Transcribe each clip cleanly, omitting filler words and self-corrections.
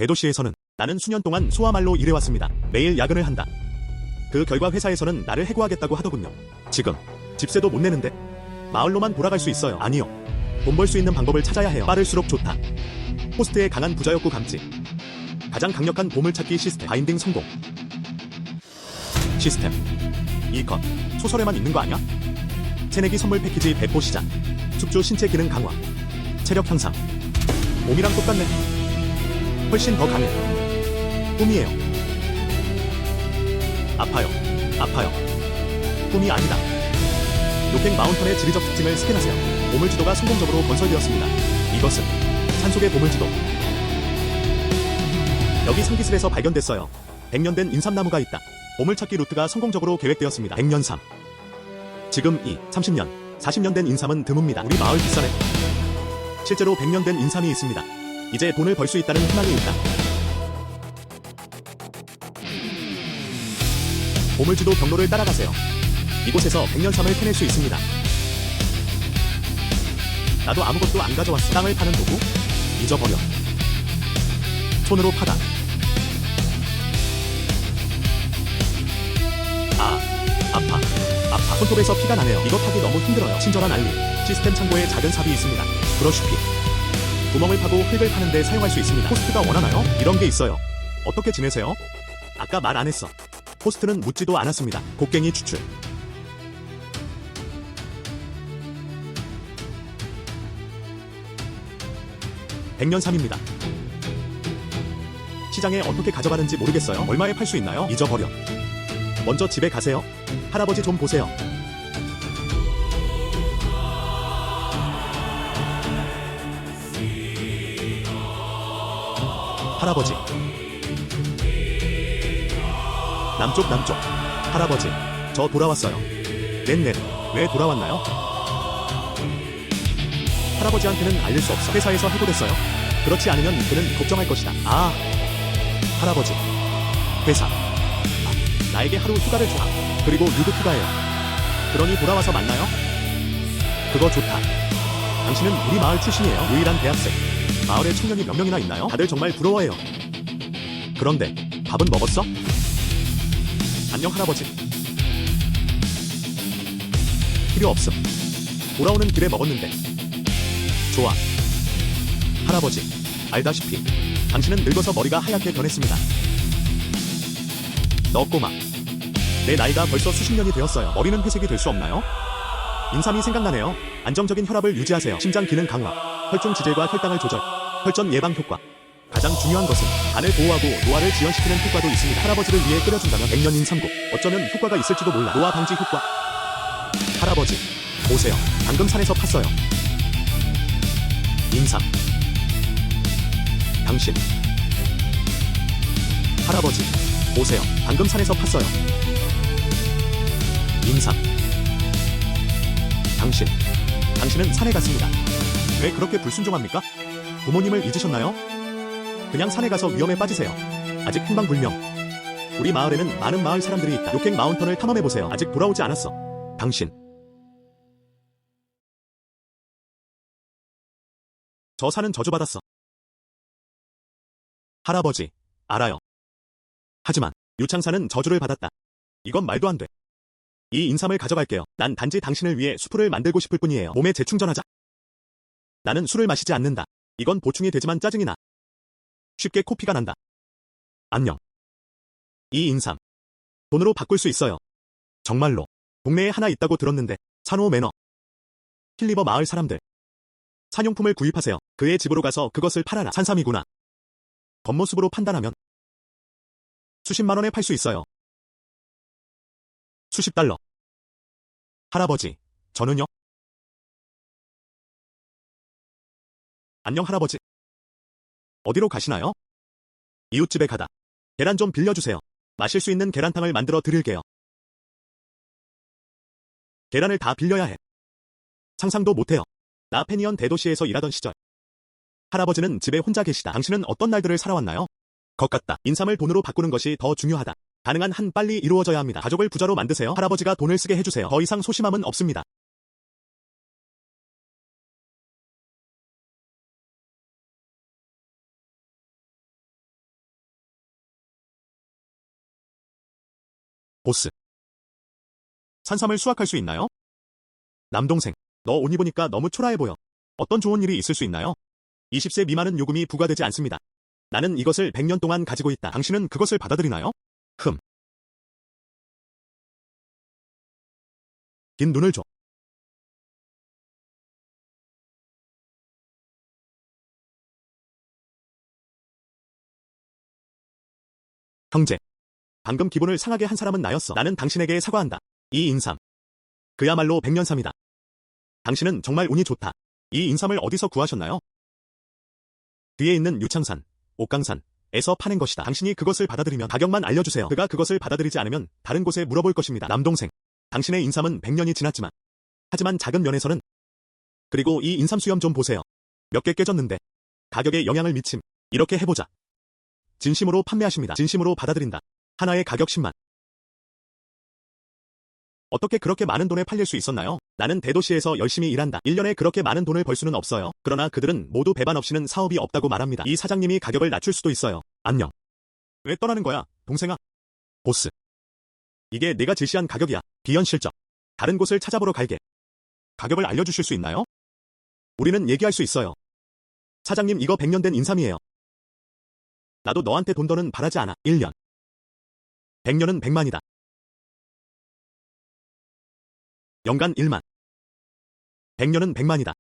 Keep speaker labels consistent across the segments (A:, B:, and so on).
A: 대도시에서는 나는 수년 동안 소아말로 일해왔습니다. 매일 야근을 한다. 그 결과 회사에서는 나를 해고하겠다고 하더군요. 지금 집세도 못 내는데 마을로만 돌아갈 수 있어요. 아니요. 돈 벌 수 있는 방법을 찾아야 해요. 빠를수록 좋다. 호스트의 강한 부자욕구 감지. 가장 강력한 보물찾기 시스템. 바인딩 성공. 시스템. 이것 소설에만 있는 거 아니야? 새내기 선물 패키지 배포 시작. 숙주 신체 기능 강화. 체력 향상. 몸이랑 똑같네. 훨씬 더 강해. 꿈이에요. 아파요. 아파요. 꿈이 아니다. 노팽 마운턴의 지리적 특징을 스캔하세요. 보물지도가 성공적으로 건설되었습니다. 이것은 산속의 보물지도. 여기 상기슬에서 발견됐어요. 100년 된 인삼나무가 있다. 보물찾기 루트가 성공적으로 계획되었습니다. 100년 삼. 지금 30년, 40년 된 인삼은 드뭅니다. 우리 마을 비싸네. 실제로 100년 된 인삼이 있습니다. 이제 돈을 벌 수 있다는 희망이 있다. 보물지도 경로를 따라가세요. 이곳에서 100년 삼을 캐낼 수 있습니다. 나도 아무것도 안 가져왔어. 땅을 파는 도구? 잊어버려. 손으로 파다. 아파. 손톱에서 피가 나네요. 이거 파기 너무 힘들어요. 친절한 알림. 시스템 창고에 작은 삽이 있습니다. 브러쉬핏. 구멍을 파고 흙을 파는데 사용할 수 있습니다. 호스트가 원하나요? 이런 게 있어요. 어떻게 지내세요? 아까 말 안 했어. 호스트는 묻지도 않았습니다. 곡괭이 추출. 백년삼입니다. 시장에 어떻게 가져가는지 모르겠어요. 얼마에 팔 수 있나요? 잊어버려. 먼저 집에 가세요. 할아버지 좀 보세요. 할아버지. 남쪽. 할아버지, 저 돌아왔어요. 넷. 왜 돌아왔나요? 할아버지한테는 알릴 수 없어. 회사에서 해고됐어요. 그렇지 않으면 그는 걱정할 것이다. 할아버지. 회사. 나에게 하루 휴가를 줘. 그리고 유급 휴가예요. 그러니 돌아와서 만나요? 그거 좋다. 당신은 우리 마을 출신이에요. 유일한 대학생. 마을에 청년이 몇 명이나 있나요? 다들 정말 부러워해요. 그런데 밥은 먹었어? 안녕 할아버지. 필요 없음. 돌아오는 길에 먹었는데. 좋아. 할아버지, 알다시피 당신은 늙어서 머리가 하얗게 변했습니다. 너 꼬마. 내 나이가 벌써 수십 년이 되었어요. 머리는 회색이 될 수 없나요? 인삼이 생각나네요. 안정적인 혈압을 유지하세요. 심장 기능 강화. 혈중 지질과 혈당을 조절. 혈전 예방 효과. 가장 중요한 것은 간을 보호하고 노화를 지연시키는 효과도 있습니다. 할아버지를 위해 끓여준다면 100년 인삼국. 어쩌면 효과가 있을지도 몰라. 노화 방지 효과. 할아버지, 보세요. 방금 산에서 팠어요. 인삼. 당신. 할아버지, 보세요. 방금 산에서 팠어요. 인삼. 당신은 산에 갔습니다. 왜 그렇게 불순종합니까? 부모님을 잊으셨나요? 그냥 산에 가서 위험에 빠지세요. 아직 행방불명. 우리 마을에는 많은 마을 사람들이 있다. 노팽 마운턴을 탐험해보세요. 아직 돌아오지 않았어. 당신. 저 산은 저주받았어. 할아버지, 알아요. 하지만 유창산은 저주를 받았다. 이건 말도 안 돼. 이 인삼을 가져갈게요. 난 단지 당신을 위해 수프를 만들고 싶을 뿐이에요. 몸에 재충전하자. 나는 술을 마시지 않는다. 이건 보충이 되지만 짜증이 나. 쉽게 코피가 난다. 안녕. 이 인삼. 돈으로 바꿀 수 있어요. 정말로. 동네에 하나 있다고 들었는데. 산호 매너. 힐리버 마을 사람들. 산용품을 구입하세요. 그의 집으로 가서 그것을 팔아라. 산삼이구나. 겉모습으로 판단하면 수십만 원에 팔 수 있어요. 수십 달러. 할아버지, 저는요? 안녕 할아버지. 어디로 가시나요? 이웃집에 가다. 계란 좀 빌려주세요. 마실 수 있는 계란탕을 만들어 드릴게요. 계란을 다 빌려야 해. 상상도 못해요. 나 페니언 대도시에서 일하던 시절. 할아버지는 집에 혼자 계시다. 당신은 어떤 날들을 살아왔나요? 것 같다. 인삼을 돈으로 바꾸는 것이 더 중요하다. 가능한 한 빨리 이루어져야 합니다. 가족을 부자로 만드세요. 할아버지가 돈을 쓰게 해주세요. 더 이상 소심함은 없습니다. 보스. 산삼을 수확할 수 있나요? 남동생, 너 옷 입으니까 너무 초라해 보여. 어떤 좋은 일이 있을 수 있나요? 20세 미만은 요금이 부과되지 않습니다. 나는 이것을 100년 동안 가지고 있다. 당신은 그것을 받아들이나요? 긴 눈을 줘. 형제. 방금 기분을 상하게 한 사람은 나였어. 나는 당신에게 사과한다. 이 인삼. 그야말로 백년삼이다. 당신은 정말 운이 좋다. 이 인삼을 어디서 구하셨나요? 뒤에 있는 유창산, 옥강산에서 파낸 것이다. 당신이 그것을 받아들이면 가격만 알려주세요. 그가 그것을 받아들이지 않으면 다른 곳에 물어볼 것입니다. 남동생. 당신의 인삼은 100년이 지났지만 하지만 작은 면에서는 그리고 이 인삼 수염 좀 보세요. 몇 개 깨졌는데 가격에 영향을 미침. 이렇게 해보자. 진심으로 판매하십니다. 진심으로 받아들인다. 하나의 가격 10만. 어떻게 그렇게 많은 돈에 팔릴 수 있었나요? 나는 대도시에서 열심히 일한다. 1년에 그렇게 많은 돈을 벌 수는 없어요. 그러나 그들은 모두 배반 없이는 사업이 없다고 말합니다. 이 사장님이 가격을 낮출 수도 있어요. 안녕. 왜 떠나는 거야, 동생아? 보스. 이게 내가 제시한 가격이야. 비현실적. 다른 곳을 찾아보러 갈게. 가격을 알려주실 수 있나요? 우리는 얘기할 수 있어요. 사장님, 이거 100년 된 인삼이에요. 나도 너한테 돈 더는 바라지 않아. 1년. 100년은 100만이다. 연간 1만. 100년은 100만이다.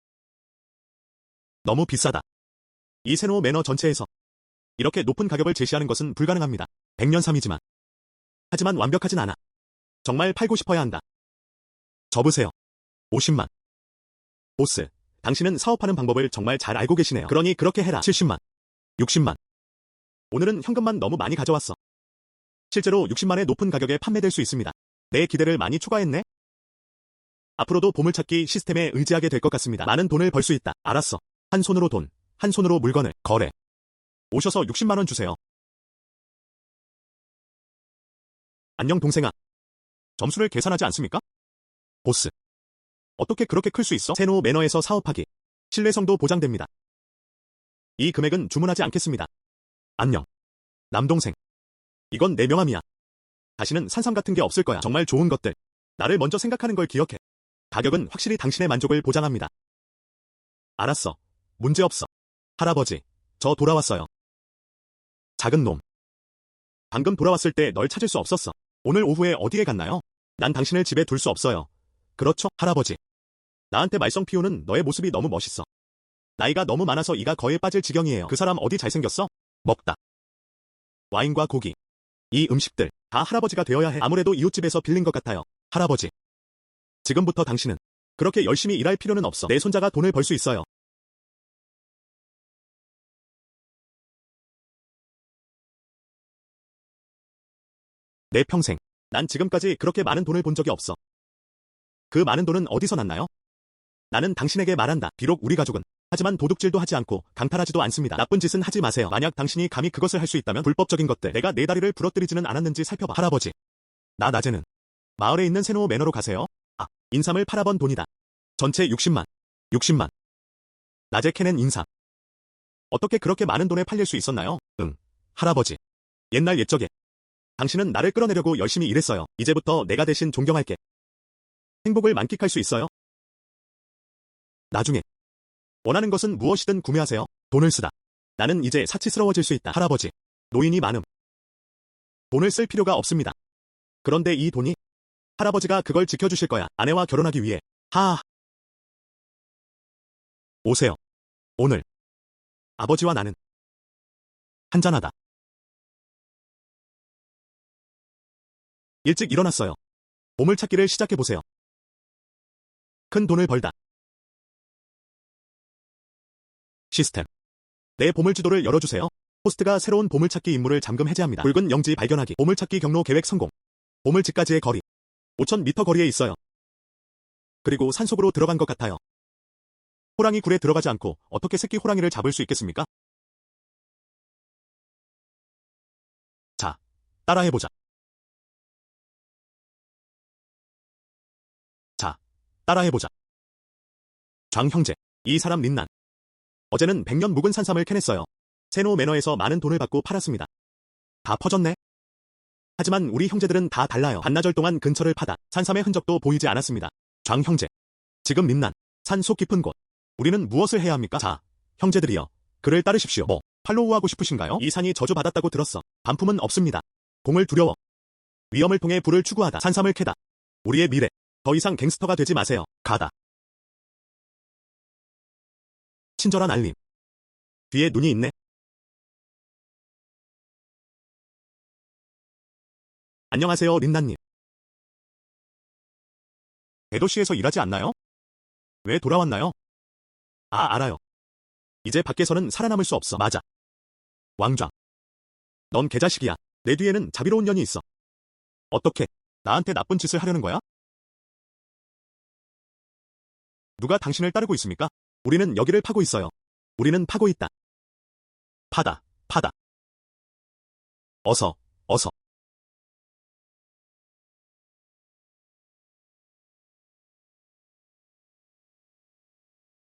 A: 너무 비싸다. 이 세노 매너 전체에서 이렇게 높은 가격을 제시하는 것은 불가능합니다. 100년 삼이지만. 하지만 완벽하진 않아. 정말 팔고 싶어야 한다. 접으세요. 50만. 보스, 당신은 사업하는 방법을 정말 잘 알고 계시네요. 그러니 그렇게 해라. 70만. 60만. 오늘은 현금만 너무 많이 가져왔어. 실제로 60만의 높은 가격에 판매될 수 있습니다. 내 기대를 많이 초과했네? 앞으로도 보물찾기 시스템에 의지하게 될 것 같습니다. 많은 돈을 벌 수 있다. 알았어. 한 손으로 돈, 한 손으로 물건을 거래. 오셔서 60만 원 주세요. 안녕 동생아. 점수를 계산하지 않습니까? 보스. 어떻게 그렇게 클 수 있어? 세노 매너에서 사업하기. 신뢰성도 보장됩니다. 이 금액은 주문하지 않겠습니다. 안녕. 남동생. 이건 내 명함이야. 다시는 산삼 같은 게 없을 거야. 정말 좋은 것들. 나를 먼저 생각하는 걸 기억해. 가격은 확실히 당신의 만족을 보장합니다. 알았어. 문제없어. 할아버지, 저 돌아왔어요. 작은 놈. 방금 돌아왔을 때 널 찾을 수 없었어. 오늘 오후에 어디에 갔나요? 난 당신을 집에 둘 수 없어요. 그렇죠, 할아버지. 나한테 말썽 피우는 너의 모습이 너무 멋있어. 나이가 너무 많아서 이가 거의 빠질 지경이에요. 그 사람 어디 잘생겼어? 먹다. 와인과 고기. 이 음식들 다 할아버지가 되어야 해. 아무래도 이웃집에서 빌린 것 같아요. 할아버지. 지금부터 당신은 그렇게 열심히 일할 필요는 없어. 내 손자가 돈을 벌 수 있어요. 내 평생. 난 지금까지 그렇게 많은 돈을 본 적이 없어. 그 많은 돈은 어디서 났나요? 나는 당신에게 말한다. 비록 우리 가족은 하지만 도둑질도 하지 않고 강탈하지도 않습니다. 나쁜 짓은 하지 마세요. 만약 당신이 감히 그것을 할 수 있다면 불법적인 것들 내가 내 다리를 부러뜨리지는 않았는지 살펴봐. 할아버지. 나 낮에는 마을에 있는 세노 매너로 가세요. 인삼을 팔아번 돈이다. 전체 60만. 60만. 낮에 캐낸 인삼. 어떻게 그렇게 많은 돈에 팔릴 수 있었나요? 응. 할아버지. 옛날 옛적에 당신은 나를 끌어내려고 열심히 일했어요. 이제부터 내가 대신 존경할게. 행복을 만끽할 수 있어요? 나중에 원하는 것은 무엇이든 구매하세요. 돈을 쓰다. 나는 이제 사치스러워질 수 있다. 할아버지. 노인이 많음. 돈을 쓸 필요가 없습니다. 그런데 이 돈이 할아버지가 그걸 지켜주실 거야. 아내와 결혼하기 위해. 오세요. 오늘 아버지와 나는 한잔하다. 일찍 일어났어요. 보물찾기를 시작해보세요. 큰 돈을 벌다. 시스템. 내 보물지도를 열어주세요. 호스트가 새로운 보물찾기 임무를 잠금 해제합니다. 붉은 영지 발견하기. 보물찾기 경로 계획 성공. 보물집까지의 거리. 5,000m 거리에 있어요. 그리고 산속으로 들어간 것 같아요. 호랑이 굴에 들어가지 않고 어떻게 새끼 호랑이를 잡을 수 있겠습니까? 자, 따라해보자. 자, 따라해보자. 장 형제. 이 사람 린난. 어제는 100년 묵은 산삼을 캐냈어요. 세노 매너에서 많은 돈을 받고 팔았습니다. 다 퍼졌네. 하지만 우리 형제들은 다 달라요. 반나절 동안 근처를 파다 산삼의 흔적도 보이지 않았습니다. 장 형제. 지금 민난, 산속 깊은 곳. 우리는 무엇을 해야 합니까? 자, 형제들이여. 그를 따르십시오. 뭐, 팔로우하고 싶으신가요? 이 산이 저주받았다고 들었어. 반품은 없습니다. 공을 두려워. 위험을 통해 부를 추구하다. 산삼을 캐다. 우리의 미래. 더 이상 갱스터가 되지 마세요. 가다. 친절한 알림. 뒤에 눈이 있네. 안녕하세요, 린나님. 대도시에서 일하지 않나요? 왜 돌아왔나요? 아, 알아요. 이제 밖에서는 살아남을 수 없어. 맞아. 왕좌. 넌 개자식이야. 내 뒤에는 자비로운 년이 있어. 어떻게? 나한테 나쁜 짓을 하려는 거야? 누가 당신을 따르고 있습니까? 우리는 여기를 파고 있어요. 우리는 파고 있다. 파다, 파다. 어서, 어서.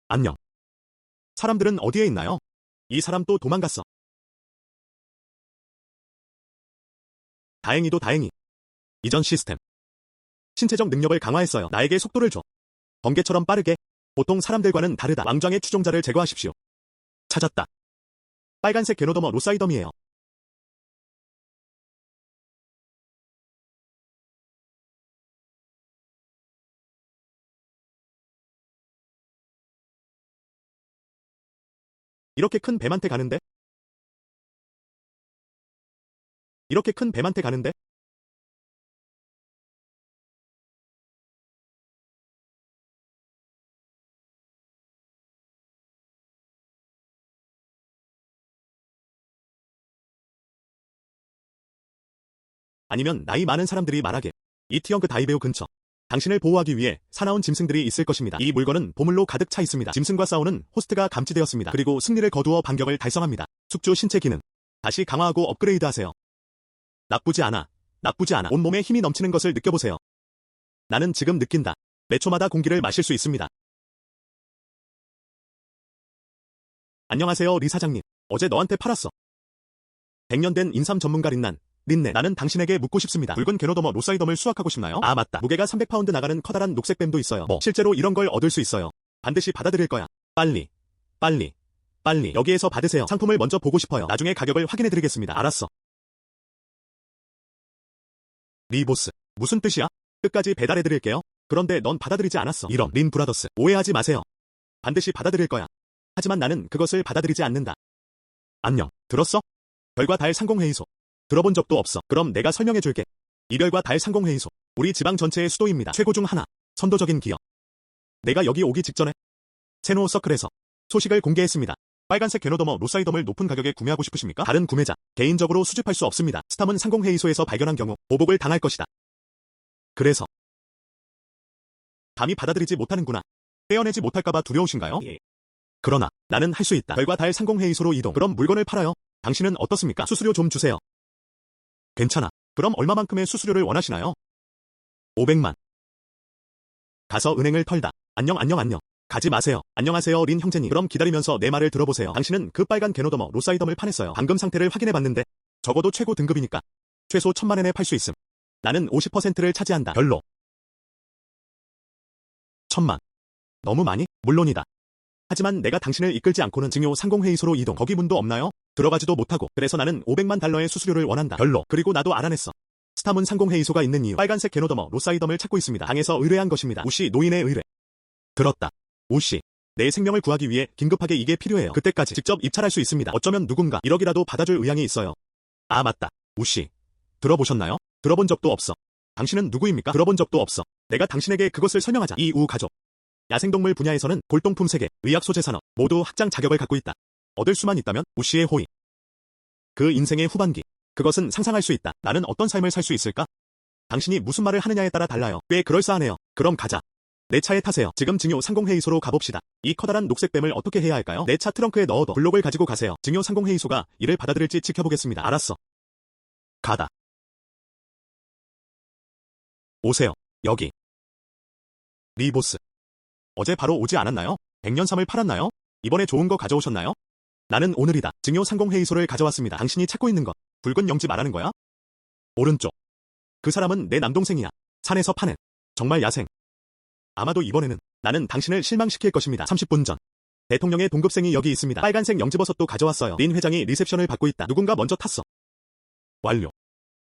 A: 안녕. 사람들은 어디에 있나요? 이 사람 또 도망갔어. 다행히도 다행히. 이전 시스템. 신체적 능력을 강화했어요. 나에게 속도를 줘. 번개처럼 빠르게. 보통 사람들과는 다르다. 왕좌의 추종자를 제거하십시오. 찾았다. 빨간색 게노더머 로사이덤이에요. 이렇게 큰 뱀한테 가는데? 이렇게 큰 뱀한테 가는데? 아니면 나이 많은 사람들이 말하게. 이 티엉크 다이베오 근처. 당신을 보호하기 위해 사나운 짐승들이 있을 것입니다. 이 물건은 보물로 가득 차 있습니다. 짐승과 싸우는 호스트가 감지되었습니다. 그리고 승리를 거두어 반격을 달성합니다. 숙주 신체 기능. 다시 강화하고 업그레이드하세요. 나쁘지 않아. 나쁘지 않아. 온몸에 힘이 넘치는 것을 느껴보세요. 나는 지금 느낀다. 매 초마다 공기를 마실 수 있습니다. 안녕하세요, 리 사장님. 어제 너한테 팔았어. 100년 된 인삼 전문가 린네. 나는 당신에게 묻고 싶습니다. 붉은 게노더머 로사이덤을 수확하고 싶나요? 아, 맞다. 무게가 300파운드 나가는 커다란 녹색뱀도 있어요. 뭐, 실제로 이런 걸 얻을 수 있어요. 반드시 받아들일 거야. 빨리. 빨리. 빨리. 여기에서 받으세요. 상품을 먼저 보고 싶어요. 나중에 가격을 확인해드리겠습니다. 알았어. 리보스. 무슨 뜻이야? 끝까지 배달해드릴게요. 그런데 넌 받아들이지 않았어. 이런, 린 브라더스. 오해하지 마세요. 반드시 받아들일 거야. 하지만 나는 그것을 받아들이지 않는다. 안녕. 들었어? 별과 달 상공회의소. 들어본 적도 없어. 그럼 내가 설명해줄게. 이별과 달 상공회의소. 우리 지방 전체의 수도입니다. 최고 중 하나. 선도적인 기업. 내가 여기 오기 직전에 세노 서클에서 소식을 공개했습니다. 빨간색 게노더머 로사이덤을 높은 가격에 구매하고 싶으십니까? 다른 구매자. 개인적으로 수집할 수 없습니다. 스탐은 상공회의소에서 발견한 경우 보복을 당할 것이다. 그래서 감히 받아들이지 못하는구나. 떼어내지 못할까봐 두려우신가요? 예. 그러나 나는 할 수 있다. 별과 달 상공회의소로 이동. 그럼 물건을 팔아요. 당신은 어떻습니까? 수수료 좀 주세요. 괜찮아. 그럼 얼마만큼의 수수료를 원하시나요? 500만. 가서 은행을 털다. 안녕. 가지 마세요. 안녕하세요, 린 형제님. 그럼 기다리면서 내 말을 들어보세요. 당신은 그 빨간 게노더머 로사이덤을 파냈어요. 방금 상태를 확인해봤는데 적어도 최고 등급이니까 최소 1000만엔에 팔 수 있음. 나는 50%를 차지한다. 별로. 1000만. 너무 많이? 물론이다. 하지만 내가 당신을 이끌지 않고는 증요 상공회의소로 이동. 거기 문도 없나요? 들어가지도 못하고. 그래서 나는 500만 달러의 수수료를 원한다. 별로. 그리고 나도 알아냈어. 스타문 상공회의소가 있는 이유. 빨간색 게노더머 로사이덤을 찾고 있습니다. 당에서 의뢰한 것입니다. 우씨 노인의 의뢰. 들었다. 우씨. 내 생명을 구하기 위해 긴급하게 이게 필요해요. 그때까지 직접 입찰할 수 있습니다. 어쩌면 누군가 1억이라도 받아줄 의향이 있어요. 아, 맞다. 우씨. 들어보셨나요? 들어본 적도 없어. 당신은 누구입니까? 들어본 적도 없어. 내가 당신에게 그것을 설명하자. 이 우 가족. 야생동물 분야에서는 골동품 세계, 의학 소재 산업 모두 학장 자격을 갖고 있다. 얻을 수만 있다면 우씨의 호의. 그 인생의 후반기. 그것은 상상할 수 있다. 나는 어떤 삶을 살 수 있을까? 당신이 무슨 말을 하느냐에 따라 달라요. 꽤 그럴싸하네요. 그럼 가자. 내 차에 타세요. 지금 증요 상공회의소로 가봅시다. 이 커다란 녹색뱀을 어떻게 해야 할까요? 내 차 트렁크에 넣어둬. 블록을 가지고 가세요. 증요 상공회의소가 이를 받아들일지 지켜보겠습니다. 알았어. 가다. 오세요. 여기. 리보스. 어제 바로 오지 않았나요? 100년삼을 팔았나요? 이번에 좋은 거 가져오셨나요? 나는 오늘이다. 증요 상공회의소를 가져왔습니다. 당신이 찾고 있는 것. 붉은 영지 말하는 거야? 오른쪽. 그 사람은 내 남동생이야. 산에서 파낸. 정말 야생. 아마도 이번에는 나는 당신을 실망시킬 것입니다. 30분 전. 대통령의 동급생이 여기 있습니다. 빨간색 영지버섯도 가져왔어요. 린 회장이 리셉션을 받고 있다. 누군가 먼저 탔어. 완료.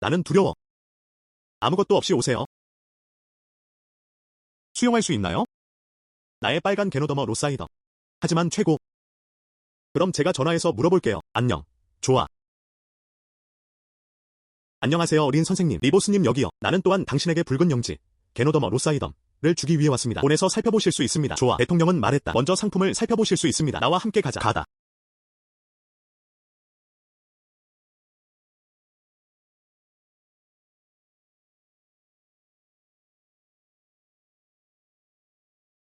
A: 나는 두려워. 아무것도 없이 오세요. 수용할 수 있나요? 나의 빨간 게노더머 로사이더. 하지만 최고. 그럼 제가 전화해서 물어볼게요. 안녕. 좋아. 안녕하세요, 린 선생님. 리보스님 여기요. 나는 또한 당신에게 붉은 영지, 게노더머 로사이덤을 주기 위해 왔습니다. 본에서 살펴보실 수 있습니다. 좋아. 대통령은 말했다. 먼저 상품을 살펴보실 수 있습니다. 나와 함께 가자. 가다.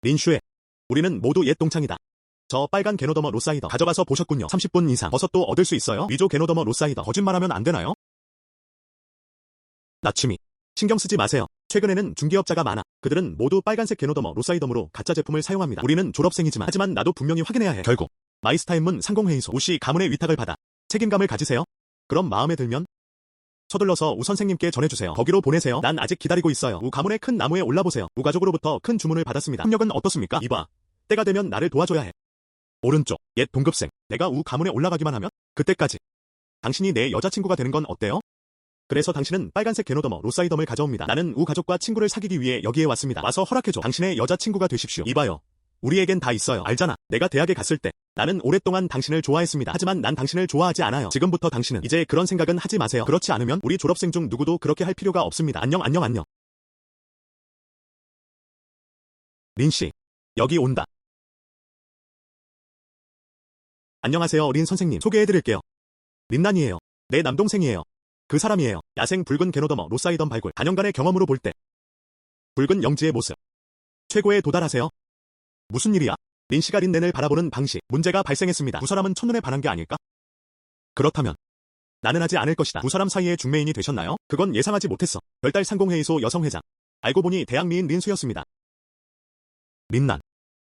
A: 린슈에. 우리는 모두 옛 동창이다. 저 빨간 게노더머 로사이더 가져가서 보셨군요. 30분 이상 버섯도 얻을 수 있어요? 위조 게노더머 로사이더 거짓말하면 안 되나요? 나츠미. 신경 쓰지 마세요. 최근에는 중개업자가 많아. 그들은 모두 빨간색 게노더머 로사이덤으로 가짜 제품을 사용합니다. 우리는 졸업생이지만 하지만 나도 분명히 확인해야 해. 결국 마이스타임문 상공회의소 우시 가문의 위탁을 받아 책임감을 가지세요. 그럼 마음에 들면 서둘러서 우 선생님께 전해주세요. 거기로 보내세요. 난 아직 기다리고 있어요. 우 가문의 큰 나무에 올라보세요. 우 가족으로부터 큰 주문을 받았습니다. 협력은 어떻습니까? 이봐. 때가 되면 나를 도와줘야 해. 오른쪽. 옛 동급생. 내가 우 가문에 올라가기만 하면 그때까지 당신이 내 여자친구가 되는 건 어때요? 그래서 당신은 빨간색 게노더머 로사이덤을 가져옵니다. 나는 우 가족과 친구를 사귀기 위해 여기에 왔습니다. 와서 허락해줘. 당신의 여자친구가 되십시오. 이봐요. 우리에겐 다 있어요. 알잖아. 내가 대학에 갔을 때 나는 오랫동안 당신을 좋아했습니다. 하지만 난 당신을 좋아하지 않아요. 지금부터 당신은 이제 그런 생각은 하지 마세요. 그렇지 않으면 우리 졸업생 중 누구도 그렇게 할 필요가 없습니다. 안녕. 린씨. 여기 온다. 안녕하세요, 린 선생님. 소개해드릴게요. 린난이에요. 내 남동생이에요. 그 사람이에요. 야생 붉은 게노더머 로사이덤 발굴. 단연간의 경험으로 볼 때 붉은 영지의 모습. 최고에 도달하세요. 무슨 일이야? 린씨가 린넨을 바라보는 방식. 문제가 발생했습니다. 두 사람은 첫눈에 반한 게 아닐까? 그렇다면 나는 하지 않을 것이다. 두 사람 사이에 중매인이 되셨나요? 그건 예상하지 못했어. 별달 상공회의소 여성회장. 알고 보니 대학 미인 린수였습니다. 린난.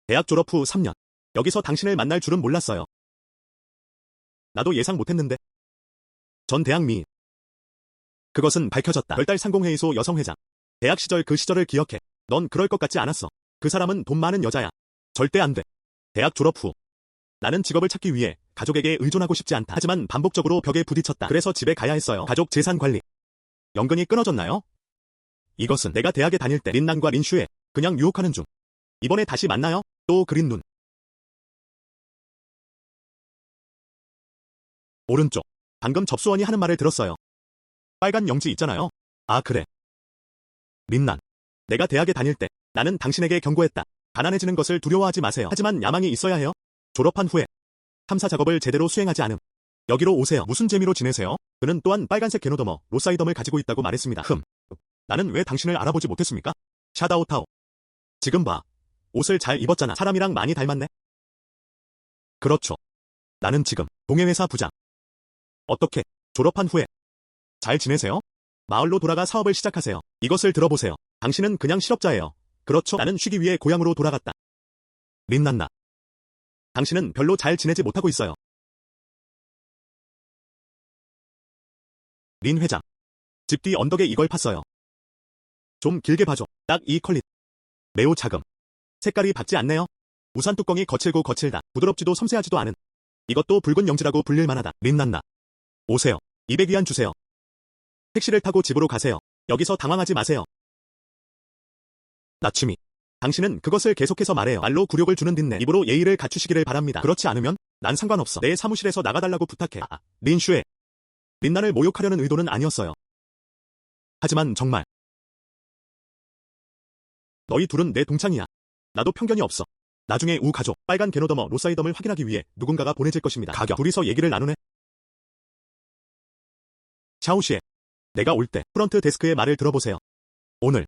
A: 대학 졸업 후 3년. 여기서 당신을 만날 줄은 몰랐어요. 나도 예상 못했는데. 전 대학 미인. 그것은 밝혀졌다. 별달 상공회의소 여성회장. 대학 시절 그 시절을 기억해. 넌 그럴 것 같지 않았어. 그 사람은 돈 많은 여자야. 절대 안 돼. 대학 졸업 후 나는 직업을 찾기 위해 가족에게 의존하고 싶지 않다. 하지만 반복적으로 벽에 부딪혔다. 그래서 집에 가야 했어요. 가족 재산 관리. 연근이 끊어졌나요? 이것은 내가 대학에 다닐 때 린난과 린슈에 그냥 유혹하는 중. 이번에 다시 만나요? 또 그린 눈. 오른쪽. 방금 접수원이 하는 말을 들었어요. 빨간 영지 있잖아요. 아, 그래. 린난. 내가 대학에 다닐 때 나는 당신에게 경고했다. 가난해지는 것을 두려워하지 마세요. 하지만 야망이 있어야 해요. 졸업한 후에 탐사 작업을 제대로 수행하지 않음. 여기로 오세요. 무슨 재미로 지내세요? 그는 또한 빨간색 게노더머 로사이덤을 가지고 있다고 말했습니다. 나는 왜 당신을 알아보지 못했습니까? 샤다오타오. 지금 봐. 옷을 잘 입었잖아. 사람이랑 많이 닮았네. 그렇죠. 나는 지금 동해회사 부장. 어떻게? 졸업한 후에 잘 지내세요? 마을로 돌아가 사업을 시작하세요. 이것을 들어보세요. 당신은 그냥 실업자예요. 그렇죠? 나는 쉬기 위해 고향으로 돌아갔다. 린난나. 당신은 별로 잘 지내지 못하고 있어요. 린 회장. 집 뒤 언덕에 이걸 팠어요. 좀 길게 봐줘. 딱 이 퀄릿. 매우 자금. 색깔이 밝지 않네요. 우산 뚜껑이 거칠고 거칠다. 부드럽지도 섬세하지도 않은. 이것도 붉은 영지라고 불릴 만하다. 린난나. 오세요. 200위안 주세요. 택시를 타고 집으로 가세요. 여기서 당황하지 마세요. 나츠미. 당신은 그것을 계속해서 말해요. 말로 굴욕을 주는 딘네. 입으로 예의를 갖추시기를 바랍니다. 그렇지 않으면 난 상관없어. 내 사무실에서 나가달라고 부탁해. 린슈에. 린난을 모욕하려는 의도는 아니었어요. 하지만 정말. 너희 둘은 내 동창이야. 나도 편견이 없어. 나중에 우 가족, 빨간 게노더머 로사이덤을 확인하기 위해 누군가가 보내질 것입니다. 가격. 둘이서 얘기를 나누네. 샤오시에. 내가 올 때 프런트 데스크의 말을 들어보세요. 오늘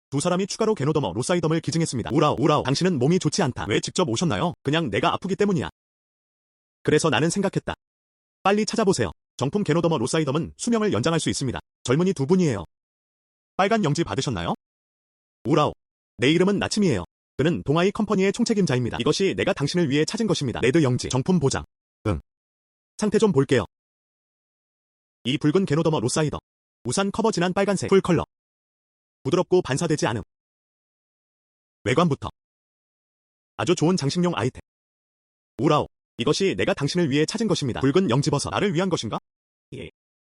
A: 두 사람이 추가로 게노더머 로사이덤을 기증했습니다. 우라오. 당신은 몸이 좋지 않다. 왜 직접 오셨나요? 그냥 내가 아프기 때문이야. 그래서 나는 생각했다. 빨리 찾아보세요. 정품 게노더머 로사이덤은 수명을 연장할 수 있습니다. 젊은이 두 분이에요. 빨간 영지 받으셨나요? 우라오. 내 이름은 나츠미예요. 그는 동아이 컴퍼니의 총책임자입니다. 이것이 내가 당신을 위해 찾은 것입니다. 레드 영지 정품 보장. 응. 상태 좀 볼게요. 이 붉은 게노더머 로사이더. 우산 커버 진한 빨간색 풀 컬러. 부드럽고 반사되지 않음. 외관부터 아주 좋은 장식용 아이템. 우라오. 이것이 내가 당신을 위해 찾은 것입니다. 붉은 영지버섯. 나를 위한 것인가? 예.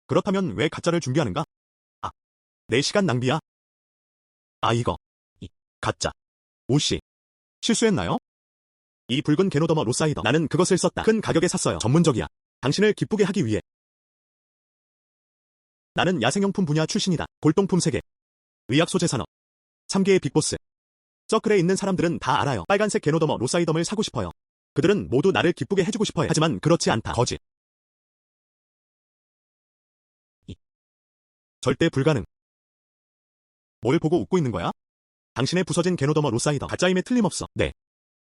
A: 그렇다면 왜 가짜를 준비하는가? 아, 내 시간 낭비야. 아, 이거. 가짜. 오씨. 실수했나요? 이 붉은 게노더머 로사이더. 나는 그것을 썼다. 큰 가격에 샀어요. 전문적이야. 당신을 기쁘게 하기 위해. 나는 야생용품 분야 출신이다. 골동품 세계. 의학 소재 산업. 3개의 빅보스. 서클에 있는 사람들은 다 알아요. 빨간색 게노더머 로사이덤을 사고 싶어요. 그들은 모두 나를 기쁘게 해주고 싶어해. 하지만 그렇지 않다. 거짓. 절대 불가능. 뭘 보고 웃고 있는 거야? 당신의 부서진 게노더머 로사이더. 가짜임에 틀림없어. 네.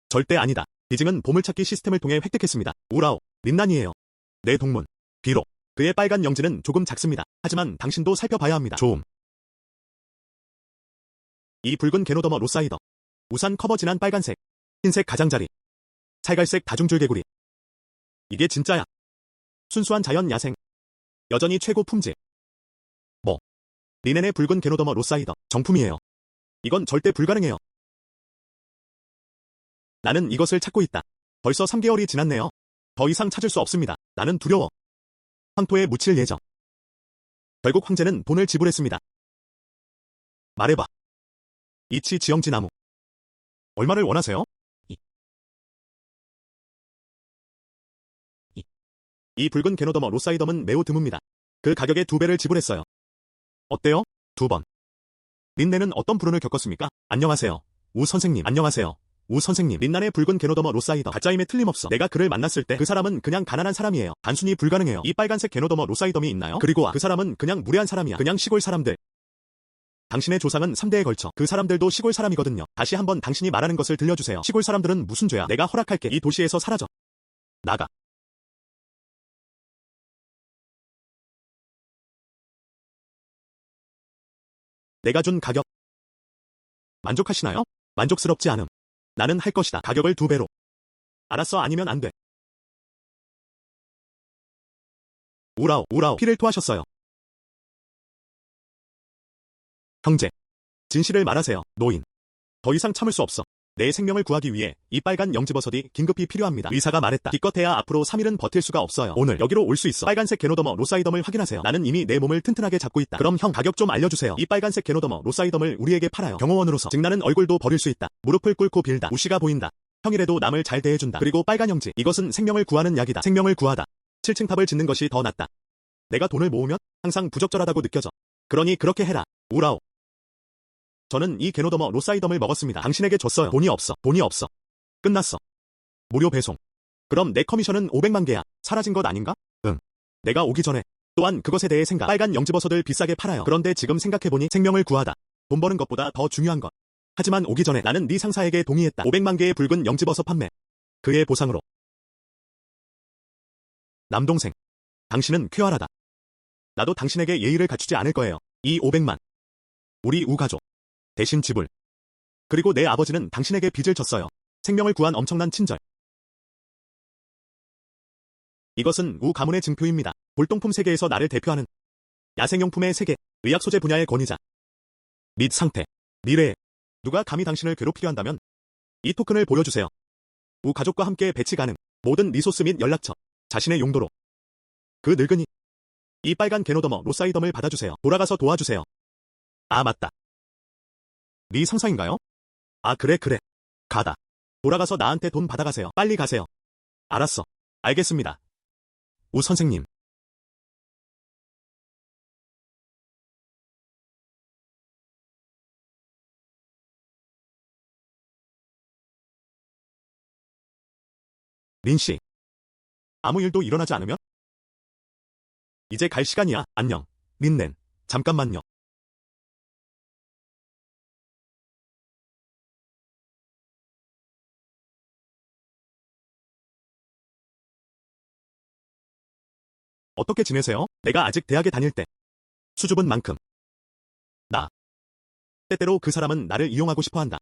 A: 절대 아니다. 디징은 보물찾기 시스템을 통해 획득했습니다. 우라오. 린난이에요. 내 동문. 비록 그의 빨간 영지는 조금 작습니다. 하지만 당신도 살펴봐야 합니다. 조음. 이 붉은 게노더머 로사이더. 우산 커버 진한 빨간색. 흰색 가장자리. 살갈색 다중줄개구리. 이게 진짜야. 순수한 자연 야생. 여전히 최고 품질. 뭐. 리넨의 붉은 게노더머 로사이더. 정품이에요. 이건 절대 불가능해요. 나는 이것을 찾고 있다. 벌써 3개월이 지났네요. 더 이상 찾을 수 없습니다. 나는 두려워. 황토에 묻힐 예정. 결국 황제는 돈을 지불했습니다. 말해봐. 이치 지형지 나무. 얼마를 원하세요? 이 붉은 게노더머 로사이덤은 매우 드뭅니다. 그 가격의 2배를 지불했어요. 어때요? 2번. 린넨은 어떤 불운을 겪었습니까? 안녕하세요. 우 선생님. 안녕하세요. 우 선생님. 린난의 붉은 게노더머 로사이더. 가짜임에 틀림없어. 내가 그를 만났을 때 그 사람은 그냥 가난한 사람이에요. 단순히 불가능해요. 이 빨간색 게노더머 로사이덤이 있나요? 그리고 그 사람은 그냥 무례한 사람이야. 그냥 시골 사람들. 당신의 조상은 3대에 걸쳐 그 사람들도 시골 사람이거든요. 다시 한번 당신이 말하는 것을 들려주세요. 시골 사람들은 무슨 죄야? 내가 허락할게. 이 도시에서 사라져. 나가. 내가 준 가격. 만족하시나요? 만족스럽지 않음. 나는 할 것이다. 가격을 2배로. 알았어. 아니면 안 돼. 우라오. 우라오. 피를 토하셨어요. 형제. 진실을 말하세요. 노인. 더 이상 참을 수 없어. 내 생명을 구하기 위해 이 빨간 영지버섯이 긴급히 필요합니다. 의사가 말했다. 기껏해야 앞으로 3일은 버틸 수가 없어요. 오늘 여기로 올 수 있어. 빨간색 게노더머 로사이덤을 확인하세요. 나는 이미 내 몸을 튼튼하게 잡고 있다. 그럼 형 가격 좀 알려주세요. 이 빨간색 게노더머 로사이덤을 우리에게 팔아요. 경호원으로서. 즉 나는 얼굴도 버릴 수 있다. 무릎을 꿇고 빌다. 우씨가 보인다. 형이라도 남을 잘 대해준다. 그리고 빨간 영지. 이것은 생명을 구하는 약이다. 생명을 구하다. 7층 탑을 짓는 것이 더 낫다. 내가 돈을 모으면 항상 부적절하다고 느껴져. 그러니 그렇게 해라. 우라오. 저는 이 게노더머 로사이덤을 먹었습니다. 당신에게 줬어요. 돈이 없어. 돈이 없어. 끝났어. 무료 배송. 그럼 내 커미션은 500만 개야. 사라진 것 아닌가? 응. 내가 오기 전에. 또한 그것에 대해 생각. 빨간 영지버섯을 비싸게 팔아요. 그런데 지금 생각해보니 생명을 구하다. 돈 버는 것보다 더 중요한 것. 하지만 오기 전에 나는 네 상사에게 동의했다. 500만 개의 붉은 영지버섯 판매. 그의 보상으로. 남동생. 당신은 쾌활하다. 나도 당신에게 예의를 갖추지 않을 거예요. 이 500만. 우리 우가족. 대신 지불. 그리고 내 아버지는 당신에게 빚을 졌어요. 생명을 구한 엄청난 친절. 이것은 우 가문의 증표입니다. 골동품 세계에서 나를 대표하는 야생용품의 세계, 의학 소재 분야의 권위자. 및 상태, 미래에 누가 감히 당신을 괴롭히려 한다면 이 토큰을 보여주세요. 우 가족과 함께 배치 가능. 모든 리소스 및 연락처, 자신의 용도로. 그 늙은이. 이 빨간 게노더머 로사이덤을 받아주세요. 돌아가서 도와주세요. 아 맞다. 네 상사인가요? 아 그래. 가다. 돌아가서 나한테 돈 받아가세요. 빨리 가세요. 알았어. 알겠습니다. 우 선생님. 린씨. 아무 일도 일어나지 않으면? 이제 갈 시간이야. 안녕. 린넨. 잠깐만요. 어떻게 지내세요? 내가 아직 대학에 다닐 때. 수줍은 만큼. 나. 때때로 그 사람은 나를 이용하고 싶어 한다.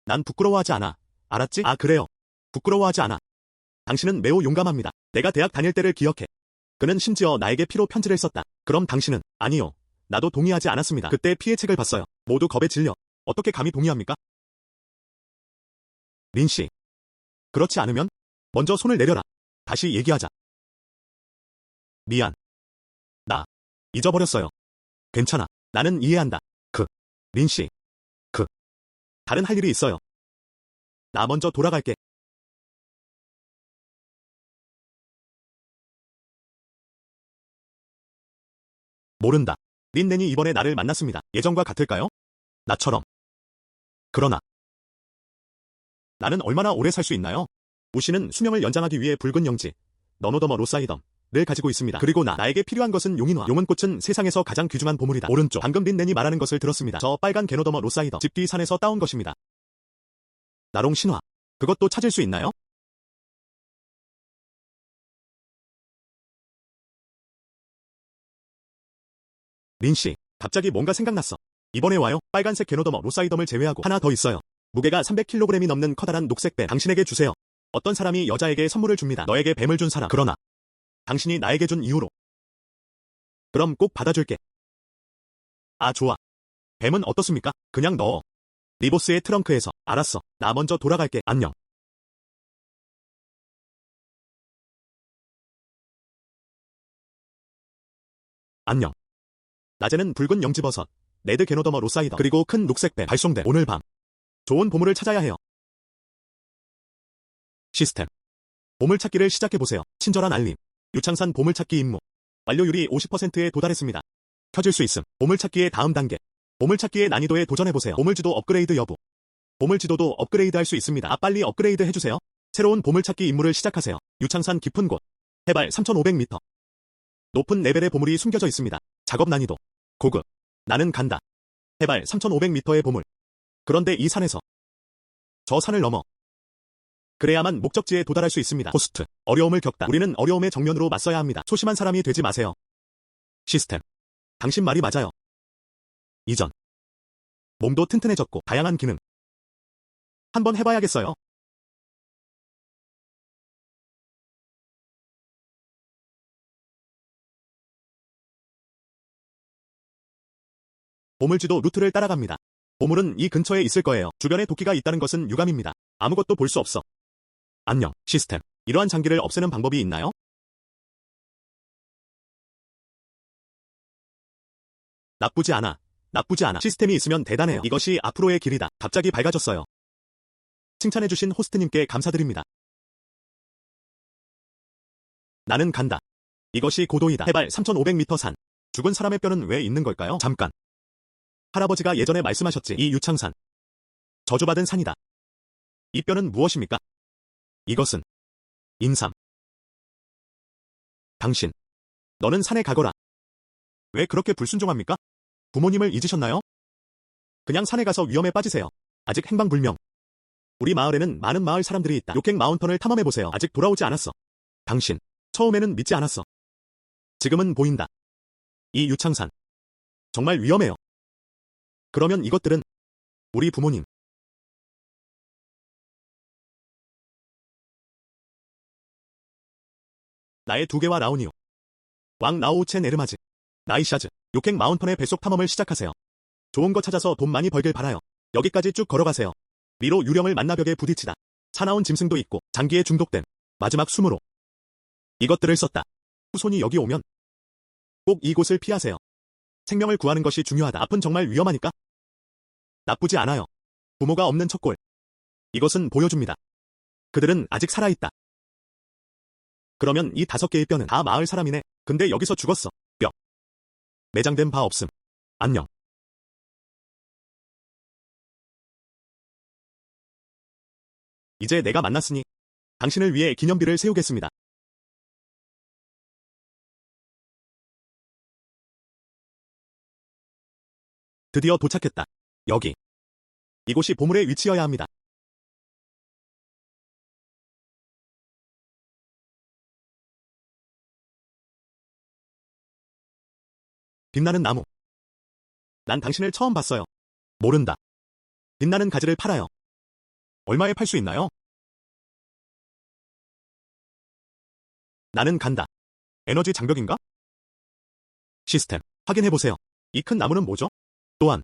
A: 난 부끄러워하지 않아. 알았지? 아 그래요. 부끄러워하지 않아. 당신은 매우 용감합니다. 내가 대학 다닐 때를 기억해. 그는 심지어 나에게 피로 편지를 썼다. 그럼 당신은? 아니요. 나도 동의하지 않았습니다. 그때 피해책을 봤어요. 모두 겁에 질려. 어떻게 감히 동의합니까? 린 씨. 그렇지 않으면 먼저 손을 내려라. 다시 얘기하자. 미안. 나 잊어버렸어요. 괜찮아. 나는 이해한다. 린 씨. 다른 할 일이 있어요. 나 먼저 돌아갈게. 모른다. 린넨이 이번에 나를 만났습니다. 예전과 같을까요? 나처럼. 그러나 나는 얼마나 오래 살 수 있나요? 우씨는 수명을 연장하기 위해 붉은 영지, 너노더머 로사이덤을 가지고 있습니다. 그리고 나에게 필요한 것은 용인화. 용은꽃은 세상에서 가장 귀중한 보물이다. 오른쪽. 방금 린넨이 말하는 것을 들었습니다. 저 빨간 게노더머 로사이덤. 집 뒤 산에서 따온 것입니다. 나롱 신화. 그것도 찾을 수 있나요? 린 씨. 갑자기 뭔가 생각났어. 이번에 와요. 빨간색 게노더머 로사이덤을 제외하고 하나 더 있어요. 무게가 300kg이 넘는 커다란 녹색 뱀. 당신에게 주세요. 어떤 사람이 여자에게 선물을 줍니다. 너에게 뱀을 준 사람. 그러나 당신이 나에게 준 이유로. 그럼 꼭 받아줄게. 아, 좋아. 뱀은 어떻습니까? 그냥 넣어. 리보스의 트렁크에서. 알았어. 나 먼저 돌아갈게. 안녕. 안녕. 낮에는 붉은 영지버섯, 레드 게노더머 로사이더, 그리고 큰 녹색 뱀 발송됨. 오늘 밤. 좋은 보물을 찾아야 해요. 시스템. 보물찾기를 시작해보세요. 친절한 알림. 유창산 보물찾기 임무. 완료율이 50%에 도달했습니다. 켜질 수 있음. 보물찾기의 다음 단계. 보물찾기의 난이도에 도전해보세요. 보물지도 업그레이드 여부. 보물지도도 업그레이드할 수 있습니다. 빨리 업그레이드 해주세요. 새로운 보물찾기 임무를 시작하세요. 유창산 깊은 곳. 해발 3,500m. 높은 레벨의 보물이 숨겨져 있습니다. 작업 난이도. 고급. 나는 간다. 해발 3,500m의 보물. 그런데 이 산에서 저 산을 넘어 그래야만 목적지에 도달할 수 있습니다. 호스트. 어려움을 겪다. 우리는 어려움의 정면으로 맞서야 합니다. 소심한 사람이 되지 마세요. 시스템. 당신 말이 맞아요. 이전. 몸도 튼튼해졌고 다양한 기능. 한번 해봐야겠어요. 보물지도 루트를 따라갑니다. 보물은 이 근처에 있을 거예요. 주변에 도끼가 있다는 것은 유감입니다. 아무것도 볼 수 없어. 안녕, 시스템. 이러한 장기를 없애는 방법이 있나요? 나쁘지 않아. 나쁘지 않아. 시스템이 있으면 대단해요. 이것이 앞으로의 길이다. 갑자기 밝아졌어요. 칭찬해주신 호스트님께 감사드립니다. 나는 간다. 이것이 고도이다. 해발 3,500m 산. 죽은 사람의 뼈는 왜 있는 걸까요? 잠깐. 할아버지가 예전에 말씀하셨지. 이 유창산. 저주받은 산이다. 이 뼈는 무엇입니까? 이것은 인삼. 당신. 너는 산에 가거라. 왜 그렇게 불순종합니까? 부모님을 잊으셨나요? 그냥 산에 가서 위험에 빠지세요. 아직 행방불명. 우리 마을에는 많은 마을 사람들이 있다. 욕행 마운턴을 탐험해보세요. 아직 돌아오지 않았어. 당신. 처음에는 믿지 않았어. 지금은 보인다. 이 유창산. 정말 위험해요. 그러면 이것들은 우리 부모님. 나의 두 개와 라오니오. 왕 나오우첸 에르마즈. 나이샤즈. 욕행 마운턴의 뱃속 탐험을 시작하세요. 좋은 거 찾아서 돈 많이 벌길 바라요. 여기까지 쭉 걸어가세요. 위로 유령을 만나 벽에 부딪히다. 사나운 짐승도 있고 장기에 중독됨. 마지막 숨으로. 이것들을 썼다. 후손이 여기 오면 꼭 이곳을 피하세요. 생명을 구하는 것이 중요하다. 앞은 정말 위험하니까. 나쁘지 않아요. 부모가 없는 척골. 이것은 보여줍니다. 그들은 아직 살아있다. 그러면 이 5개의 뼈는 다 마을 사람이네. 근데 여기서 죽었어. 뼈. 매장된 바 없음. 안녕. 이제 내가 만났으니 당신을 위해 기념비를 세우겠습니다. 드디어 도착했다. 여기. 이곳이 보물의 위치여야 합니다. 빛나는 나무. 난 당신을 처음 봤어요. 모른다. 빛나는 가지를 팔아요. 얼마에 팔 수 있나요? 나는 간다. 에너지 장벽인가? 시스템 확인해보세요. 이 큰 나무는 뭐죠? 또한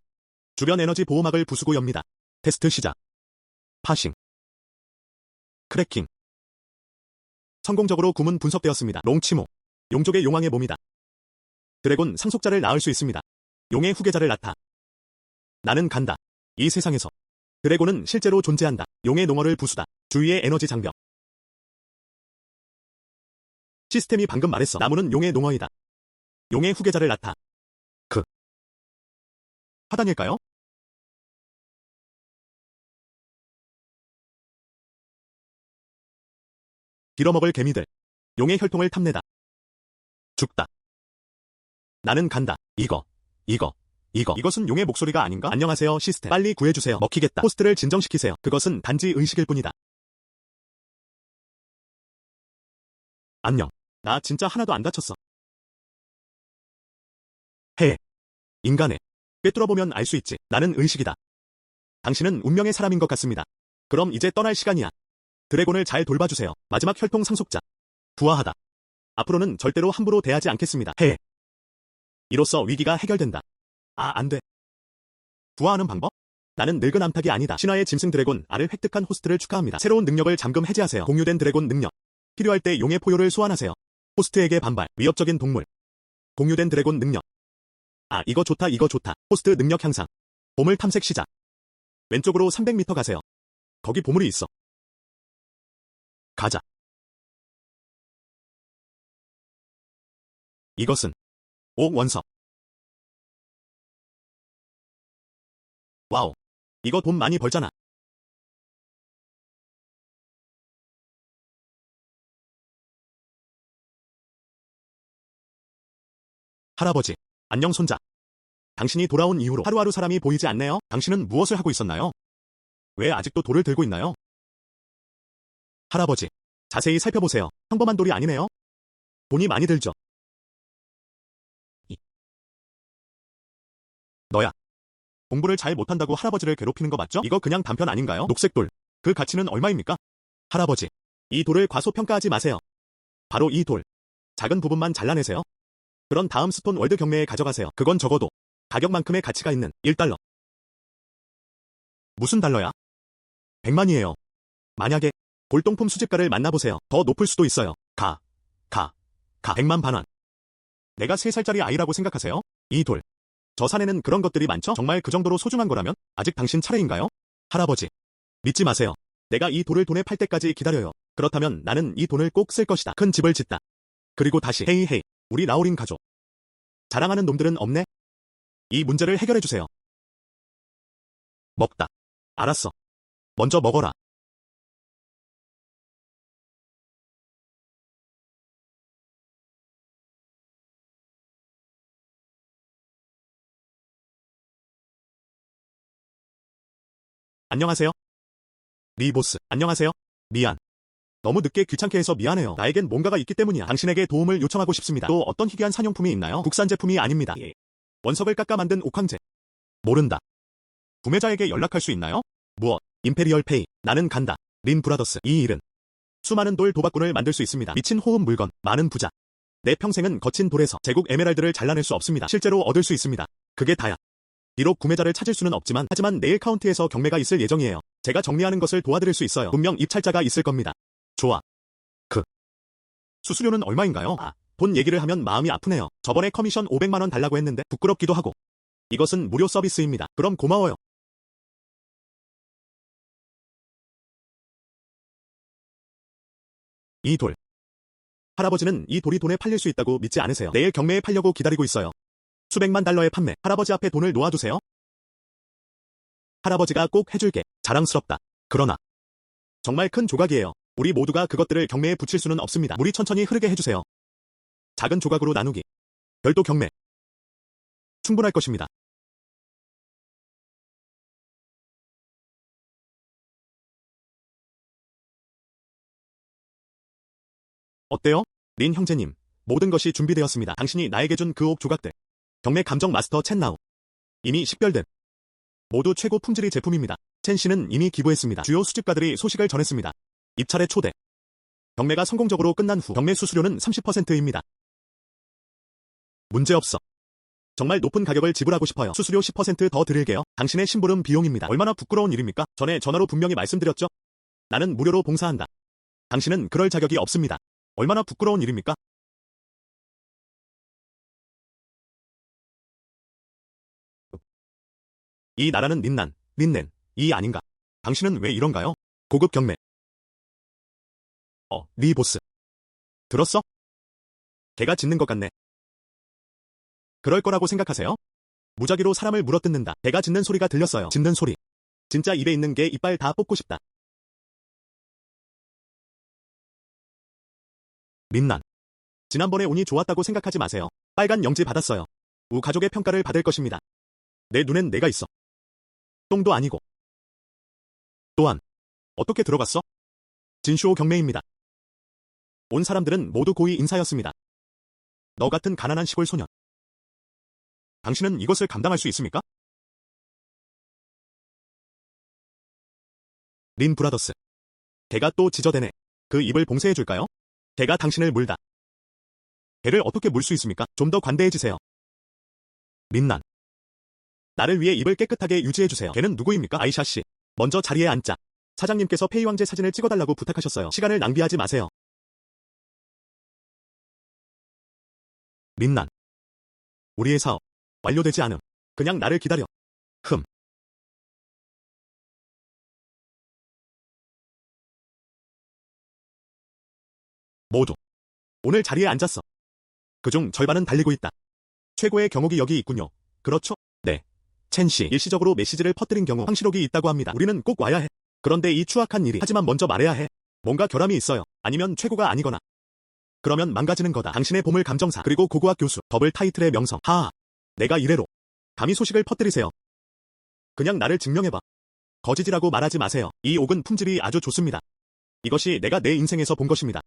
A: 주변 에너지 보호막을 부수고 엽니다. 테스트 시작. 파싱. 크래킹. 성공적으로 구문 분석되었습니다. 롱치모. 용족의 용왕의 몸이다. 드래곤 상속자를 낳을 수 있습니다. 용의 후계자를 낳다. 나는 간다. 이 세상에서 드래곤은 실제로 존재한다. 용의 농어를 부수다. 주위의 에너지 장벽. 시스템이 방금 말했어. 나무는 용의 농어이다. 용의 후계자를 낳다. 화당일까요? 빌어먹을 개미들. 용의 혈통을 탐내다. 죽다. 나는 간다. 이것은 용의 목소리가 아닌가? 안녕하세요, 시스템. 빨리 구해주세요. 먹히겠다. 호스트를 진정시키세요. 그것은 단지 의식일 뿐이다. 안녕. 나 진짜 하나도 안 다쳤어. 인간의. 꿰뚫어보면 알 수 있지. 나는 의식이다. 당신은 운명의 사람인 것 같습니다. 그럼 이제 떠날 시간이야. 드래곤을 잘 돌봐주세요. 마지막 혈통 상속자. 부하하다. 앞으로는 절대로 함부로 대하지 않겠습니다. 이로써 위기가 해결된다. 안 돼. 부하하는 방법? 나는 늙은 암탉이 아니다. 신화의 짐승 드래곤 알을 획득한 호스트를 축하합니다. 새로운 능력을 잠금 해제하세요. 공유된 드래곤 능력. 필요할 때 용의 포효를 소환하세요. 호스트에게 반발. 위협적인 동물. 공유된 드래곤 능력. 이거 좋다. 호스트 능력 향상. 보물 탐색 시작. 왼쪽으로 300m 가세요. 거기 보물이 있어. 가자. 이것은 옥 원석. 와우. 이거 돈 많이 벌잖아. 할아버지. 안녕 손자. 당신이 돌아온 이후로 하루하루 사람이 보이지 않네요. 당신은 무엇을 하고 있었나요? 왜 아직도 돌을 들고 있나요? 할아버지. 자세히 살펴보세요. 평범한 돌이 아니네요. 돈이 많이 들죠. 너야. 공부를 잘 못한다고 할아버지를 괴롭히는 거 맞죠? 이거 그냥 단편 아닌가요? 녹색 돌. 그 가치는 얼마입니까? 할아버지. 이 돌을 과소평가하지 마세요. 바로 이 돌. 작은 부분만 잘라내세요. 그런 다음 스톤 월드 경매에 가져가세요. 그건 적어도 가격만큼의 가치가 있는 1달러. 무슨 달러야? 100만이에요. 만약에 골동품 수집가를 만나보세요. 더 높을 수도 있어요. 100만 반원. 내가 3살짜리 아이라고 생각하세요? 이 돌. 저 산에는 그런 것들이 많죠? 정말 그 정도로 소중한 거라면 아직 당신 차례인가요? 할아버지. 믿지 마세요. 내가 이 돌을 돈에 팔 때까지 기다려요. 그렇다면 나는 이 돈을 꼭 쓸 것이다. 큰 집을 짓다. 그리고 다시 헤이. 우리 라우린 가족. 자랑하는 놈들은 없네? 이 문제를 해결해주세요. 먹다. 알았어. 먼저 먹어라. 안녕하세요. 네 보스. 안녕하세요. 미안. 너무 늦게 귀찮게 해서 미안해요. 나에겐 뭔가가 있기 때문이야. 당신에게 도움을 요청하고 싶습니다. 또 어떤 희귀한 사냥품이 있나요? 국산 제품이 아닙니다. 원석을 깎아 만든 옥황제. 모른다. 구매자에게 연락할 수 있나요? 무엇? 임페리얼 페이. 나는 간다. 린 브라더스. 이 일은 수많은 돌 도박꾼을 만들 수 있습니다. 미친 호흡 물건. 많은 부자. 내 평생은 거친 돌에서 제국 에메랄드를 잘라낼 수 없습니다. 실제로 얻을 수 있습니다. 그게 다야. 비록 구매자를 찾을 수는 없지만 하지만 내일 카운트에서 경매가 있을 예정이에요. 제가 정리하는 것을 도와드릴 수 있어요. 분명 입찰자가 있을 겁니다. 좋아. 수수료는 얼마인가요? 돈 얘기를 하면 마음이 아프네요. 저번에 커미션 500만 원 달라고 했는데 부끄럽기도 하고. 이것은 무료 서비스입니다. 그럼 고마워요. 이 돌. 할아버지는 이 돌이 돈에 팔릴 수 있다고 믿지 않으세요. 내일 경매에 팔려고 기다리고 있어요. 수백만 달러의 판매. 할아버지 앞에 돈을 놓아두세요. 할아버지가 꼭 해줄게. 자랑스럽다. 그러나 정말 큰 조각이에요. 우리 모두가 그것들을 경매에 붙일 수는 없습니다. 물이 천천히 흐르게 해주세요. 작은 조각으로 나누기. 별도 경매. 충분할 것입니다. 어때요? 린 형제님. 모든 것이 준비되었습니다. 당신이 나에게 준 그 옥 조각들. 경매 감정 마스터 첸 나우. 이미 식별된. 모두 최고 품질의 제품입니다. 첸 씨는 이미 기부했습니다. 주요 수집가들이 소식을 전했습니다. 입찰에 초대. 경매가 성공적으로 끝난 후 경매 수수료는 30%입니다. 문제없어. 정말 높은 가격을 지불하고 싶어요. 수수료 10%더 드릴게요. 당신의 심부름 비용입니다. 얼마나 부끄러운 일입니까? 전에 전화로 분명히 말씀드렸죠? 나는 무료로 봉사한다. 당신은 그럴 자격이 없습니다. 얼마나 부끄러운 일입니까? 이 나라는 린넨, 이 아닌가? 당신은 왜 이런가요? 고급 경매. 네 보스. 들었어? 걔가 짖는 것 같네. 그럴 거라고 생각하세요? 무작위로 사람을 물어뜯는다. 걔가 짖는 소리가 들렸어요. 짖는 소리. 진짜 입에 있는 게 이빨 다 뽑고 싶다. 린난. 지난번에 운이 좋았다고 생각하지 마세요. 빨간 영지 받았어요. 가족의 평가를 받을 것입니다. 내 눈엔 내가 있어. 똥도 아니고. 또한 어떻게 들어갔어? 진슈오 경매입니다. 온 사람들은 모두 고위 인사였습니다. 너 같은 가난한 시골 소년. 당신은 이것을 감당할 수 있습니까? 린 브라더스. 걔가 또 지저대네. 그 입을 봉쇄해줄까요? 걔가 당신을 물다. 걔를 어떻게 물 수 있습니까? 좀 더 관대해지세요. 린난. 나를 위해 입을 깨끗하게 유지해주세요. 걔는 누구입니까? 아이샤 씨. 먼저 자리에 앉자. 사장님께서 페이 왕제 사진을 찍어달라고 부탁하셨어요. 시간을 낭비하지 마세요. 린난. 우리의 사업 완료되지 않음. 그냥 나를 기다려. 모두 오늘 자리에 앉았어. 그중 절반은 달리고 있다. 최고의 경옥이 여기 있군요. 그렇죠? 네. 첸 씨, 일시적으로 메시지를 퍼뜨린 경우 황실옥이 있다고 합니다. 우리는 꼭 와야 해. 그런데 이 추악한 일이 하지만 먼저 말해야 해. 뭔가 결함이 있어요. 아니면 최고가 아니거나. 그러면 망가지는 거다. 당신의 보물 감정사 그리고 고고학 교수 더블 타이틀의 명성. 하하. 내가 이래로. 감히 소식을 퍼뜨리세요. 그냥 나를 증명해봐. 거짓이라고 말하지 마세요. 이 옥은 품질이 아주 좋습니다. 이것이 내가 내 인생에서 본 것입니다.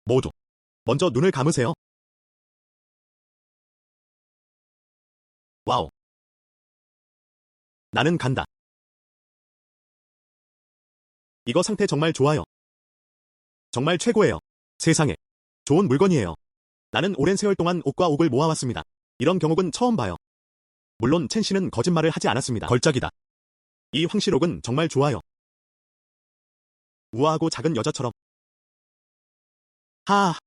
A: 모두 먼저 눈을 감으세요. 와우. 나는 간다. 이거 상태 정말 좋아요. 정말 최고예요. 세상에. 좋은 물건이에요. 나는 오랜 세월 동안 옥과 옥을 모아왔습니다. 이런 경옥은 처음 봐요. 물론 첸 씨는 거짓말을 하지 않았습니다. 걸작이다. 이 황실옥은 정말 좋아요. 우아하고 작은 여자처럼. 하하.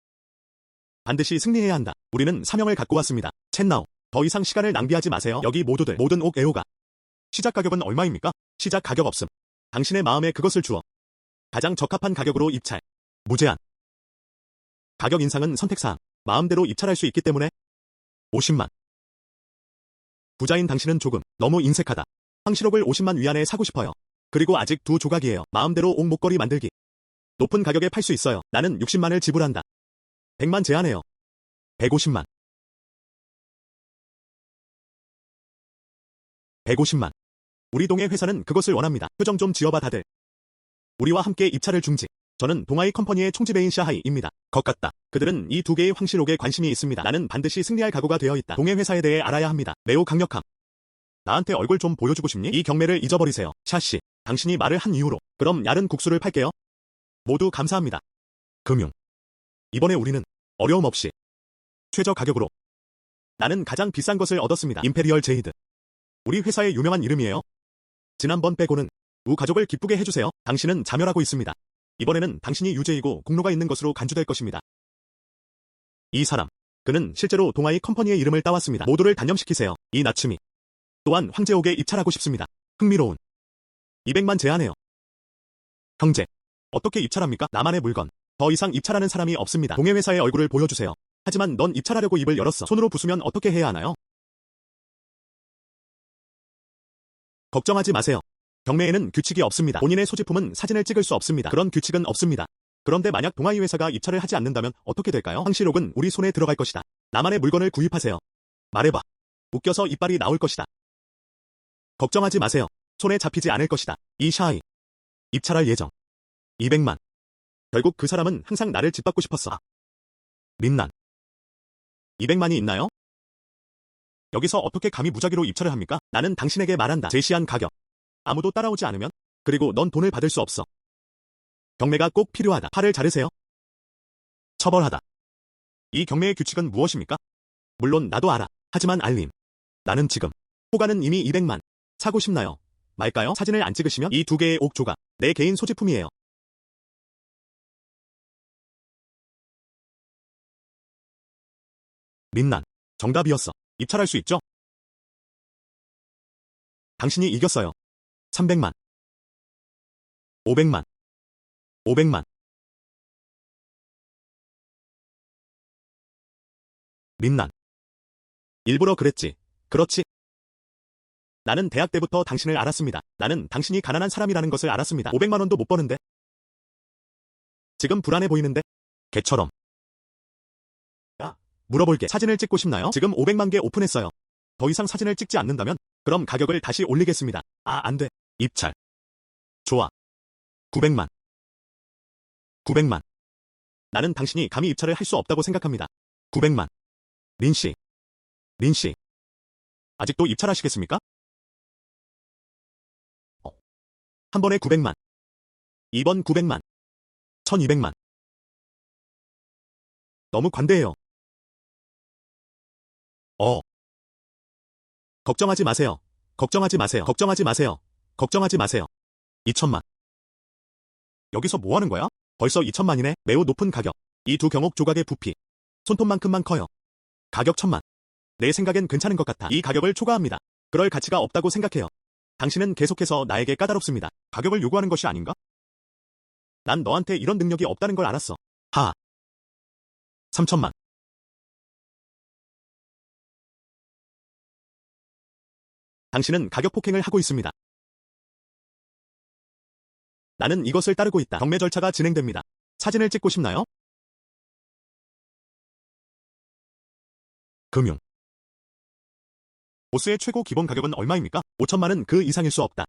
A: 반드시 승리해야 한다. 우리는 사명을 갖고 왔습니다. 첸나오. 더 이상 시간을 낭비하지 마세요. 여기 모두들 모든 옥 애호가. 시작 가격은 얼마입니까? 시작 가격 없음. 당신의 마음에 그것을 주어. 가장 적합한 가격으로 입찰. 무제한. 가격 인상은 선택사항. 마음대로 입찰할 수 있기 때문에 50만. 부자인 당신은 조금 너무 인색하다. 황실옥을 50만 위안에 사고 싶어요. 그리고 아직 2조각이에요. 마음대로 옥 목걸이 만들기. 높은 가격에 팔 수 있어요. 나는 60만을 지불한다. 100만 제한해요. 150만. 150만. 우리 동의 회사는 그것을 원합니다. 표정 좀 지어봐 다들. 우리와 함께 입찰을 중지. 저는 동아이 컴퍼니의 총지배인 샤하이입니다. 것 같다. 그들은 이 두 개의 황실옥에 관심이 있습니다. 나는 반드시 승리할 각오가 되어 있다. 동해 회사에 대해 알아야 합니다. 매우 강력함. 나한테 얼굴 좀 보여주고 싶니? 이 경매를 잊어버리세요. 샤씨, 당신이 말을 한 이유로. 그럼 얇은 국수를 팔게요. 모두 감사합니다. 금융. 이번에 우리는 어려움 없이 최저 가격으로. 나는 가장 비싼 것을 얻었습니다. 임페리얼 제이드. 우리 회사의 유명한 이름이에요. 지난번 빼고는 가족을 기쁘게 해주세요. 당신은 자멸하고 있습니다. 이번에는 당신이 유죄이고 공로가 있는 것으로 간주될 것입니다. 이 사람. 그는 실제로 동아이 컴퍼니의 이름을 따왔습니다. 모두를 단념시키세요. 이 나츠미. 또한 황제옥에 입찰하고 싶습니다. 흥미로운. 200만 제한해요. 형제. 어떻게 입찰합니까? 나만의 물건. 더 이상 입찰하는 사람이 없습니다. 동해 회사의 얼굴을 보여주세요. 하지만 넌 입찰하려고 입을 열었어. 손으로 부수면 어떻게 해야 하나요? 걱정하지 마세요. 경매에는 규칙이 없습니다. 본인의 소지품은 사진을 찍을 수 없습니다. 그런 규칙은 없습니다. 그런데 만약 동아이 회사가 입찰을 하지 않는다면 어떻게 될까요? 황실옥은 우리 손에 들어갈 것이다. 나만의 물건을 구입하세요. 말해봐. 웃겨서 이빨이 나올 것이다. 걱정하지 마세요. 손에 잡히지 않을 것이다. 이 샤이. 입찰할 예정. 200만. 결국 그 사람은 항상 나를 짓밟고 싶었어. 린난. 200만이 있나요? 여기서 어떻게 감히 무작위로 입찰을 합니까? 나는 당신에게 말한다. 제시한 가격. 아무도 따라오지 않으면? 그리고 넌 돈을 받을 수 없어. 경매가 꼭 필요하다. 팔을 자르세요. 처벌하다. 이 경매의 규칙은 무엇입니까? 물론 나도 알아. 하지만 알림. 나는 지금. 호가는 이미 200만. 사고 싶나요? 말까요? 사진을 안 찍으시면 이 두 개의 옥 조각. 내 개인 소지품이에요. 린난. 정답이었어. 입찰할 수 있죠? 당신이 이겼어요. 300만. 500만. 500만. 린난. 일부러 그랬지. 그렇지. 나는 대학 때부터 당신을 알았습니다. 나는 당신이 가난한 사람이라는 것을 알았습니다. 500만 원도 못 버는데. 지금 불안해 보이는데. 개처럼. 야, 물어볼게. 사진을 찍고 싶나요? 지금 500만 개 오픈했어요. 더 이상 사진을 찍지 않는다면 그럼 가격을 다시 올리겠습니다. 아, 안 돼. 입찰. 좋아. 900만. 900만. 나는 당신이 감히 입찰을 할 수 없다고 생각합니다. 900만. 린씨. 린씨. 아직도 입찰하시겠습니까? 한 번에 900만. 2번 900만. 1200만. 너무 관대해요. 걱정하지 마세요. 걱정하지 마세요. 걱정하지 마세요. 걱정하지 마세요. 2000만. 여기서 뭐 하는 거야? 벌써 2000만이네. 매우 높은 가격. 이 두 경옥 조각의 부피. 손톱만큼만 커요. 가격 1000만. 내 생각엔 괜찮은 것 같아. 이 가격을 초과합니다. 그럴 가치가 없다고 생각해요. 당신은 계속해서 나에게 까다롭습니다. 가격을 요구하는 것이 아닌가? 난 너한테 이런 능력이 없다는 걸 알았어. 하. 3000만. 당신은 가격 폭행을 하고 있습니다. 나는 이것을 따르고 있다. 경매 절차가 진행됩니다. 사진을 찍고 싶나요? 금융. 보스의 최고 기본 가격은 얼마입니까? 5천만은 그 이상일 수 없다.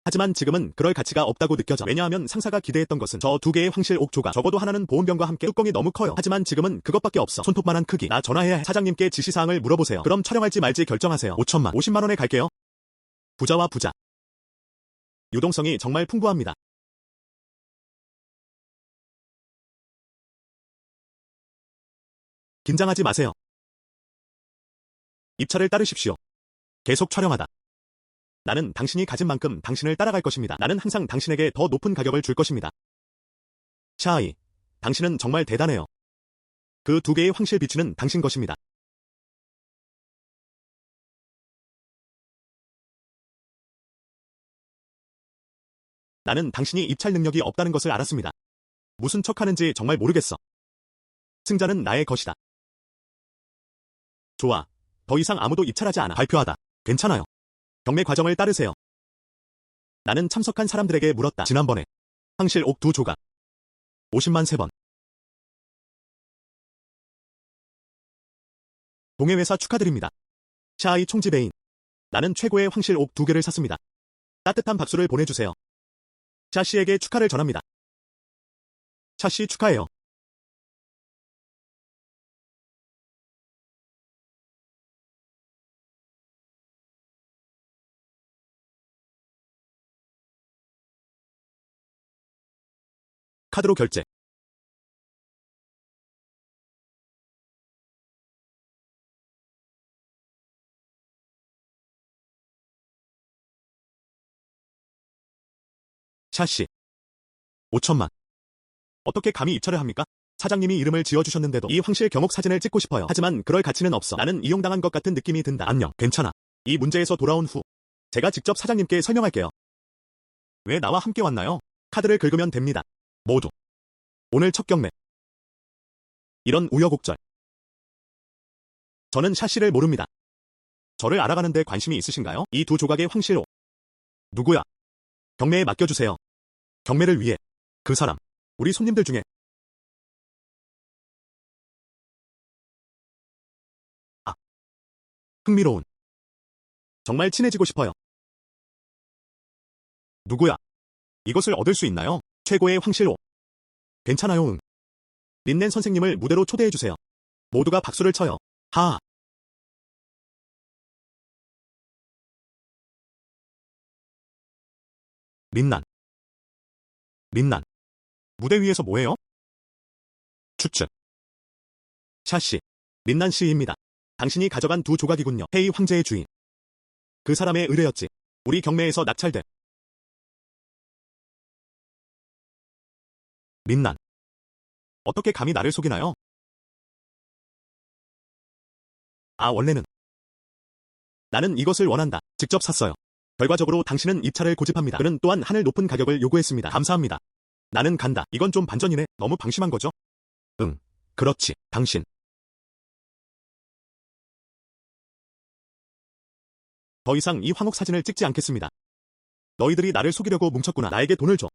A: 하지만 지금은 그럴 가치가 없다고 느껴져. 왜냐하면 상사가 기대했던 것은 저 두 개의 황실 옥 조각. 적어도 하나는 보온병과 함께 뚜껑이 너무 커요. 하지만 지금은 그것밖에 없어. 손톱만한 크기. 나 전화해야 해. 사장님께 지시사항을 물어보세요. 그럼 촬영할지 말지 결정하세요. 5천만. 50만 원에 갈게요. 부자와 부자. 유동성이 정말 풍부합니다. 긴장하지 마세요. 입찰을 따르십시오. 계속 촬영하다. 나는 당신이 가진 만큼 당신을 따라갈 것입니다. 나는 항상 당신에게 더 높은 가격을 줄 것입니다. 샤이, 당신은 정말 대단해요. 그 두 개의 황실 비추는 당신 것입니다. 나는 당신이 입찰 능력이 없다는 것을 알았습니다. 무슨 척하는지 정말 모르겠어. 승자는 나의 것이다. 좋아. 더 이상 아무도 입찰하지 않아. 발표하다. 괜찮아요. 경매 과정을 따르세요. 나는 참석한 사람들에게 물었다. 지난번에 황실 옥 두 조각. 50만 3번. 동해회사 축하드립니다. 샤이 총지배인. 나는 최고의 황실 옥 두 개를 샀습니다. 따뜻한 박수를 보내주세요. 샤씨에게 축하를 전합니다. 샤씨 축하해요. 카드로 결제. 샤씨. 5천만. 어떻게 감히 입찰을 합니까? 사장님이 이름을 지어주셨는데도 이 황실 경옥 사진을 찍고 싶어요. 하지만 그럴 가치는 없어. 나는 이용당한 것 같은 느낌이 든다. 안녕. 괜찮아. 이 문제에서 돌아온 후 제가 직접 사장님께 설명할게요. 왜 나와 함께 왔나요? 카드를 긁으면 됩니다. 모두. 오늘 첫 경매. 이런 우여곡절. 저는 샤씨를 모릅니다. 저를 알아가는데 관심이 있으신가요? 이 두 조각의 황실호. 누구야? 경매에 맡겨주세요. 경매를 위해. 그 사람. 우리 손님들 중에. 아. 흥미로운. 정말 친해지고 싶어요. 누구야? 이것을 얻을 수 있나요? 최고의 황실호. 괜찮아요, 응. 린넨 선생님을 무대로 초대해주세요. 모두가 박수를 쳐요. 하. 린난. 린난. 무대 위에서 뭐해요? 추측. 샤씨. 린난 씨입니다. 당신이 가져간 두 조각이군요. 헤이 황제의 주인. 그 사람의 의뢰였지. 우리 경매에서 낙찰돼. 린난. 어떻게 감히 나를 속이나요? 아, 원래는. 나는 이것을 원한다. 직접 샀어요. 결과적으로 당신은 입찰을 고집합니다. 그는 또한 하늘 높은 가격을 요구했습니다. 감사합니다. 나는 간다. 이건 좀 반전이네. 너무 방심한 거죠? 응. 그렇지. 당신. 더 이상 이 황옥 사진을 찍지 않겠습니다. 너희들이 나를 속이려고 뭉쳤구나. 나에게 돈을 줘.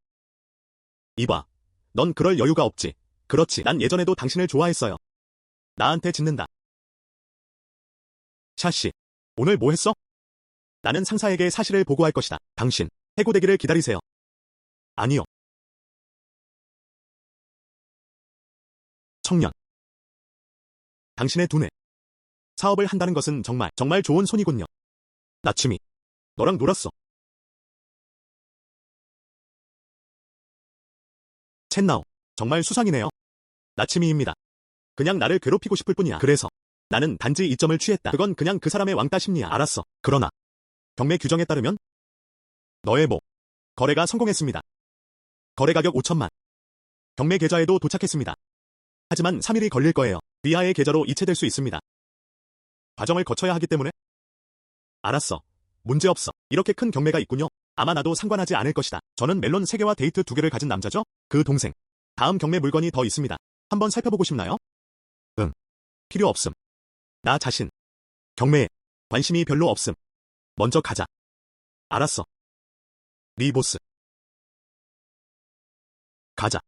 A: 이봐. 넌 그럴 여유가 없지. 그렇지. 난 예전에도 당신을 좋아했어요. 나한테 짓는다. 샤씨. 오늘 뭐 했어? 나는 상사에게 사실을 보고할 것이다. 당신. 해고되기를 기다리세요. 아니요. 청년. 당신의 두뇌. 사업을 한다는 것은 정말 좋은 손이군요. 나츠미. 너랑 놀았어. 첸나오. 정말 수상이네요. 나츠미입니다. 그냥 나를 괴롭히고 싶을 뿐이야. 그래서 나는 단지 이점을 취했다. 그건 그냥 그 사람의 왕따 심리야. 알았어. 그러나 경매 규정에 따르면 너의 거래가 성공했습니다. 거래 가격 5천만. 경매 계좌에도 도착했습니다. 하지만 3일이 걸릴 거예요. 리아의 계좌로 이체될 수 있습니다. 과정을 거쳐야 하기 때문에. 알았어. 문제없어. 이렇게 큰 경매가 있군요. 아마 나도 상관하지 않을 것이다. 저는 멜론 3개와 데이트 2개를 가진 남자죠? 그 동생. 다음 경매 물건이 더 있습니다. 한번 살펴보고 싶나요? 응. 필요 없음. 나 자신. 경매에 관심이 별로 없음. 먼저 가자. 알았어. 리 보스. 가자.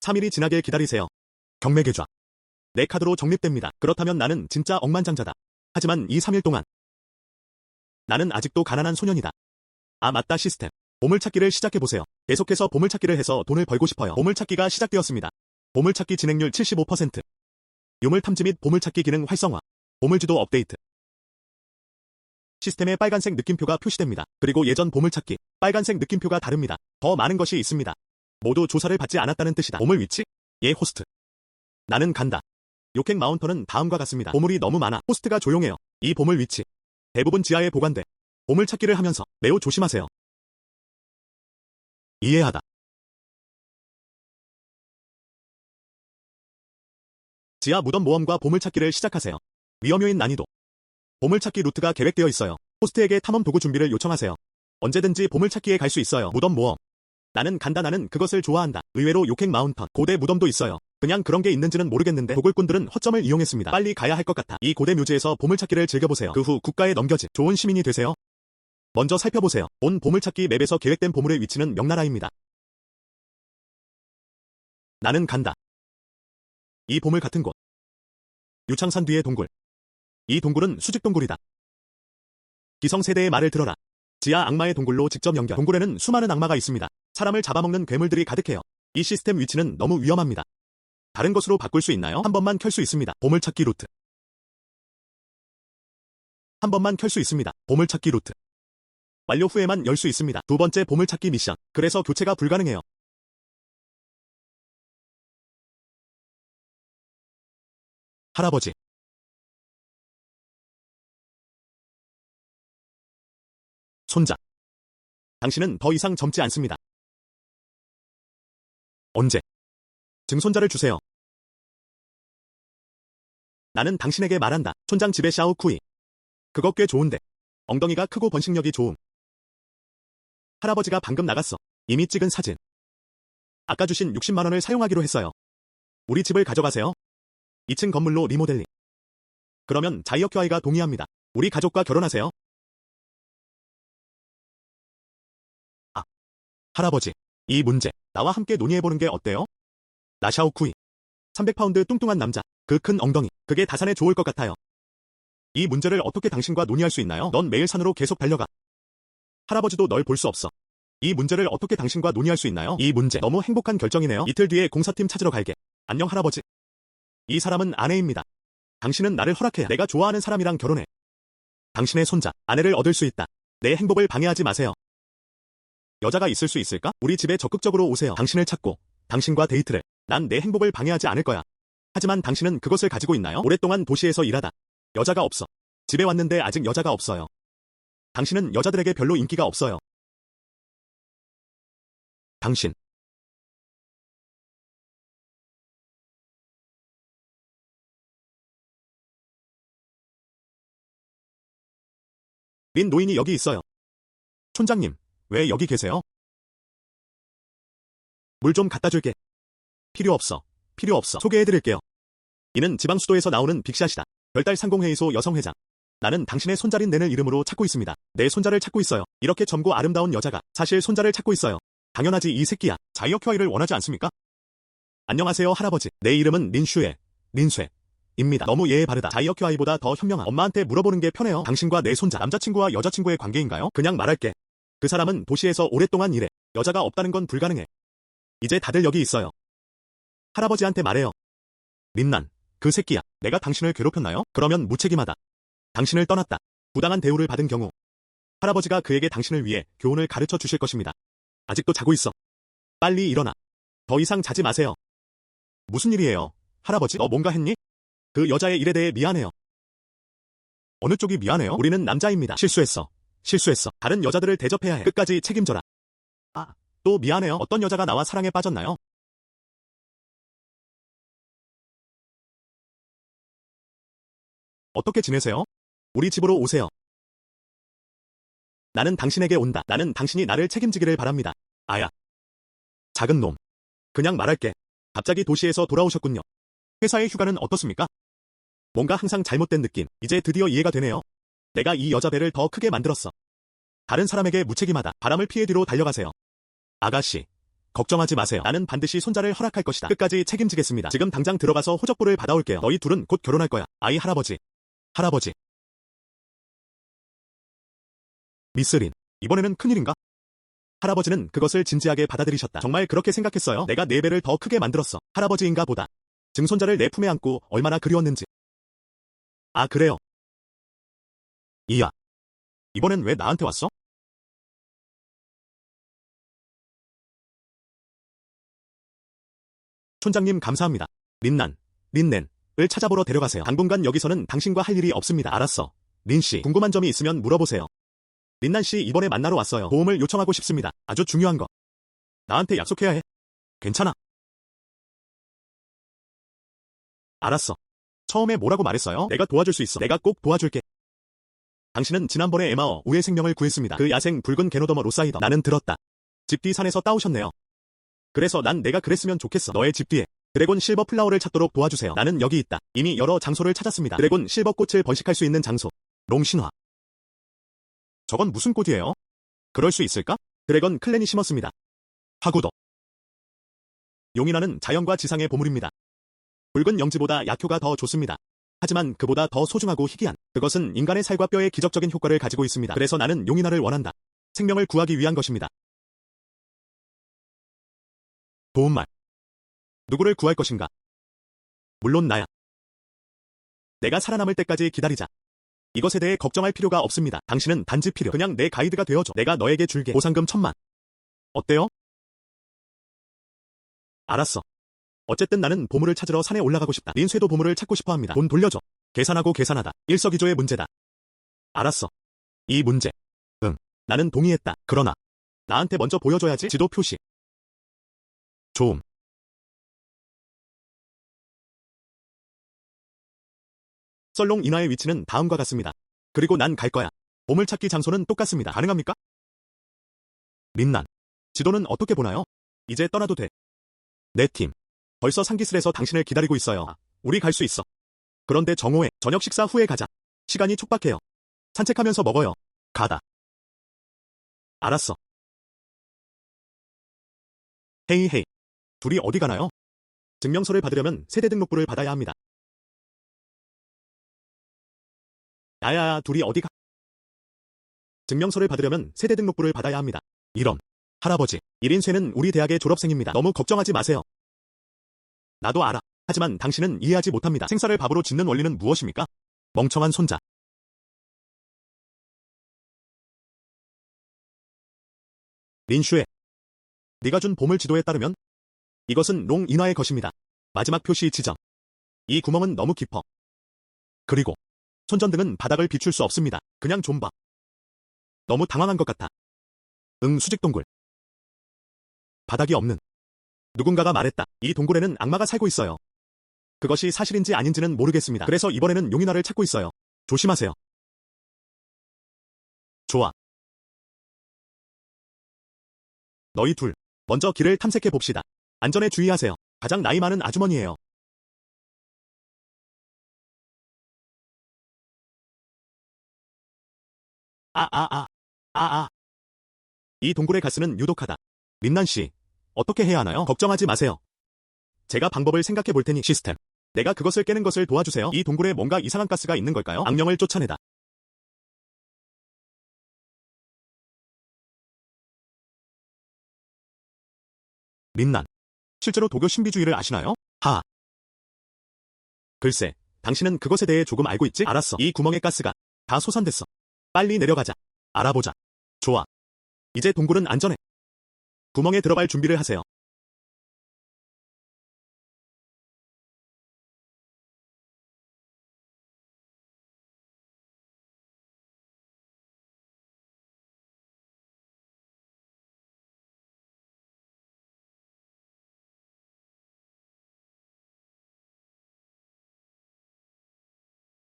A: 3일이 지나게 기다리세요. 경매 계좌. 내 카드로 적립됩니다. 그렇다면 나는 진짜 억만장자다. 하지만 이 3일 동안 나는 아직도 가난한 소년이다. 아, 맞다. 시스템. 보물찾기를 시작해보세요. 계속해서 보물찾기를 해서 돈을 벌고 싶어요. 보물찾기가 시작되었습니다. 보물찾기 진행률 75%. 유물 탐지 및 보물찾기 기능 활성화. 보물지도 업데이트. 시스템에 빨간색 느낌표가 표시됩니다. 그리고 예전 보물찾기, 빨간색 느낌표가 다릅니다. 더 많은 것이 있습니다. 모두 조사를 받지 않았다는 뜻이다. 보물 위치? 예, 호스트. 나는 간다. 요행 마운터는 다음과 같습니다. 보물이 너무 많아. 호스트가 조용해요. 이 보물 위치. 대부분 지하에 보관돼. 보물찾기를 하면서 매우 조심하세요. 이해하다. 지하 무덤 모험과 보물찾기를 시작하세요. 위험 요인 난이도. 보물찾기 루트가 계획되어 있어요. 호스트에게 탐험 도구 준비를 요청하세요. 언제든지 보물찾기에 갈 수 있어요. 무덤 모험. 나는 간다. 나는 그것을 좋아한다. 의외로 요행 마운턴, 고대 무덤도 있어요. 그냥 그런 게 있는지는 모르겠는데 도굴꾼들은 허점을 이용했습니다. 빨리 가야 할 것 같아. 이 고대 묘지에서 보물찾기를 즐겨보세요. 그 후 국가에 넘겨진 좋은 시민이 되세요. 먼저 살펴보세요. 온 보물찾기 맵에서 계획된 보물의 위치는 명나라입니다. 나는 간다. 이 보물 같은 곳. 유창산 뒤의 동굴. 이 동굴은 수직 동굴이다. 기성세대의 말을 들어라. 지하 악마의 동굴로 직접 연결. 동굴에는 수많은 악마가 있습니다. 사람을 잡아먹는 괴물들이 가득해요. 이 시스템 위치는 너무 위험합니다. 다른 것으로 바꿀 수 있나요? 한 번만 켤 수 있습니다. 보물찾기 루트. 한 번만 켤 수 있습니다. 보물찾기 루트. 완료 후에만 열 수 있습니다. 두 번째 보물찾기 미션. 그래서 교체가 불가능해요. 할아버지. 손자. 당신은 더 이상 젊지 않습니다. 언제? 증손자를 주세요. 나는 당신에게 말한다. 촌장 집의 샤오쿠이. 그거 꽤 좋은데. 엉덩이가 크고 번식력이 좋음. 할아버지가 방금 나갔어. 이미 찍은 사진. 아까 주신 60만 원을 사용하기로 했어요. 우리 집을 가져가세요. 2층 건물로 리모델링. 그러면 자이어큐아이가 동의합니다. 우리 가족과 결혼하세요. 아, 할아버지. 이 문제, 나와 함께 논의해보는 게 어때요? 나 샤오쿠이. 300파운드 뚱뚱한 남자. 그 큰 엉덩이. 그게 다산에 좋을 것 같아요. 이 문제를 어떻게 당신과 논의할 수 있나요? 넌 매일 산으로 계속 달려가. 할아버지도 널 볼 수 없어. 이 문제를 어떻게 당신과 논의할 수 있나요? 이 문제 너무 행복한 결정이네요. 이틀 뒤에 공사팀 찾으러 갈게. 안녕 할아버지. 이 사람은 아내입니다. 당신은 나를 허락해야 내가 좋아하는 사람이랑 결혼해. 당신의 손자, 아내를 얻을 수 있다. 내 행복을 방해하지 마세요. 여자가 있을 수 있을까? 우리 집에 적극적으로 오세요. 당신을 찾고 당신과 데이트를. 난 내 행복을 방해하지 않을 거야. 하지만 당신은 그것을 가지고 있나요? 오랫동안 도시에서 일하다. 여자가 없어. 집에 왔는데 아직 여자가 없어요. 당신은 여자들에게 별로 인기가 없어요. 당신. 린 노인이 여기 있어요. 촌장님, 왜 여기 계세요? 물 좀 갖다 줄게. 필요 없어. 필요 없어. 소개해드릴게요. 이는 지방 수도에서 나오는 빅샷이다. 별달 상공회의소 여성회장. 나는 당신의 손자인 낸을 이름으로 찾고 있습니다. 내 손자를 찾고 있어요. 이렇게 젊고 아름다운 여자가 사실 손자를 찾고 있어요. 당연하지 이 새끼야. 자이어큐아이를 원하지 않습니까? 안녕하세요 할아버지. 내 이름은 린슈에. 린쇠입니다. 너무 예의 바르다. 자이어큐아이보다 더 현명한. 엄마한테 물어보는 게 편해요. 당신과 내 손자 남자친구와 여자친구의 관계인가요? 그냥 말할게. 그 사람은 도시에서 오랫동안 일해. 여자가 없다는 건 불가능해. 이제 다들 여기 있어요. 할아버지한테 말해요. 린난, 그 새끼야. 내가 당신을 괴롭혔나요? 그러면 무책임하다. 당신을 떠났다. 부당한 대우를 받은 경우 할아버지가 그에게 당신을 위해 교훈을 가르쳐 주실 것입니다. 아직도 자고 있어. 빨리 일어나. 더 이상 자지 마세요. 무슨 일이에요? 할아버지, 너 뭔가 했니? 그 여자의 일에 대해 미안해요. 어느 쪽이 미안해요? 우리는 남자입니다. 실수했어. 다른 여자들을 대접해야 해. 끝까지 책임져라. 아, 또 미안해요. 어떤 여자가 나와 사랑에 빠졌나요? 어떻게 지내세요? 우리 집으로 오세요. 나는 당신에게 온다. 나는 당신이 나를 책임지기를 바랍니다. 아야. 작은 놈. 그냥 말할게. 갑자기 도시에서 돌아오셨군요. 회사의 휴가는 어떻습니까? 뭔가 항상 잘못된 느낌. 이제 드디어 이해가 되네요. 내가 이 여자 배를 더 크게 만들었어. 다른 사람에게 무책임하다. 바람을 피해 뒤로 달려가세요. 아가씨. 걱정하지 마세요. 나는 반드시 손자를 허락할 것이다. 끝까지 책임지겠습니다. 지금 당장 들어가서 호적부를 받아올게요. 너희 둘은 곧 결혼할 거야. 아이 할아버지. 미스 린. 이번에는 큰일인가? 할아버지는 그것을 진지하게 받아들이셨다. 정말 그렇게 생각했어요. 내가 네 배를 더 크게 만들었어. 할아버지인가 보다. 증손자를 내 품에 안고 얼마나 그리웠는지. 아, 그래요. 이야. 이번엔 왜 나한테 왔어? 촌장님 감사합니다. 린넨을 찾아보러 데려가세요. 당분간 여기서는 당신과 할 일이 없습니다. 알았어. 린씨, 궁금한 점이 있으면 물어보세요. 린난씨 이번에 만나러 왔어요. 도움을 요청하고 싶습니다. 아주 중요한 거. 나한테 약속해야 해. 괜찮아. 알았어. 처음에 뭐라고 말했어요? 내가 도와줄 수 있어. 내가 꼭 도와줄게. 당신은 지난번에 에마어 우의 생명을 구했습니다. 그 야생 붉은 게노더머 로사이더. 나는 들었다. 집 뒤 산에서 따오셨네요. 그래서 난 내가 그랬으면 좋겠어. 너의 집 뒤에 드래곤 실버 플라워를 찾도록 도와주세요. 나는 여기 있다. 이미 여러 장소를 찾았습니다. 드래곤 실버 꽃을 번식할 수 있는 장소. 롱신화. 저건 무슨 꽃이에요? 그럴 수 있을까? 드래건 클랜이 심었습니다. 하구도. 용인화는 자연과 지상의 보물입니다. 붉은 영지보다 약효가 더 좋습니다. 하지만 그보다 더 소중하고 희귀한 그것은 인간의 살과 뼈에 기적적인 효과를 가지고 있습니다. 그래서 나는 용인화를 원한다. 생명을 구하기 위한 것입니다. 도움말. 누구를 구할 것인가? 물론 나야. 내가 살아남을 때까지 기다리자. 이것에 대해 걱정할 필요가 없습니다. 당신은 단지 그냥 내 가이드가 되어줘. 내가 너에게 줄게. 보상금 1000만. 어때요? 알았어. 어쨌든 나는 보물을 찾으러 산에 올라가고 싶다. 린쇠도 보물을 찾고 싶어 합니다. 돈 돌려줘. 계산하고 계산하다. 일석이조의 문제다. 알았어. 이 문제. 응. 나는 동의했다. 그러나 나한테 먼저 보여줘야지. 지도 표시. 좋음. 썰롱 인하의 위치는 다음과 같습니다. 그리고 난 갈 거야. 보물찾기 장소는 똑같습니다. 가능합니까? 린난. 지도는 어떻게 보나요? 이제 떠나도 돼. 내 팀. 벌써 상기슬에서 당신을 기다리고 있어요. 우리 갈 수 있어. 그런데 정오에 저녁 식사 후에 가자. 시간이 촉박해요. 산책하면서 먹어요. 가다. 알았어. 헤이. 둘이 어디 가나요? 증명서를 받으려면 세대 등록부를 받아야 합니다. 야야야, 둘이 어디 가? 증명서를 받으려면 세대 등록부를 받아야 합니다. 이런. 할아버지, 1인쇠는 우리 대학의 졸업생입니다. 너무 걱정하지 마세요. 나도 알아. 하지만 당신은 이해하지 못합니다. 생사를 밥으로 짓는 원리는 무엇입니까? 멍청한 손자. 린슈에. 네가 준 보물 지도에 따르면 이것은 롱 인화의 것입니다. 마지막 표시 지점. 이 구멍은 너무 깊어. 그리고 손전등은 바닥을 비출 수 없습니다. 그냥 좀 봐. 너무 당황한 것 같아. 응, 수직 동굴. 바닥이 없는. 누군가가 말했다. 이 동굴에는 악마가 살고 있어요. 그것이 사실인지 아닌지는 모르겠습니다. 그래서 이번에는 용인화를 찾고 있어요. 조심하세요. 좋아. 너희 둘, 먼저 길을 탐색해 봅시다. 안전에 주의하세요. 가장 나이 많은 아주머니예요. 이 동굴의 가스는 유독하다. 린난 씨, 어떻게 해야 하나요? 걱정하지 마세요. 제가 방법을 생각해 볼 테니 시스템. 내가 그것을 깨는 것을 도와주세요. 이 동굴에 뭔가 이상한 가스가 있는 걸까요? 악령을 쫓아내다. 린난. 실제로 도교 신비주의를 아시나요? 하. 글쎄, 당신은 그것에 대해 조금 알고 있지? 알았어. 이 구멍의 가스가 다 솟아댔어. 빨리 내려가자. 알아보자. 좋아. 이제 동굴은 안전해. 구멍에 들어갈 준비를 하세요.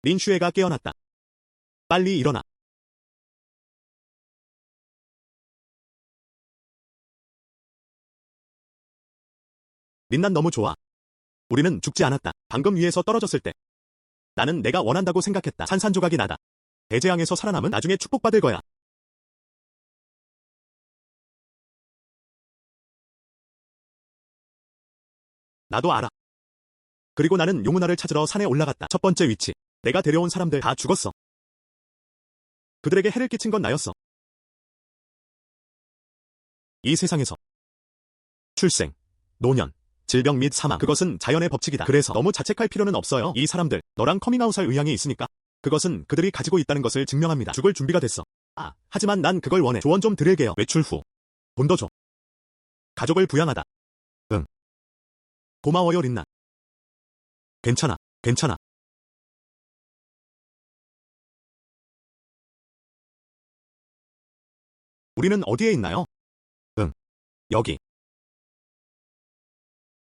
A: 린슈에가 깨어났다. 빨리 일어나. 린난 너무 좋아. 우리는 죽지 않았다. 방금 위에서 떨어졌을 때. 나는 내가 원한다고 생각했다. 산산조각이 나다. 대재앙에서 살아남은 나중에 축복받을 거야. 나도 알아. 그리고 나는 용은아를 찾으러 산에 올라갔다. 첫 번째 위치. 내가 데려온 사람들 다 죽었어. 그들에게 해를 끼친 건 나였어. 이 세상에서 출생, 노년, 질병 및 사망. 그것은 자연의 법칙이다. 그래서 너무 자책할 필요는 없어요. 이 사람들, 너랑 커밍아웃할 의향이 있으니까. 그것은 그들이 가지고 있다는 것을 증명합니다. 죽을 준비가 됐어. 하지만 난 그걸 원해. 조언 좀 드릴게요. 외출 후. 돈 더 줘. 가족을 부양하다. 응. 고마워요, 린나. 괜찮아, 괜찮아. 우리는 어디에 있나요? 응. 여기.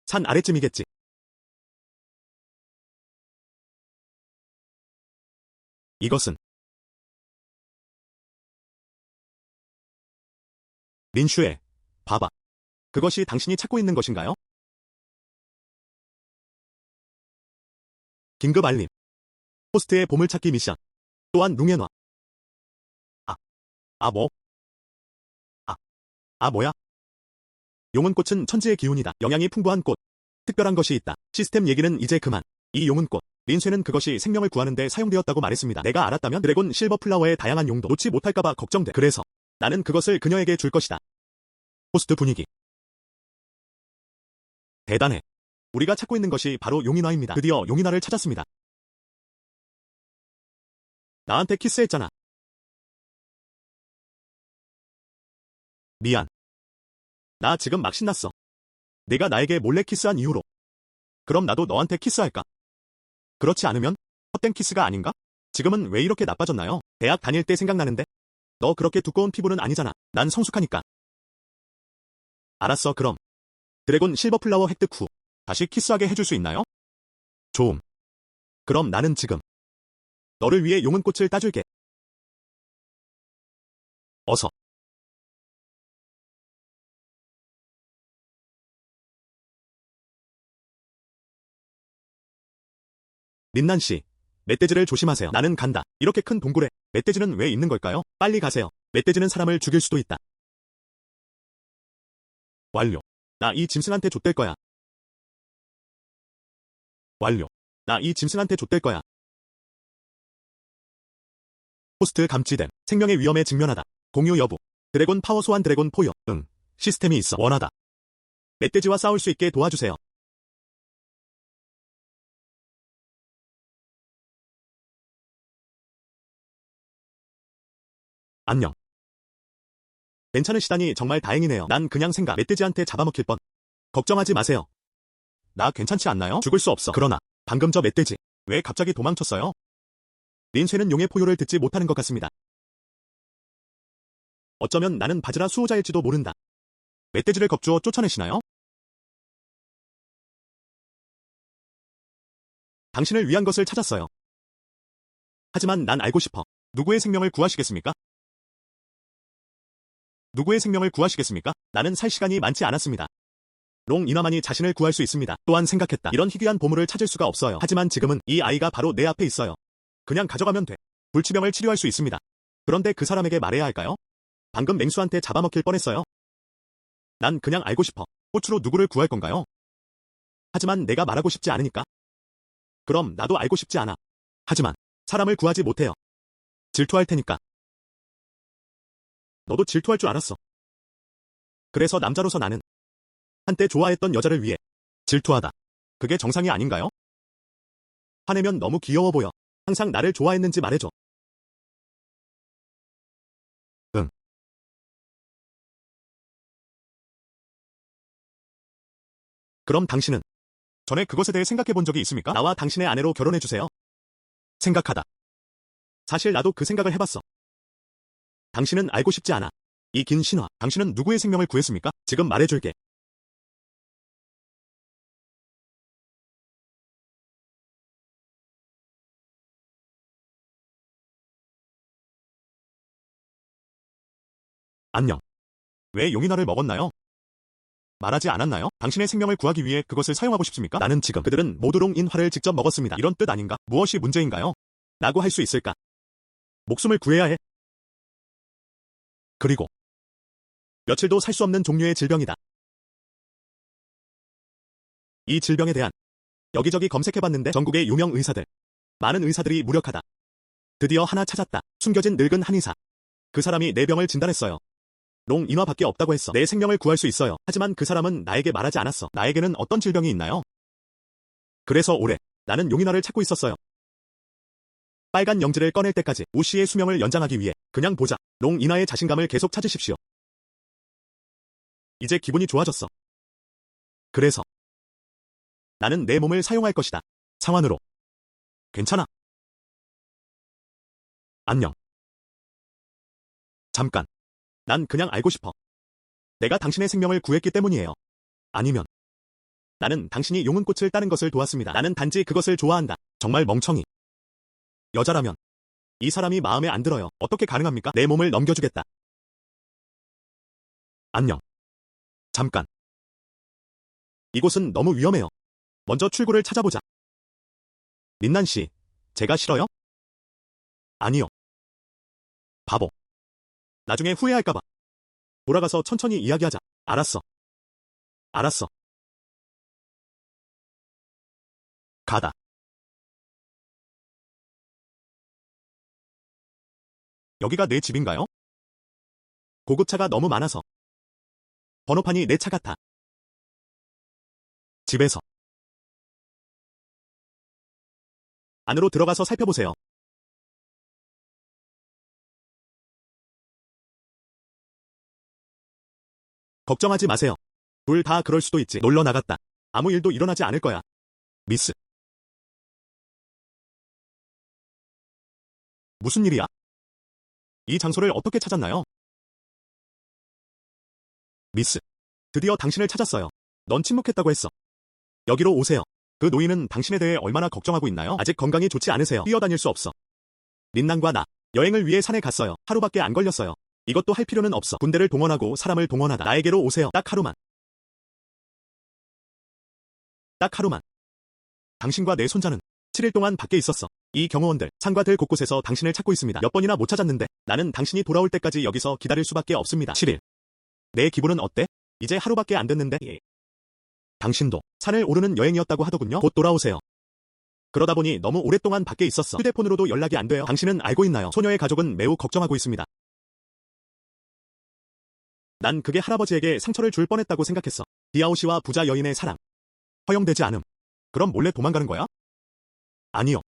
A: 산 아래쯤이겠지. 이것은 린슈에, 봐봐. 그것이 당신이 찾고 있는 것인가요? 긴급 알림. 호스트의 보물찾기 미션. 또한 룽에놔. 아, 뭐? 아, 뭐야? 용은꽃은 천지의 기운이다. 영양이 풍부한 꽃. 특별한 것이 있다. 시스템 얘기는 이제 그만. 이 용은꽃. 린쇠는 그것이 생명을 구하는 데 사용되었다고 말했습니다. 내가 알았다면 드래곤 실버 플라워의 다양한 용도 놓지 못할까봐 걱정돼. 그래서 나는 그것을 그녀에게 줄 것이다. 호스트 분위기. 대단해. 우리가 찾고 있는 것이 바로 용인화입니다. 드디어 용인화를 찾았습니다. 나한테 키스했잖아. 미안. 나 지금 막 신났어. 네가 나에게 몰래 키스한 이후로. 그럼 나도 너한테 키스할까? 그렇지 않으면 헛된 키스가 아닌가? 지금은 왜 이렇게 나빠졌나요? 대학 다닐 때 생각나는데. 너 그렇게 두꺼운 피부는 아니잖아. 난 성숙하니까. 알았어, 그럼. 드래곤 실버 플라워 획득 후 다시 키스하게 해줄 수 있나요? 좋음. 그럼 나는 지금 너를 위해 용은꽃을 따줄게. 어서. 린난 씨, 멧돼지를 조심하세요. 나는 간다. 이렇게 큰 동굴에 멧돼지는 왜 있는 걸까요? 빨리 가세요. 멧돼지는 사람을 죽일 수도 있다. 완료. 나 이 짐승한테 좆될 거야. 완료. 나 이 짐승한테 좆될 거야. 호스트 감지됨. 생명의 위험에 직면하다. 공유 여부. 드래곤 파워 소환 드래곤 포효. 응. 시스템이 있어. 원하다. 멧돼지와 싸울 수 있게 도와주세요. 안녕. 괜찮으시다니 정말 다행이네요. 난 그냥 멧돼지한테 잡아먹힐 뻔. 걱정하지 마세요. 나 괜찮지 않나요? 죽을 수 없어. 그러나 방금 저 멧돼지, 왜 갑자기 도망쳤어요? 린쇠는 용의 포효를 듣지 못하는 것 같습니다. 어쩌면 나는 바즈라 수호자일지도 모른다. 멧돼지를 겁주어 쫓아내시나요? 당신을 위한 것을 찾았어요. 하지만 난 알고 싶어. 누구의 생명을 구하시겠습니까? 누구의 생명을 구하시겠습니까? 나는 살 시간이 많지 않았습니다. 롱 이나만이 자신을 구할 수 있습니다. 또한 생각했다. 이런 희귀한 보물을 찾을 수가 없어요. 하지만 지금은 이 아이가 바로 내 앞에 있어요. 그냥 가져가면 돼. 불치병을 치료할 수 있습니다. 그런데 그 사람에게 말해야 할까요? 방금 맹수한테 잡아먹힐 뻔했어요. 난 그냥 알고 싶어. 꽃으로 누구를 구할 건가요? 하지만 내가 말하고 싶지 않으니까. 그럼 나도 알고 싶지 않아. 하지만 사람을 구하지 못해요. 질투할 테니까. 너도 질투할 줄 알았어. 그래서 남자로서 나는 한때 좋아했던 여자를 위해 질투하다. 그게 정상이 아닌가요? 화내면 너무 귀여워 보여. 항상 나를 좋아했는지 말해줘. 응. 그럼 당신은 전에 그것에 대해 생각해 본 적이 있습니까? 나와 당신의 아내로 결혼해주세요. 생각하다. 사실 나도 그 생각을 해봤어. 당신은 알고 싶지 않아. 이 긴 신화, 당신은 누구의 생명을 구했습니까? 지금 말해줄게. 안녕. 왜 용인화를 먹었나요? 말하지 않았나요? 당신의 생명을 구하기 위해 그것을 사용하고 싶습니까? 나는 지금 그들은 모두 롱인화를 직접 먹었습니다. 이런 뜻 아닌가? 무엇이 문제인가요? 라고 할 수 있을까? 목숨을 구해야 해. 그리고 며칠도 살 수 없는 종류의 질병이다. 이 질병에 대한 여기저기 검색해봤는데 전국의 유명 의사들, 많은 의사들이 무력하다. 드디어 하나 찾았다. 숨겨진 늙은 한의사. 그 사람이 내 병을 진단했어요. 롱인화밖에 없다고 했어. 내 생명을 구할 수 있어요. 하지만 그 사람은 나에게 말하지 않았어. 나에게는 어떤 질병이 있나요? 그래서 올해 나는 용인화를 찾고 있었어요. 빨간 영지를 꺼낼 때까지 우씨의 수명을 연장하기 위해 그냥 보자. 롱인화의 자신감을 계속 찾으십시오. 이제 기분이 좋아졌어. 그래서 나는 내 몸을 사용할 것이다. 상환으로. 괜찮아. 안녕. 잠깐. 난 그냥 알고 싶어. 내가 당신의 생명을 구했기 때문이에요. 아니면 나는 당신이 용은꽃을 따는 것을 도왔습니다. 나는 단지 그것을 좋아한다. 정말 멍청이. 여자라면 이 사람이 마음에 안 들어요. 어떻게 가능합니까? 내 몸을 넘겨주겠다. 안녕. 잠깐. 이곳은 너무 위험해요. 먼저 출구를 찾아보자. 민난 씨, 제가 싫어요? 아니요. 바보. 나중에 후회할까봐. 돌아가서 천천히 이야기하자. 알았어. 알았어. 가다. 여기가 내 집인가요? 고급차가 너무 많아서. 번호판이 내 차 같아. 집에서. 안으로 들어가서 살펴보세요. 걱정하지 마세요. 둘 다 그럴 수도 있지. 놀러 나갔다. 아무 일도 일어나지 않을 거야. 미스. 무슨 일이야? 이 장소를 어떻게 찾았나요? 미스. 드디어 당신을 찾았어요. 넌 침묵했다고 했어. 여기로 오세요. 그 노인은 당신에 대해 얼마나 걱정하고 있나요? 아직 건강이 좋지 않으세요. 뛰어다닐 수 없어. 린난과 나, 여행을 위해 산에 갔어요. 하루밖에 안 걸렸어요. 이것도 할 필요는 없어. 군대를 동원하고 사람을 동원하다. 나에게로 오세요. 딱 하루만. 딱 하루만. 당신과 내 손자는 7일 동안 밖에 있었어. 이 경호원들, 산과 들 곳곳에서 당신을 찾고 있습니다. 몇 번이나 못 찾았는데 나는 당신이 돌아올 때까지 여기서 기다릴 수밖에 없습니다. 7일. 내 기분은 어때? 이제 하루밖에 안 됐는데. 예. 당신도 산을 오르는 여행이었다고 하더군요. 곧 돌아오세요. 그러다 보니 너무 오랫동안 밖에 있었어. 휴대폰으로도 연락이 안 돼요. 당신은 알고 있나요? 소녀의 가족은 매우 걱정하고 있습니다. 난 그게 할아버지에게 상처를 줄 뻔했다고 생각했어. 디아오 씨와 부자 여인의 사랑. 허용되지 않음. 그럼 몰래 도망가는 거야? 아니요.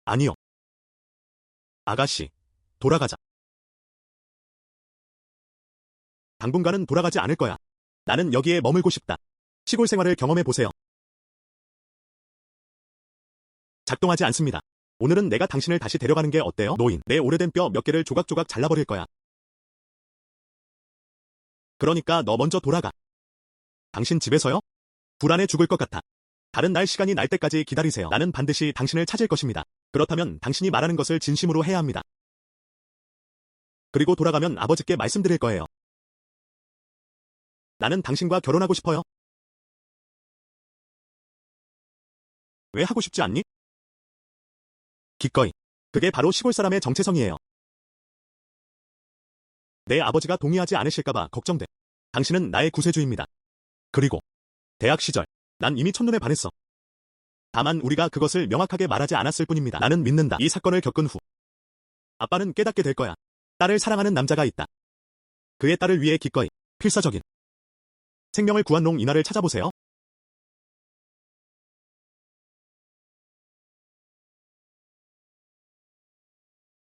A: 아니요. 아가씨, 돌아가자. 당분간은 돌아가지 않을 거야. 나는 여기에 머물고 싶다. 시골 생활을 경험해 보세요. 작동하지 않습니다. 오늘은 내가 당신을 다시 데려가는 게 어때요? 노인, 내 오래된 뼈 몇 개를 조각조각 잘라버릴 거야. 그러니까 너 먼저 돌아가. 당신 집에서요? 불안해 죽을 것 같아. 다른 날 시간이 날 때까지 기다리세요. 나는 반드시 당신을 찾을 것입니다. 그렇다면 당신이 말하는 것을 진심으로 해야 합니다. 그리고 돌아가면 아버지께 말씀드릴 거예요. 나는 당신과 결혼하고 싶어요. 왜 하고 싶지 않니? 기꺼이. 그게 바로 시골 사람의 정체성이에요. 내 아버지가 동의하지 않으실까봐 걱정돼. 당신은 나의 구세주입니다. 그리고 대학 시절, 난 이미 첫눈에 반했어. 다만 우리가 그것을 명확하게 말하지 않았을 뿐입니다. 나는 믿는다. 이 사건을 겪은 후 아빠는 깨닫게 될 거야. 딸을 사랑하는 남자가 있다. 그의 딸을 위해 기꺼이 필사적인 생명을 구한 롱 이나를 찾아보세요.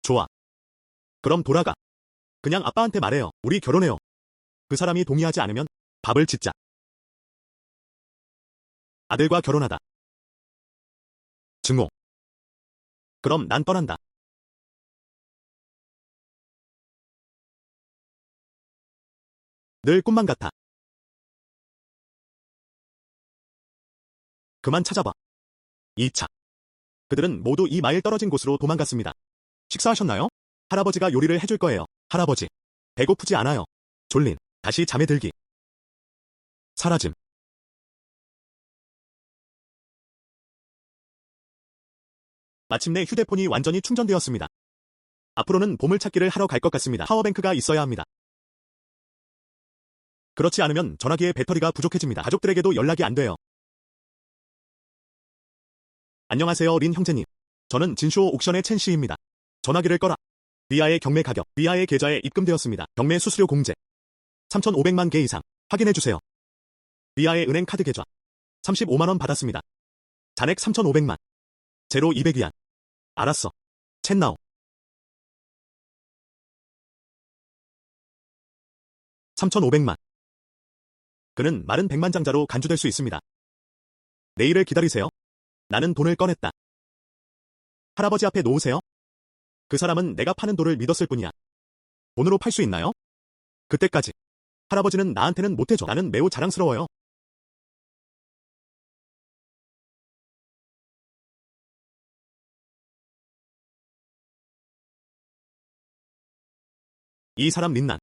A: 좋아. 그럼 돌아가. 그냥 아빠한테 말해요. 우리 결혼해요. 그 사람이 동의하지 않으면 밥을 짓자. 아들과 결혼하다. 증오. 그럼 난 떠난다. 늘 꿈만 같아. 그만 찾아봐. 2차. 그들은 모두 2마일 떨어진 곳으로 도망갔습니다. 식사하셨나요? 할아버지가 요리를 해줄 거예요. 할아버지. 배고프지 않아요. 졸린. 다시 잠에 들기. 사라짐. 마침내 휴대폰이 완전히 충전되었습니다. 앞으로는 보물찾기를 하러 갈 것 같습니다. 파워뱅크가 있어야 합니다. 그렇지 않으면 전화기의 배터리가 부족해집니다. 가족들에게도 연락이 안 돼요. 안녕하세요, 린 형제님. 저는 진쇼 옥션의 첸 씨입니다. 전화기를 꺼라. 비아의 경매 가격, 비아의 계좌에 입금되었습니다. 경매 수수료 공제. 3,500만 개 이상. 확인해주세요. 비아의 은행 카드 계좌. 35만원 받았습니다. 잔액 3,500만. 제로 200위안. 알았어. 챗나오. 3,500만. 그는 마른 백만장자로 간주될 수 있습니다. 내일을 기다리세요. 나는 돈을 꺼냈다. 할아버지 앞에 놓으세요. 그 사람은 내가 파는 돌을 믿었을 뿐이야. 돈으로 팔 수 있나요? 그때까지. 할아버지는 나한테는 못해줘. 나는 매우 자랑스러워요. 이 사람 린난.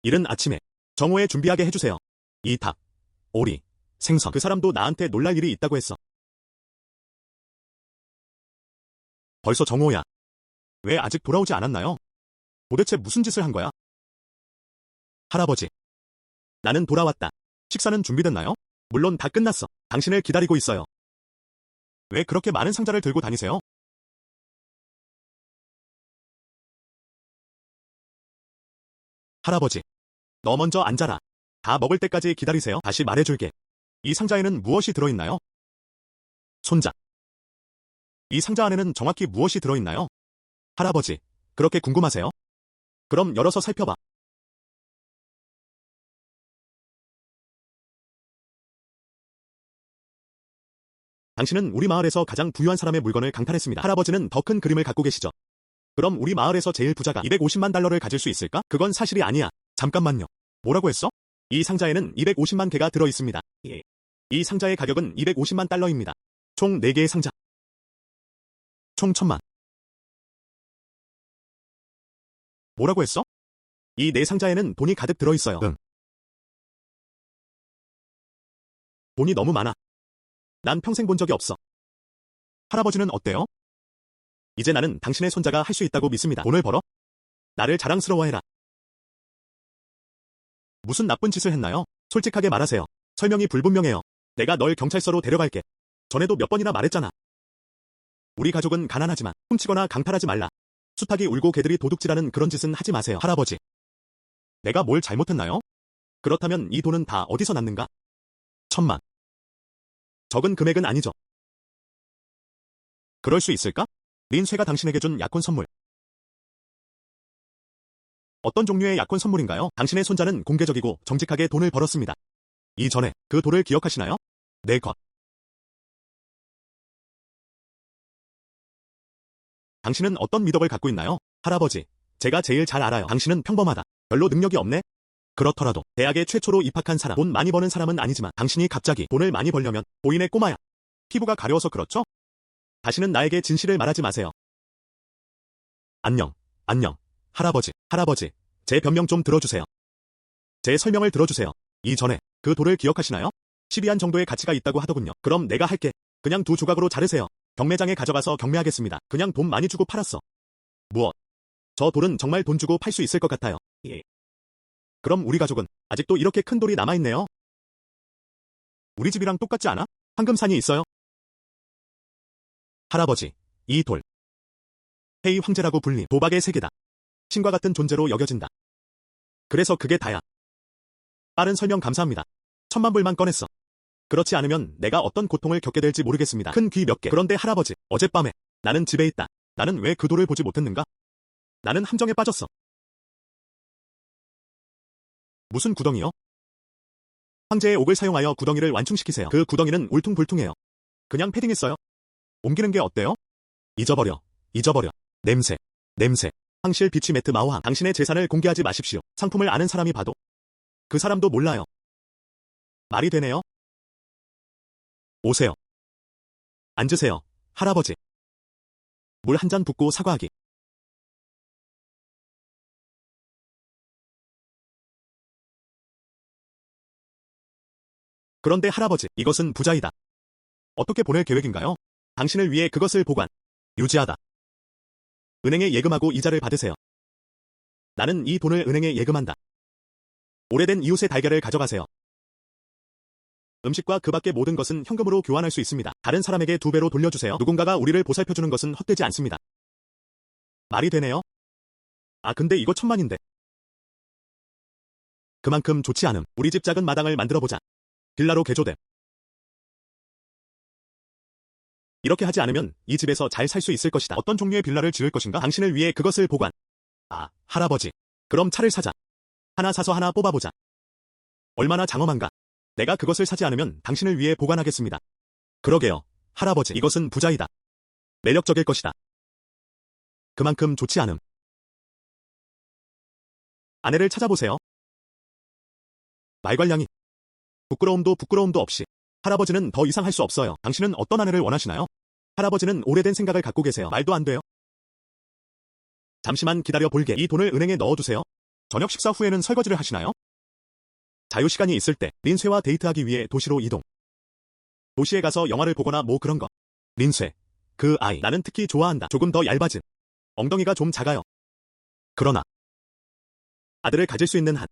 A: 이른 아침에 정오에 준비하게 해주세요. 이 닭, 오리, 생선. 그 사람도 나한테 놀랄 일이 있다고 했어. 벌써 정오야. 왜 아직 돌아오지 않았나요? 도대체 무슨 짓을 한 거야? 할아버지. 나는 돌아왔다. 식사는 준비됐나요? 물론 다 끝났어. 당신을 기다리고 있어요. 왜 그렇게 많은 상자를 들고 다니세요? 할아버지. 너 먼저 앉아라. 다 먹을 때까지 기다리세요. 다시 말해줄게. 이 상자에는 무엇이 들어있나요? 손자. 이 상자 안에는 정확히 무엇이 들어있나요? 할아버지. 그렇게 궁금하세요? 그럼 열어서 살펴봐. 당신은 우리 마을에서 가장 부유한 사람의 물건을 강탈했습니다. 할아버지는 더 큰 그림을 갖고 계시죠. 그럼 우리 마을에서 제일 부자가 250만 달러를 가질 수 있을까? 그건 사실이 아니야. 잠깐만요. 뭐라고 했어? 이 상자에는 250만 개가 들어있습니다. 예. 이 상자의 가격은 250만 달러입니다. 총 4개의 상자. 총 1,000만. 뭐라고 했어? 이 4상자에는 돈이 가득 들어있어요. 응. 돈이 너무 많아. 난 평생 본 적이 없어. 할아버지는 어때요? 이제 나는 당신의 손자가 할 수 있다고 믿습니다. 돈을 벌어? 나를 자랑스러워해라. 무슨 나쁜 짓을 했나요? 솔직하게 말하세요. 설명이 불분명해요. 내가 널 경찰서로 데려갈게. 전에도 몇 번이나 말했잖아. 우리 가족은 가난하지만 훔치거나 강탈하지 말라. 수탉이 울고 개들이 도둑질하는 그런 짓은 하지 마세요. 할아버지. 내가 뭘 잘못했나요? 그렇다면 이 돈은 다 어디서 났는가? 1,000만. 적은 금액은 아니죠. 그럴 수 있을까? 린쇠가 당신에게 준 약혼 선물. 어떤 종류의 약혼 선물인가요? 당신의 손자는 공개적이고 정직하게 돈을 벌었습니다. 이전에 그 돌을 기억하시나요? 내 것. 당신은 어떤 미덕을 갖고 있나요? 할아버지, 제가 제일 잘 알아요. 당신은 평범하다. 별로 능력이 없네? 그렇더라도 대학에 최초로 입학한 사람, 돈 많이 버는 사람은 아니지만 당신이 갑자기 돈을 많이 벌려면 보이네 꼬마야. 피부가 가려워서 그렇죠? 다시는 나에게 진실을 말하지 마세요. 안녕, 안녕. 할아버지, 제 변명 좀 들어주세요. 제 설명을 들어주세요. 이전에 그 돌을 기억하시나요? 12안 정도의 가치가 있다고 하더군요. 그럼 내가 할게. 그냥 2조각으로 자르세요. 경매장에 가져가서 경매하겠습니다. 그냥 돈 많이 주고 팔았어. 무엇? 저 돌은 정말 돈 주고 팔 수 있을 것 같아요. 예. 그럼 우리 가족은 아직도 이렇게 큰 돌이 남아있네요. 우리 집이랑 똑같지 않아? 황금산이 있어요. 할아버지, 이 돌. 헤이 황제라고 불림, 도박의 세계다. 신과 같은 존재로 여겨진다. 그래서 그게 다야. 빠른 설명 감사합니다. 10,000,000불만 꺼냈어. 그렇지 않으면 내가 어떤 고통을 겪게 될지 모르겠습니다. 큰 귀 몇 개. 그런데 할아버지, 어젯밤에 나는 집에 있다. 나는 왜 그 돌을 보지 못했는가? 나는 함정에 빠졌어. 무슨 구덩이요? 황제의 옥을 사용하여 구덩이를 완충시키세요. 그 구덩이는 울퉁불퉁해요. 그냥 패딩했어요. 옮기는 게 어때요? 잊어버려. 냄새. 황실 비치 매트 마오함. 당신의 재산을 공개하지 마십시오. 상품을 아는 사람이 봐도 그 사람도 몰라요. 말이 되네요. 오세요. 앉으세요, 할아버지. 물 한 잔 붓고 사과하기. 그런데 할아버지, 이것은 부자이다. 어떻게 보낼 계획인가요? 당신을 위해 그것을 보관, 유지하다. 은행에 예금하고 이자를 받으세요. 나는 이 돈을 은행에 예금한다. 오래된 이웃의 달걀을 가져가세요. 음식과 그 밖의 모든 것은 현금으로 교환할 수 있습니다. 다른 사람에게 2배로 돌려주세요. 누군가가 우리를 보살펴주는 것은 헛되지 않습니다. 말이 되네요. 아, 근데 이거 1,000,000인데. 그만큼 좋지 않음. 우리 집 작은 마당을 만들어보자. 빌라로 개조됨. 이렇게 하지 않으면 이 집에서 잘 살 수 있을 것이다. 어떤 종류의 빌라를 지을 것인가? 당신을 위해 그것을 보관. 아, 할아버지. 그럼 차를 사자. 하나 사서 하나 뽑아보자. 얼마나 장엄한가? 내가 그것을 사지 않으면 당신을 위해 보관하겠습니다. 그러게요. 할아버지, 이것은 부자이다. 매력적일 것이다. 그만큼 좋지 않음. 아내를 찾아보세요. 말괄량이. 부끄러움도 없이. 할아버지는 더 이상 할 수 없어요. 당신은 어떤 아내를 원하시나요? 할아버지는 오래된 생각을 갖고 계세요. 말도 안 돼요. 잠시만 기다려 볼게. 이 돈을 은행에 넣어두세요. 저녁 식사 후에는 설거지를 하시나요? 자유시간이 있을 때 린쇠와 데이트하기 위해 도시로 이동. 도시에 가서 영화를 보거나 뭐 그런 거. 린쇠. 그 아이. 나는 특히 좋아한다. 조금 더 얇아진. 엉덩이가 좀 작아요. 그러나 아들을 가질 수 있는 한.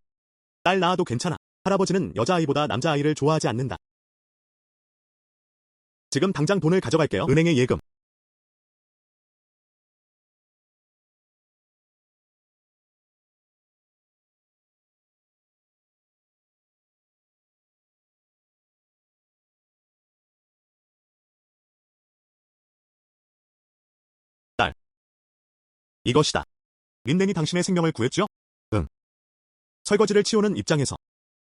A: 딸 낳아도 괜찮아. 할아버지는 여자아이보다 남자아이를 좋아하지 않는다. 지금 당장 돈을 가져갈게요. 은행에 예금. 딸. 이것이다. 린넨이 당신의 생명을 구했죠? 응. 설거지를 치우는 입장에서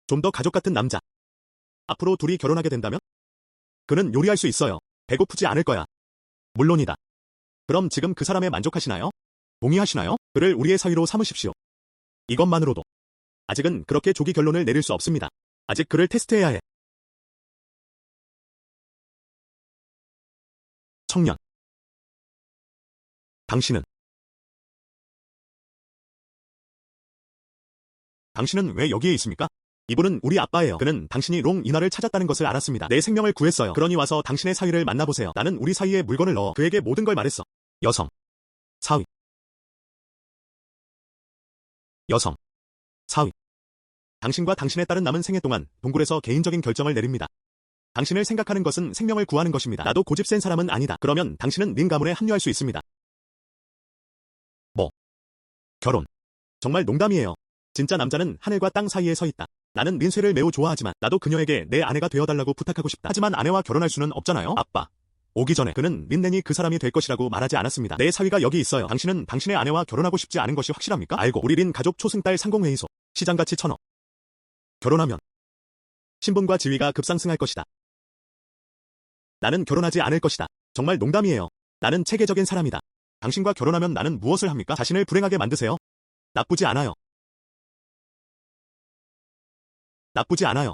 A: 좀 더 가족 같은 남자. 앞으로 둘이 결혼하게 된다면? 그는 요리할 수 있어요. 배고프지 않을 거야. 물론이다. 그럼 지금 그 사람에 만족하시나요? 동의하시나요? 그를 우리의 사위로 삼으십시오. 이것만으로도 아직은 그렇게 조기 결론을 내릴 수 없습니다. 아직 그를 테스트해야 해. 청년. 당신은 왜 여기에 있습니까? 이분은 우리 아빠예요. 그는 당신이 롱 이나를 찾았다는 것을 알았습니다. 내 생명을 구했어요. 그러니 와서 당신의 사위를 만나보세요. 나는 우리 사위에 물건을 넣어 그에게 모든 걸 말했어. 여성. 사위. 여성. 사위. 당신과 당신의 딸은 남은 생애 동안 동굴에서 개인적인 결정을 내립니다. 당신을 생각하는 것은 생명을 구하는 것입니다. 나도 고집 센 사람은 아니다. 그러면 당신은 린 가문에 합류할 수 있습니다. 뭐? 결혼. 정말 농담이에요. 진짜 남자는 하늘과 땅 사이에 서 있다. 나는 린쇠를 매우 좋아하지만 나도 그녀에게 내 아내가 되어달라고 부탁하고 싶다. 하지만 아내와 결혼할 수는 없잖아요. 아빠. 오기 전에 그는 린넨이 그 사람이 될 것이라고 말하지 않았습니다. 내 사위가 여기 있어요. 당신은 당신의 아내와 결혼하고 싶지 않은 것이 확실합니까? 알고. 우리 린 가족 초승달 상공회의소. 시장가치 1,000억. 결혼하면 신분과 지위가 급상승할 것이다. 나는 결혼하지 않을 것이다. 정말 농담이에요. 나는 체계적인 사람이다. 당신과 결혼하면 나는 무엇을 합니까? 자신을 불행하게 만드세요. 나쁘지 않아요. 나쁘지 않아요.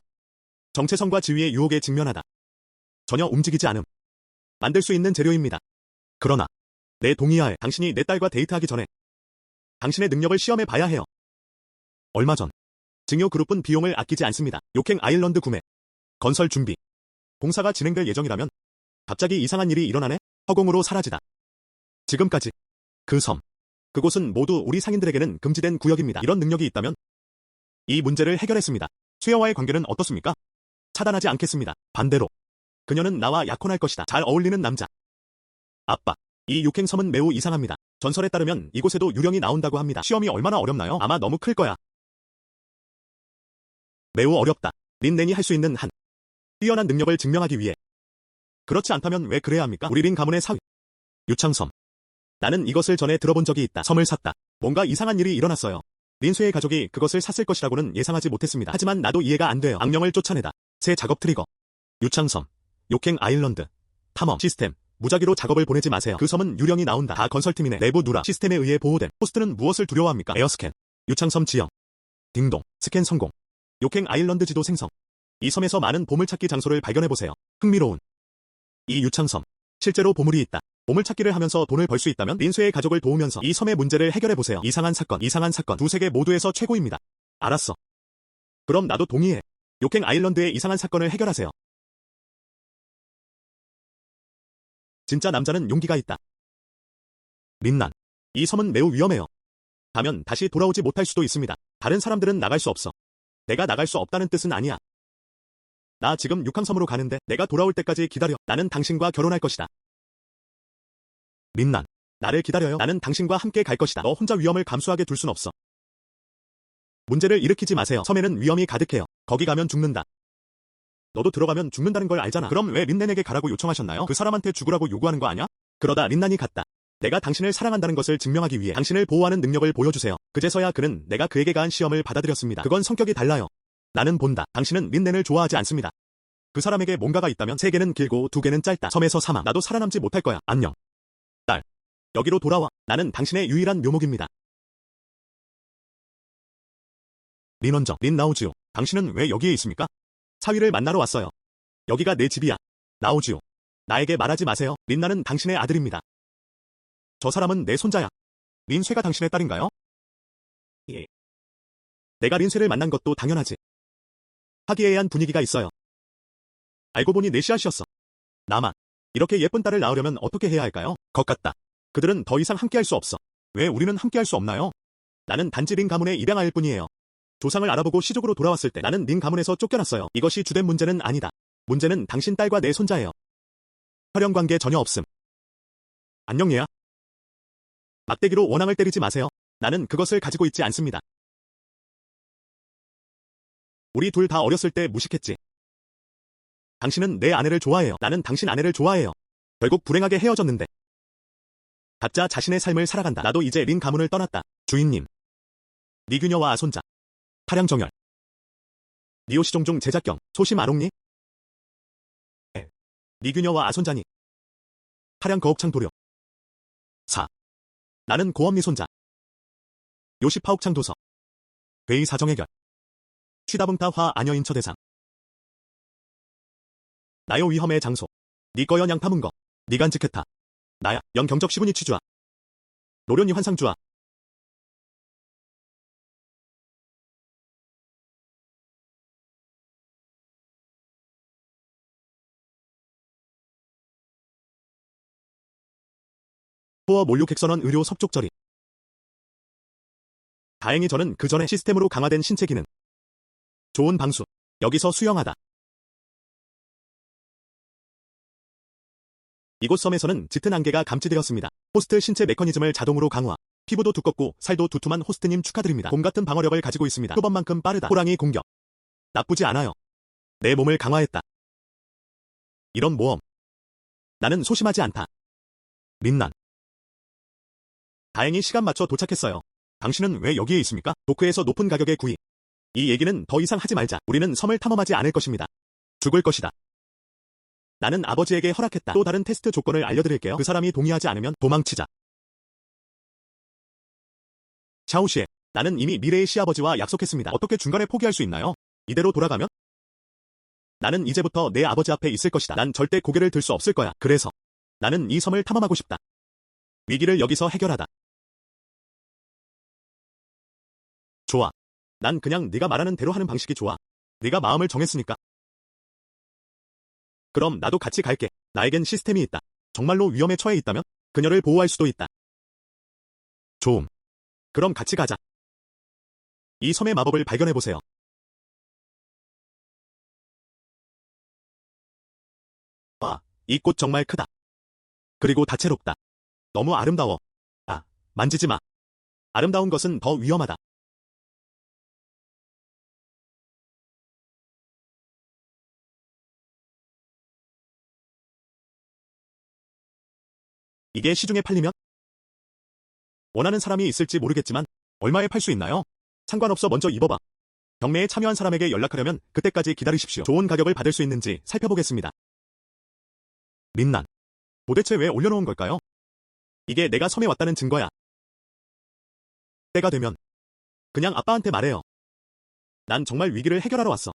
A: 정체성과 지위의 유혹에 직면하다. 전혀 움직이지 않음. 만들 수 있는 재료입니다. 그러나 내 동의하에 당신이 내 딸과 데이트하기 전에 당신의 능력을 시험해 봐야 해요. 얼마 전 증여 그룹은 비용을 아끼지 않습니다. 욕행 아일랜드 구매, 건설 준비, 공사가 진행될 예정이라면 갑자기 이상한 일이 일어나네? 허공으로 사라지다. 지금까지 그 섬, 그곳은 모두 우리 상인들에게는 금지된 구역입니다. 이런 능력이 있다면 이 문제를 해결했습니다. 수여와의 관계는 어떻습니까? 차단하지 않겠습니다. 반대로 그녀는 나와 약혼할 것이다. 잘 어울리는 남자. 아빠, 이 육행섬은 매우 이상합니다. 전설에 따르면 이곳에도 유령이 나온다고 합니다. 시험이 얼마나 어렵나요? 아마 너무 클 거야. 매우 어렵다. 린넨이 할 수 있는 한 뛰어난 능력을 증명하기 위해. 그렇지 않다면 왜 그래야 합니까? 우리 린 가문의 사위. 유창섬. 나는 이것을 전에 들어본 적이 있다. 섬을 샀다. 뭔가 이상한 일이 일어났어요. 린쇠의 가족이 그것을 샀을 것이라고는 예상하지 못했습니다. 하지만 나도 이해가 안 돼요. 악령을 쫓아내다. 새 작업 트리거. 유창섬. 욕행 아일랜드. 탐험 시스템. 무작위로 작업을 보내지 마세요. 그 섬은 유령이 나온다. 다 건설팀이네. 내부 누락 시스템에 의해 보호됨. 호스트는 무엇을 두려워합니까? 에어스캔. 유창섬 지형. 딩동. 스캔 성공. 욕행 아일랜드 지도 생성. 이 섬에서 많은 보물찾기 장소를 발견해보세요. 흥미로운. 이 유창섬. 실제로 보물이 있다. 보물찾기를 하면서 돈을 벌 수 있다면 린쇠의 가족을 도우면서 이 섬의 문제를 해결해보세요. 이상한 사건. 두 세계 모두에서 최고입니다. 알았어. 그럼 나도 동의해. 욕행 아일랜드의 이상한 사건을 해결하세요. 진짜 남자는 용기가 있다. 린난. 이 섬은 매우 위험해요. 가면 다시 돌아오지 못할 수도 있습니다. 다른 사람들은 나갈 수 없어. 내가 나갈 수 없다는 뜻은 아니야. 나 지금 육항섬으로 가는데 내가 돌아올 때까지 기다려. 나는 당신과 결혼할 것이다. 린난. 나를 기다려요. 나는 당신과 함께 갈 것이다. 너 혼자 위험을 감수하게 둘 순 없어. 문제를 일으키지 마세요. 섬에는 위험이 가득해요. 거기 가면 죽는다. 너도 들어가면 죽는다는 걸 알잖아. 그럼 왜 린넨에게 가라고 요청하셨나요? 그 사람한테 죽으라고 요구하는 거 아니야? 그러다 린난이 갔다. 내가 당신을 사랑한다는 것을 증명하기 위해 당신을 보호하는 능력을 보여주세요. 그제서야 그는 내가 그에게 가한 시험을 받아들였습니다. 그건 성격이 달라요. 나는 본다. 당신은 린넨을 좋아하지 않습니다. 그 사람에게 뭔가가 있다면 3개는 길고 2개는 짧다. 섬에서 사망. 나도 살아남지 못할 거야. 안녕. 딸. 여기로 돌아와. 나는 당신의 유일한 묘목입니다. 린원정. 린 나오지요. 당신은 왜 여기에 있습니까? 사위를 만나러 왔어요. 여기가 내 집이야. 나오지요. 나에게 말하지 마세요. 린나는 당신의 아들입니다. 저 사람은 내 손자야. 린쇠가 당신의 딸인가요? 예. 내가 린쇠를 만난 것도 당연하지. 화기애애한 분위기가 있어요. 알고 보니 내 씨앗이었어. 나만 이렇게 예쁜 딸을 낳으려면 어떻게 해야 할까요? 것 같다. 그들은 더 이상 함께할 수 없어. 왜 우리는 함께할 수 없나요? 나는 단지 린 가문의 입양아일 뿐이에요. 조상을 알아보고 시족으로 돌아왔을 때 나는 린 가문에서 쫓겨났어요. 이것이 주된 문제는 아니다. 문제는 당신 딸과 내 손자예요. 혈연 관계 전혀 없음. 안녕 얘야. 막대기로 원앙을 때리지 마세요. 나는 그것을 가지고 있지 않습니다. 우리 둘 다 어렸을 때 무식했지. 당신은 내 아내를 좋아해요. 나는 당신 아내를 좋아해요. 결국 불행하게 헤어졌는데. 각자 자신의 삶을 살아간다. 나도 이제 린 가문을 떠났다. 주인님. 니규녀와 아손자. 타량정열. 니오시종종 제작경. 소심 아롱니. 니규녀와 아손자니. 타량 거옥창 도려. 4. 나는 고엄니 손자. 요시파옥창 도서. 회의 사정 해결. 취다붕타 화 아녀인 처대상. 나요 위험의 장소. 니꺼연 양파문거. 니간직했타. 나야 영경적 시분이 취주아. 노련이 환상주아. 포어 몰육핵선원 의료 석족절이. 다행히 저는 그 전에 시스템으로 강화된 신체 기능. 좋은 방수. 여기서 수영하다. 이곳 섬에서는 짙은 안개가 감지되었습니다. 호스트 신체 메커니즘을 자동으로 강화. 피부도 두껍고 살도 두툼한 호스트님 축하드립니다. 곰 같은 방어력을 가지고 있습니다. 표범만큼 빠르다. 호랑이 공격. 나쁘지 않아요. 내 몸을 강화했다. 이런 모험. 나는 소심하지 않다. 린난. 다행히 시간 맞춰 도착했어요. 당신은 왜 여기에 있습니까? 도크에서 높은 가격에 구입. 이 얘기는 더 이상 하지 말자. 우리는 섬을 탐험하지 않을 것입니다. 죽을 것이다. 나는 아버지에게 허락했다. 또 다른 테스트 조건을 알려드릴게요. 그 사람이 동의하지 않으면 도망치자. 샤오시에, 나는 이미 미래의 시아버지와 약속했습니다. 어떻게 중간에 포기할 수 있나요? 이대로 돌아가면? 나는 이제부터 내 아버지 앞에 있을 것이다. 난 절대 고개를 들 수 없을 거야. 그래서 나는 이 섬을 탐험하고 싶다. 위기를 여기서 해결하다. 좋아. 난 그냥 네가 말하는 대로 하는 방식이 좋아. 네가 마음을 정했으니까. 그럼 나도 같이 갈게. 나에겐 시스템이 있다. 정말로 위험에 처해 있다면 그녀를 보호할 수도 있다. 좋음. 그럼 같이 가자. 이 섬의 마법을 발견해보세요. 와, 이 꽃 정말 크다. 그리고 다채롭다. 너무 아름다워. 아, 만지지 마. 아름다운 것은 더 위험하다. 이게 시중에 팔리면? 원하는 사람이 있을지 모르겠지만 얼마에 팔 수 있나요? 상관없어 먼저 입어봐. 경매에 참여한 사람에게 연락하려면 그때까지 기다리십시오. 좋은 가격을 받을 수 있는지 살펴보겠습니다. 린난. 도대체 왜 올려놓은 걸까요? 이게 내가 섬에 왔다는 증거야. 때가 되면 그냥 아빠한테 말해요. 난 정말 위기를 해결하러 왔어.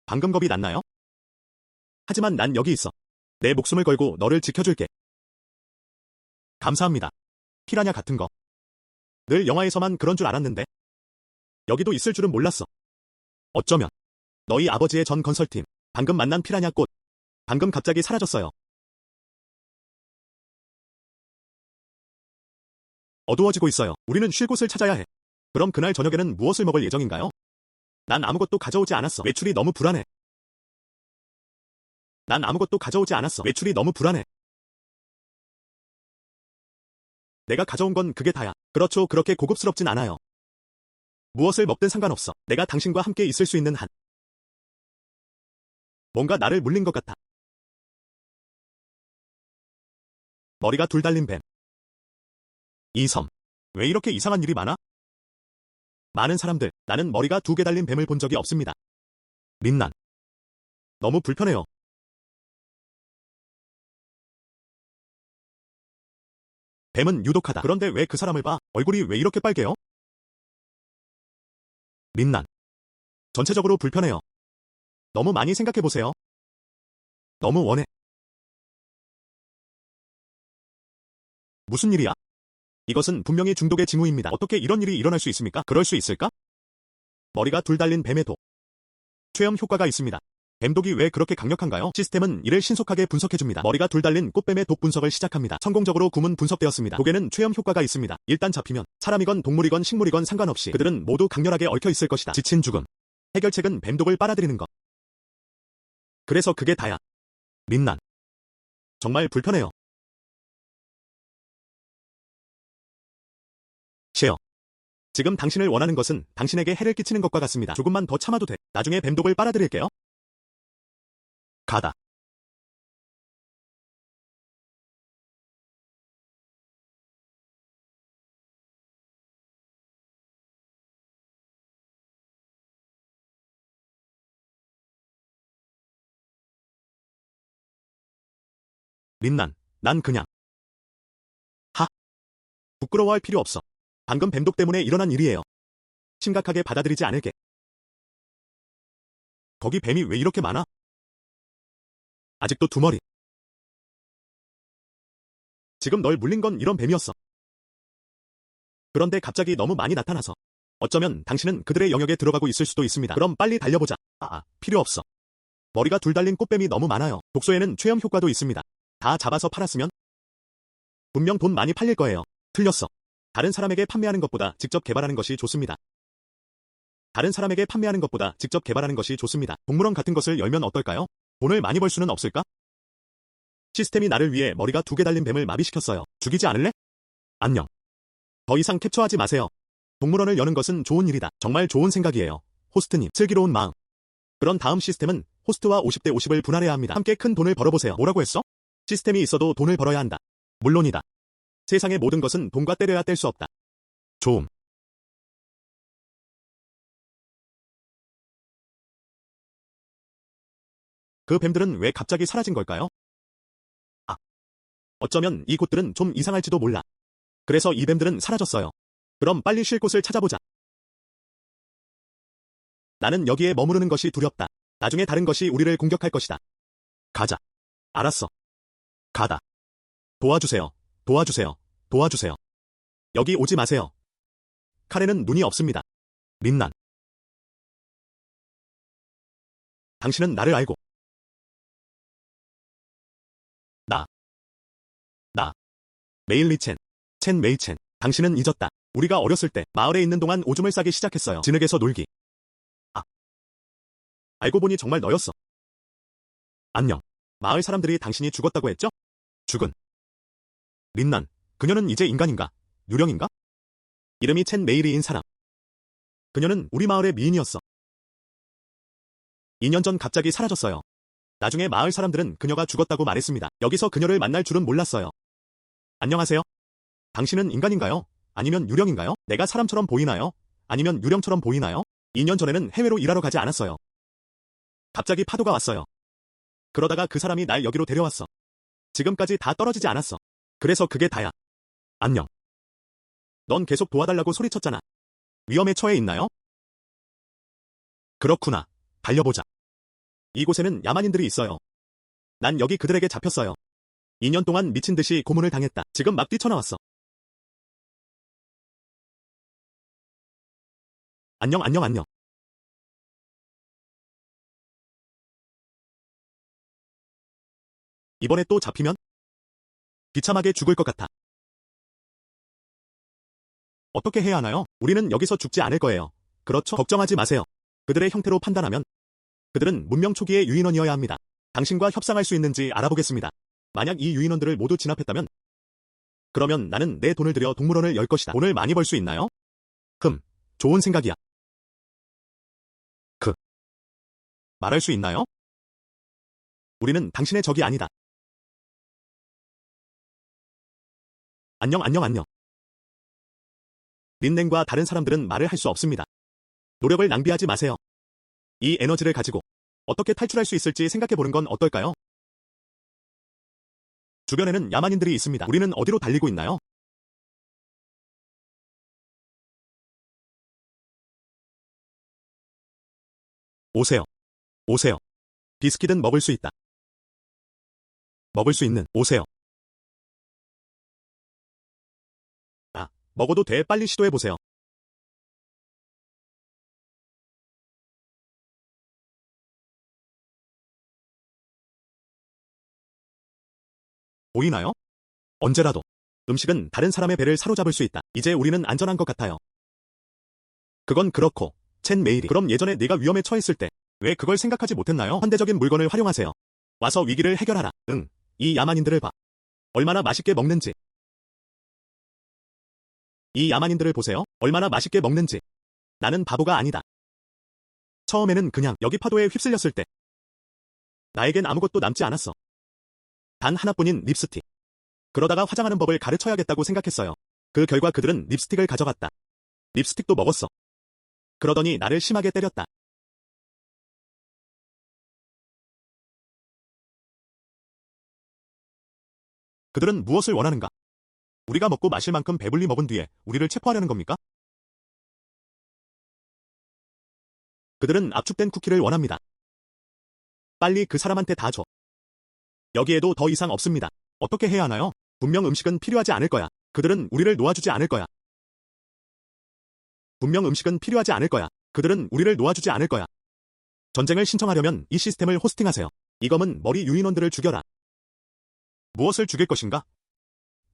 A: 방금 겁이 났나요? 하지만 난 여기 있어. 내 목숨을 걸고 너를 지켜줄게. 감사합니다. 피라냐 같은 거. 늘 영화에서만 그런 줄 알았는데. 여기도 있을 줄은 몰랐어. 어쩌면 너희 아버지의 전 건설팀, 방금 만난 피라냐 꽃, 방금 갑자기 사라졌어요. 어두워지고 있어요. 우리는 쉴 곳을 찾아야 해. 그럼 그날 저녁에는 무엇을 먹을 예정인가요? 난 아무것도 가져오지 않았어. 외출이 너무 불안해. 난 아무것도 가져오지 않았어. 외출이 너무 불안해. 내가 가져온 건 그게 다야. 그렇죠. 그렇게 고급스럽진 않아요. 무엇을 먹든 상관없어. 내가 당신과 함께 있을 수 있는 한. 뭔가 나를 물린 것 같아. 머리가 둘 달린 뱀. 이 섬. 왜 이렇게 이상한 일이 많아? 많은 사람들, 나는 머리가 두 개 달린 뱀을 본 적이 없습니다. 린난. 너무 불편해요. 뱀은 유독하다. 그런데 왜 그 사람을 봐? 얼굴이 왜 이렇게 빨개요? 린난. 전체적으로 불편해요. 너무 많이 생각해보세요. 너무 원해. 무슨 일이야? 이것은 분명히 중독의 징후입니다. 어떻게 이런 일이 일어날 수 있습니까? 그럴 수 있을까? 머리가 둘 달린 뱀의 독. 최험 효과가 있습니다. 뱀독이 왜 그렇게 강력한가요? 시스템은 이를 신속하게 분석해줍니다. 머리가 둘 달린 꽃뱀의 독 분석을 시작합니다. 성공적으로 구문 분석되었습니다. 독에는 최험 효과가 있습니다. 일단 잡히면 사람이건 동물이건 식물이건 상관없이 그들은 모두 강렬하게 얽혀 있을 것이다. 지친 죽음. 해결책은 뱀독을 빨아들이는 것. 그래서 그게 다야. 린난. 정말 불편해요. 쉐어. 지금 당신을 원하는 것은 당신에게 해를 끼치는 것과 같습니다. 조금만 더 참아도 돼. 나중에 뱀독을 빨아들일게요. 가다. 린난. 난 그냥. 하. 부끄러워할 필요 없어. 방금 뱀독 때문에 일어난 일이에요. 심각하게 받아들이지 않을게. 거기 뱀이 왜 이렇게 많아? 아직도 두 머리. 지금 널 물린 건 이런 뱀이었어. 그런데 갑자기 너무 많이 나타나서. 어쩌면 당신은 그들의 영역에 들어가고 있을 수도 있습니다. 그럼 빨리 달려보자. 필요 없어. 머리가 둘 달린 꽃뱀이 너무 많아요. 독소에는 최험 효과도 있습니다. 다 잡아서 팔았으면 분명 돈 많이 팔릴 거예요. 틀렸어. 다른 사람에게 판매하는 것보다 직접 개발하는 것이 좋습니다. 다른 사람에게 판매하는 것보다 직접 개발하는 것이 좋습니다. 동물원 같은 것을 열면 어떨까요? 돈을 많이 벌 수는 없을까? 시스템이 나를 위해 머리가 두 개 달린 뱀을 마비시켰어요. 죽이지 않을래? 안녕. 더 이상 캡처하지 마세요. 동물원을 여는 것은 좋은 일이다. 정말 좋은 생각이에요. 호스트님, 슬기로운 마음. 그런 다음 시스템은 호스트와 50대 50을 분할해야 합니다. 함께 큰 돈을 벌어보세요. 뭐라고 했어? 시스템이 있어도 돈을 벌어야 한다. 물론이다. 세상의 모든 것은 돈과 때려야 뗄 수 없다. 좋음. 그 뱀들은 왜 갑자기 사라진 걸까요? 아, 어쩌면 이 곳들은 좀 이상할지도 몰라. 그래서 이 뱀들은 사라졌어요. 그럼 빨리 쉴 곳을 찾아보자. 나는 여기에 머무르는 것이 두렵다. 나중에 다른 것이 우리를 공격할 것이다. 가자. 알았어. 가다. 도와주세요. 도와주세요. 도와주세요. 여기 오지 마세요. 카레는 눈이 없습니다. 린난. 당신은 나를 알고. 나. 메일리 첸 메이첸. 당신은 잊었다. 우리가 어렸을 때 마을에 있는 동안 오줌을 싸기 시작했어요. 진흙에서 놀기. 알고 보니 정말 너였어. 안녕. 마을 사람들이 당신이 죽었다고 했죠? 죽은. 린난. 그녀는 이제 인간인가? 유령인가? 이름이 첸 메이리인 사람. 그녀는 우리 마을의 미인이었어. 2년 전 갑자기 사라졌어요. 나중에 마을 사람들은 그녀가 죽었다고 말했습니다. 여기서 그녀를 만날 줄은 몰랐어요. 안녕하세요. 당신은 인간인가요? 아니면 유령인가요? 내가 사람처럼 보이나요? 아니면 유령처럼 보이나요? 2년 전에는 해외로 일하러 가지 않았어요. 갑자기 파도가 왔어요. 그러다가 그 사람이 날 여기로 데려왔어. 지금까지 다 떨어지지 않았어. 그래서 그게 다야. 안녕. 넌 계속 도와달라고 소리쳤잖아. 위험에 처해 있나요? 그렇구나. 달려보자. 이곳에는 야만인들이 있어요. 난 여기 그들에게 잡혔어요. 2년 동안 미친 듯이 고문을 당했다. 지금 막 뛰쳐나왔어. 안녕. 이번에 또 잡히면? 비참하게 죽을 것 같아. 어떻게 해야 하나요? 우리는 여기서 죽지 않을 거예요. 그렇죠? 걱정하지 마세요. 그들의 형태로 판단하면 그들은 문명 초기의 유인원이어야 합니다. 당신과 협상할 수 있는지 알아보겠습니다. 만약 이 유인원들을 모두 진압했다면 그러면 나는 내 돈을 들여 동물원을 열 것이다. 돈을 많이 벌 수 있나요? 좋은 생각이야. 말할 수 있나요? 우리는 당신의 적이 아니다. 안녕. 린넨과 다른 사람들은 말을 할 수 없습니다. 노력을 낭비하지 마세요. 이 에너지를 가지고 어떻게 탈출할 수 있을지 생각해보는 건 어떨까요? 주변에는 야만인들이 있습니다. 우리는 어디로 달리고 있나요? 오세요. 비스킷은 먹을 수 있다. 먹을 수 있는, 오세요. 먹어도 돼. 빨리 시도해보세요. 보이나요? 언제라도 음식은 다른 사람의 배를 사로잡을 수 있다. 이제 우리는 안전한 것 같아요. 그건 그렇고, 첸 메이리. 그럼 예전에 네가 위험에 처했을 때 왜 그걸 생각하지 못했나요? 현대적인 물건을 활용하세요. 와서 위기를 해결하라. 이 야만인들을 봐. 얼마나 맛있게 먹는지. 이 야만인들을 보세요. 얼마나 맛있게 먹는지. 나는 바보가 아니다. 처음에는 그냥 여기 파도에 휩쓸렸을 때 나에겐 아무것도 남지 않았어. 단 하나뿐인 립스틱. 그러다가 화장하는 법을 가르쳐야겠다고 생각했어요. 그 결과 그들은 립스틱을 가져갔다. 립스틱도 먹었어. 그러더니 나를 심하게 때렸다. 그들은 무엇을 원하는가? 우리가 먹고 마실 만큼 배불리 먹은 뒤에 우리를 체포하려는 겁니까? 그들은 압축된 쿠키를 원합니다. 빨리 그 사람한테 다 줘. 여기에도 더 이상 없습니다. 어떻게 해야 하나요? 분명 음식은 필요하지 않을 거야. 그들은 우리를 놓아주지 않을 거야. 분명 음식은 필요하지 않을 거야. 그들은 우리를 놓아주지 않을 거야. 전쟁을 신청하려면 이 시스템을 호스팅하세요. 이 검은 머리 유인원들을 죽여라. 무엇을 죽일 것인가?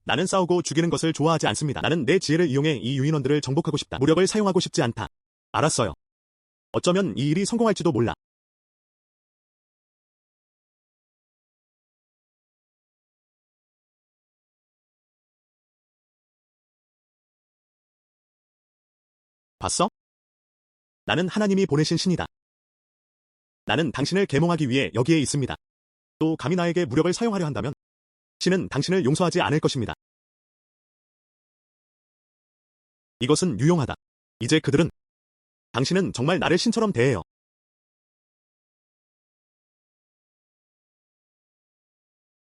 A: 나는 싸우고 죽이는 것을 좋아하지 않습니다. 나는 내 지혜를 이용해 이 유인원들을 정복하고 싶다. 무력을 사용하고 싶지 않다. 알았어요. 어쩌면 이 일이 성공할지도 몰라. 봤어? 나는 하나님이 보내신 신이다. 나는 당신을 계몽하기 위해 여기에 있습니다. 또 감히 나에게 무력을 사용하려 한다면 신은 당신을 용서하지 않을 것입니다. 이것은 유용하다. 이제 그들은 당신은 정말 나를 신처럼 대해요.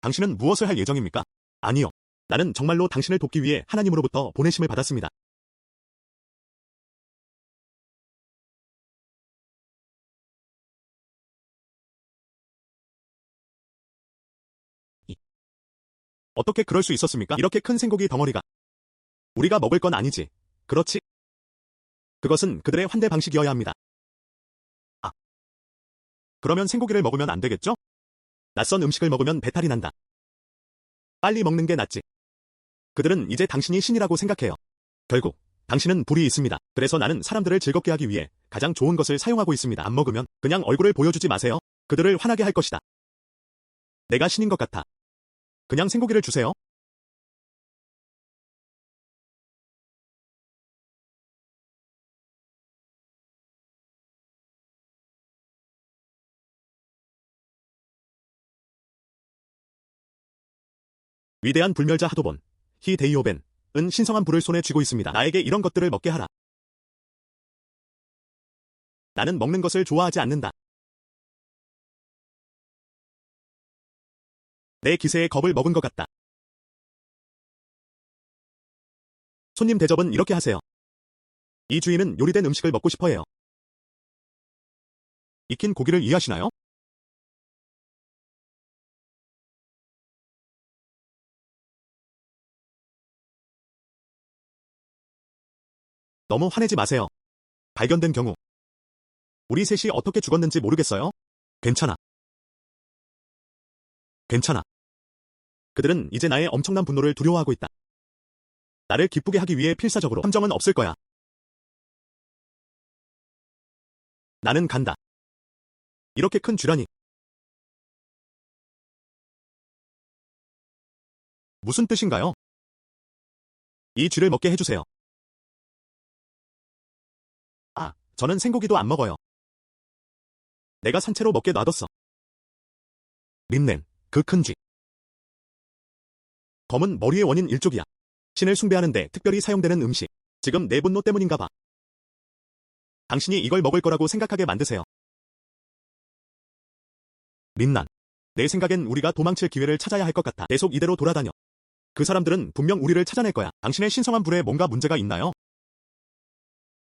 A: 당신은 무엇을 할 예정입니까? 아니요. 나는 정말로 당신을 돕기 위해 하나님으로부터 보내심을 받았습니다. 어떻게 그럴 수 있었습니까? 이렇게 큰 생고기 덩어리가. 우리가 먹을 건 아니지. 그렇지? 그것은 그들의 환대 방식이어야 합니다. 아, 그러면 생고기를 먹으면 안 되겠죠? 낯선 음식을 먹으면 배탈이 난다. 빨리 먹는 게 낫지. 그들은 이제 당신이 신이라고 생각해요. 결국 당신은 불이 있습니다. 그래서 나는 사람들을 즐겁게 하기 위해 가장 좋은 것을 사용하고 있습니다. 안 먹으면 그냥 얼굴을 보여주지 마세요. 그들을 화나게 할 것이다. 내가 신인 것 같아. 그냥 생고기를 주세요. 위대한 불멸자 하도본, 히데이오벤, 은 신성한 불을 손에 쥐고 있습니다. 나에게 이런 것들을 먹게 하라. 나는 먹는 것을 좋아하지 않는다. 내 기세에 겁을 먹은 것 같다. 손님 대접은 이렇게 하세요. 이 주인은 요리된 음식을 먹고 싶어해요. 익힌 고기를 이해하시나요? 너무 화내지 마세요. 발견된 경우 우리 셋이 어떻게 죽었는지 모르겠어요? 괜찮아. 괜찮아. 그들은 이제 나의 엄청난 분노를 두려워하고 있다. 나를 기쁘게 하기 위해 필사적으로 함정은 없을 거야. 나는 간다. 이렇게 큰 쥐라니. 무슨 뜻인가요? 이 쥐를 먹게 해주세요. 아, 저는 생고기도 안 먹어요. 내가 산채로 먹게 놔뒀어. 린넨, 그 큰 쥐. 검은 머리의 원인 일족이야. 신을 숭배하는데 특별히 사용되는 음식. 지금 내 분노 때문인가 봐. 당신이 이걸 먹을 거라고 생각하게 만드세요. 린난. 내 생각엔 우리가 도망칠 기회를 찾아야 할 것 같아. 계속 이대로 돌아다녀. 그 사람들은 분명 우리를 찾아낼 거야. 당신의 신성한 불에 뭔가 문제가 있나요?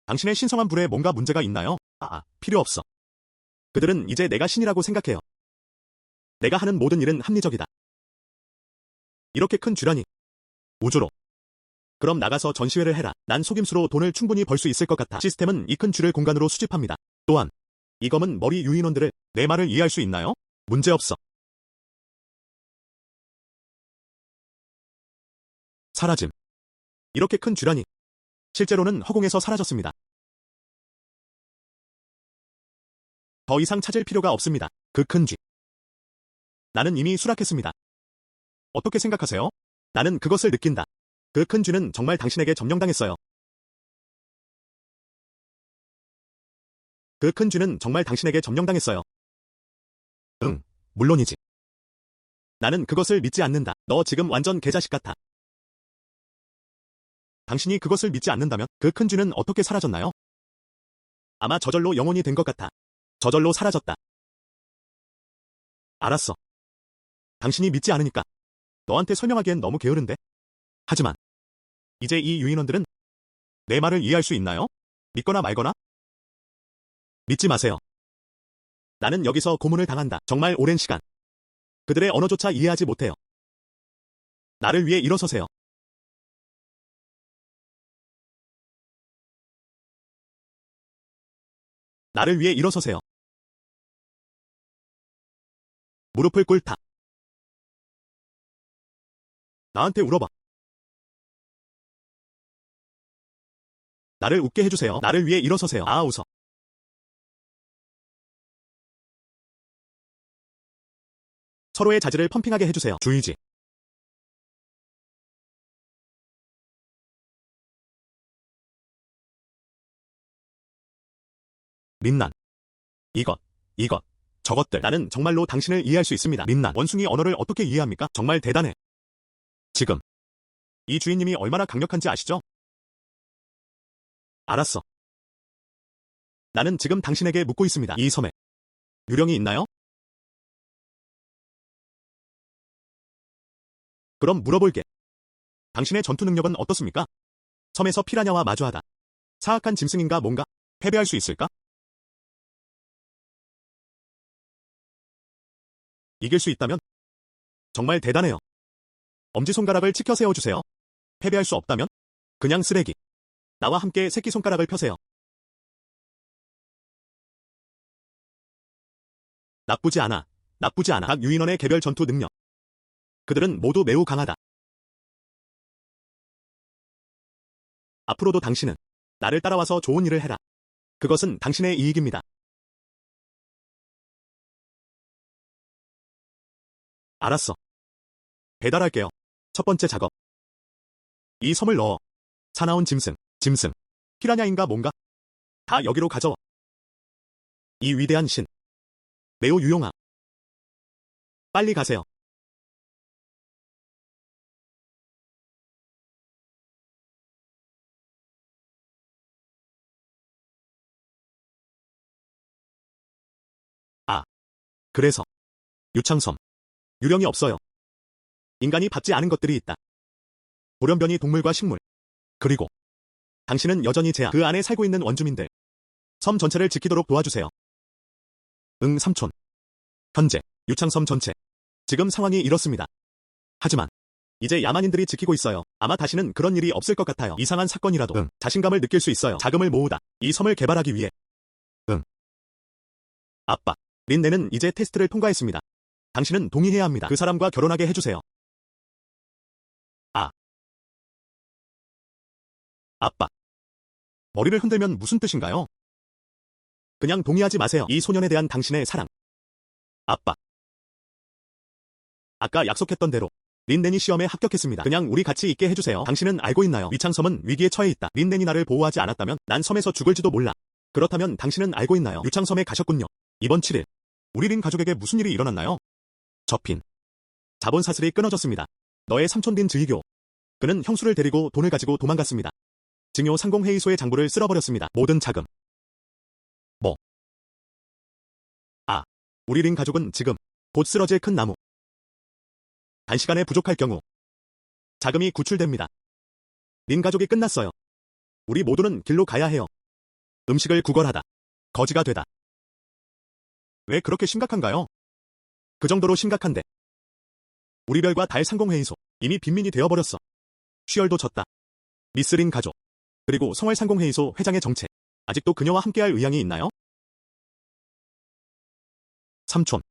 A: 당신의 신성한 불에 뭔가 문제가 있나요? 필요 없어. 그들은 이제 내가 신이라고 생각해요. 내가 하는 모든 일은 합리적이다. 이렇게 큰 쥐라니. 우주로. 그럼 나가서 전시회를 해라. 난 속임수로 돈을 충분히 벌 수 있을 것 같아. 시스템은 이 큰 쥐를 공간으로 수집합니다. 또한 이 검은 머리 유인원들을 내 말을 이해할 수 있나요? 문제없어. 사라짐. 이렇게 큰 쥐라니. 실제로는 허공에서 사라졌습니다. 더 이상 찾을 필요가 없습니다. 그 큰 쥐. 나는 이미 수락했습니다. 어떻게 생각하세요? 나는 그것을 느낀다. 그 큰 쥐는 정말 당신에게 점령당했어요. 그 큰 쥐는 정말 당신에게 점령당했어요. 응, 물론이지. 나는 그것을 믿지 않는다. 너 지금 완전 개자식 같아. 당신이 그것을 믿지 않는다면 그 큰 쥐는 어떻게 사라졌나요? 아마 저절로 영혼이 된 것 같아. 저절로 사라졌다. 알았어. 당신이 믿지 않으니까. 너한테 설명하기엔 너무 게으른데? 하지만 이제 이 유인원들은 내 말을 이해할 수 있나요? 믿거나 말거나? 믿지 마세요. 나는 여기서 고문을 당한다. 정말 오랜 시간. 그들의 언어조차 이해하지 못해요. 나를 위해 일어서세요. 나를 위해 일어서세요. 무릎을 꿇다. 나한테 울어봐. 나를 웃게 해주세요. 나를 위해 일어서세요. 웃어. 서로의 자질을 펌핑하게 해주세요. 주의지. 린난. 이것. 저것들. 나는 정말로 당신을 이해할 수 있습니다. 린난. 원숭이 언어를 어떻게 이해합니까? 정말 대단해. 지금. 이 주인님이 얼마나 강력한지 아시죠? 알았어. 나는 지금 당신에게 묻고 있습니다. 이 섬에 유령이 있나요? 그럼 물어볼게. 당신의 전투 능력은 어떻습니까? 섬에서 피라냐와 마주하다. 사악한 짐승인가 뭔가? 패배할 수 있을까? 이길 수 있다면? 정말 대단해요. 엄지손가락을 치켜 세워주세요. 패배할 수 없다면? 그냥 쓰레기. 나와 함께 새끼손가락을 펴세요. 나쁘지 않아. 나쁘지 않아. 각 유인원의 개별 전투 능력. 그들은 모두 매우 강하다. 앞으로도 당신은 나를 따라와서 좋은 일을 해라. 그것은 당신의 이익입니다. 알았어. 배달할게요. 첫 번째 작업. 이 섬을 넣어. 사나운 짐승. 피라냐인가 뭔가? 다 여기로 가져와. 이 위대한 신. 매우 유용함. 빨리 가세요. 아, 그래서 유창섬. 유령이 없어요. 인간이 받지 않은 것들이 있다. 돌연변이 동물과 식물. 그리고 당신은 여전히 그 안에 살고 있는 원주민들. 섬 전체를 지키도록 도와주세요. 응, 삼촌. 현재 유창섬 전체. 지금 상황이 이렇습니다. 하지만 이제 야만인들이 지키고 있어요. 아마 다시는 그런 일이 없을 것 같아요. 이상한 사건이라도 자신감을 느낄 수 있어요. 자금을 모으다. 이 섬을 개발하기 위해. 응. 아빠. 린네는 이제 테스트를 통과했습니다. 당신은 동의해야 합니다. 그 사람과 결혼하게 해주세요. 아. 아빠. 머리를 흔들면 무슨 뜻인가요? 그냥 동의하지 마세요. 이 소년에 대한 당신의 사랑. 아빠. 아까 약속했던 대로 린넨이 시험에 합격했습니다. 그냥 우리 같이 있게 해주세요. 당신은 알고 있나요? 위창섬은 위기에 처해 있다. 린넨이 나를 보호하지 않았다면 난 섬에서 죽을지도 몰라. 그렇다면 당신은 알고 있나요? 유창섬에 가셨군요. 이번 7일. 우리 린 가족에게 무슨 일이 일어났나요? 접힌. 자본사슬이 끊어졌습니다. 너의 삼촌 딘 즈이교. 그는 형수를 데리고 돈을 가지고 도망갔습니다. 증요 상공회의소의 장부를 쓸어버렸습니다. 모든 자금. 뭐? 아. 우리 린 가족은 지금 곧 쓰러질 큰 나무. 단시간에 부족할 경우 자금이 구출됩니다. 린 가족이 끝났어요. 우리 모두는 길로 가야 해요. 음식을 구걸하다. 거지가 되다. 왜 그렇게 심각한가요? 그 정도로 심각한데. 우리 별과 달 상공회의소 이미 빈민이 되어버렸어. 쉬얼도 졌다. 미스 린 가족. 그리고 성월 상공회의소 회장의 정체. 아직도 그녀와 함께할 의향이 있나요? 삼촌.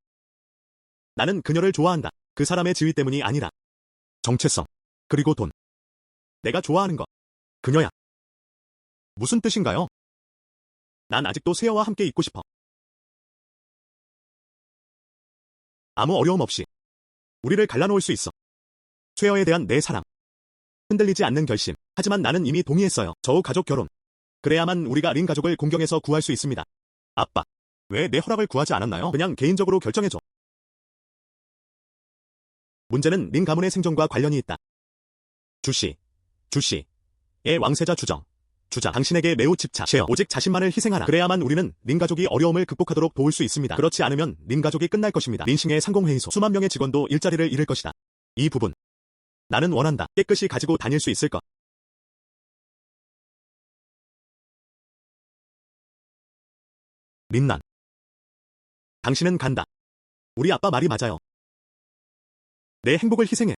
A: 나는 그녀를 좋아한다. 그 사람의 지위 때문이 아니라 정체성. 그리고 돈. 내가 좋아하는 것. 그녀야. 무슨 뜻인가요? 난 아직도 쇠어와 함께 있고 싶어. 아무 어려움 없이 우리를 갈라놓을 수 있어. 쇠어에 대한 내 사랑. 흔들리지 않는 결심. 하지만 나는 이미 동의했어요. 저우 가족 결혼. 그래야만 우리가 린 가족을 공경에서 구할 수 있습니다. 아빠. 왜 내 허락을 구하지 않았나요? 그냥 개인적으로 결정해줘. 문제는 린 가문의 생존과 관련이 있다. 주씨의 왕세자 주장. 당신에게 매우 집착해요. 오직 자신만을 희생하라. 그래야만 우리는 린 가족이 어려움을 극복하도록 도울 수 있습니다. 그렇지 않으면 린 가족이 끝날 것입니다. 린싱의 상공회의소 수만 명의 직원도 일자리를 잃을 것이다. 이 부분. 나는 원한다. 깨끗이 가지고 다닐 수 있을 것. 린난. 당신은 간다. 우리 아빠 말이 맞아요. 내 행복을 희생해.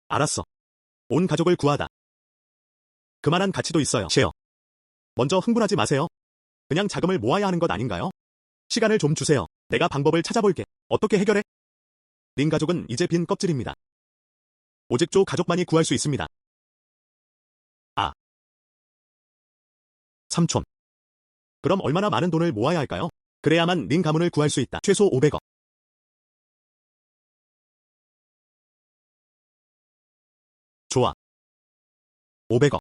A: 알았어. 온 가족을 구하다. 그만한 가치도 있어요. 셰어. 먼저 흥분하지 마세요. 그냥 자금을 모아야 하는 것 아닌가요? 시간을 좀 주세요. 내가 방법을 찾아볼게. 어떻게 해결해? 린 가족은 이제 빈 껍질입니다. 오직 조 가족만이 구할 수 있습니다. 아. 삼촌. 그럼 얼마나 많은 돈을 모아야 할까요? 그래야만 린 가문을 구할 수 있다. 최소 500억. 좋아. 500억.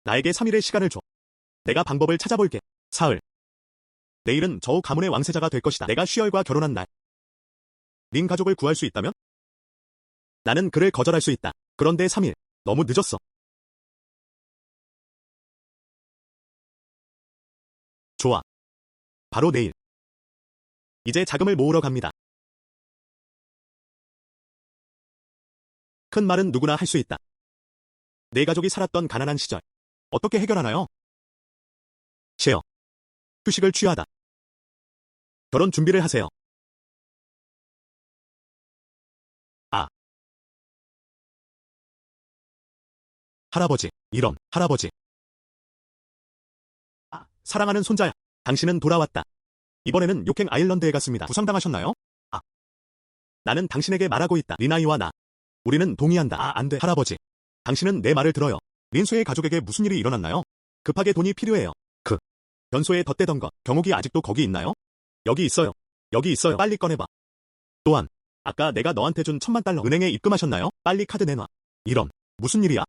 A: 나에게 3일의 시간을 줘. 내가 방법을 찾아볼게. 사흘. 내일은 저우 가문의 왕세자가 될 것이다. 내가 쉬얼과 결혼한 날. 린 가족을 구할 수 있다면? 나는 그를 거절할 수 있다. 그런데 3일. 너무 늦었어. 좋아. 바로 내일. 이제 자금을 모으러 갑니다. 큰 말은 누구나 할 수 있다. 내 가족이 살았던 가난한 시절. 어떻게 해결하나요? 쉐어. 휴식을 취하다. 결혼 준비를 하세요. 아. 할아버지. 이런, 할아버지. 아, 사랑하는 손자야. 당신은 돌아왔다. 이번에는 욕행 아일랜드에 갔습니다. 부상당하셨나요? 아. 나는 당신에게 말하고 있다. 리나이와 나. 우리는 동의한다. 아, 안 돼. 할아버지. 당신은 내 말을 들어요. 린수의 가족에게 무슨 일이 일어났나요? 급하게 돈이 필요해요. 변소에 덧대던 것. 경옥이 아직도 거기 있나요? 여기 있어요. 여기 있어요. 빨리 꺼내봐. 또한 아까 내가 너한테 준 $1000만 은행에 입금하셨나요? 빨리 카드 내놔. 이런. 무슨 일이야?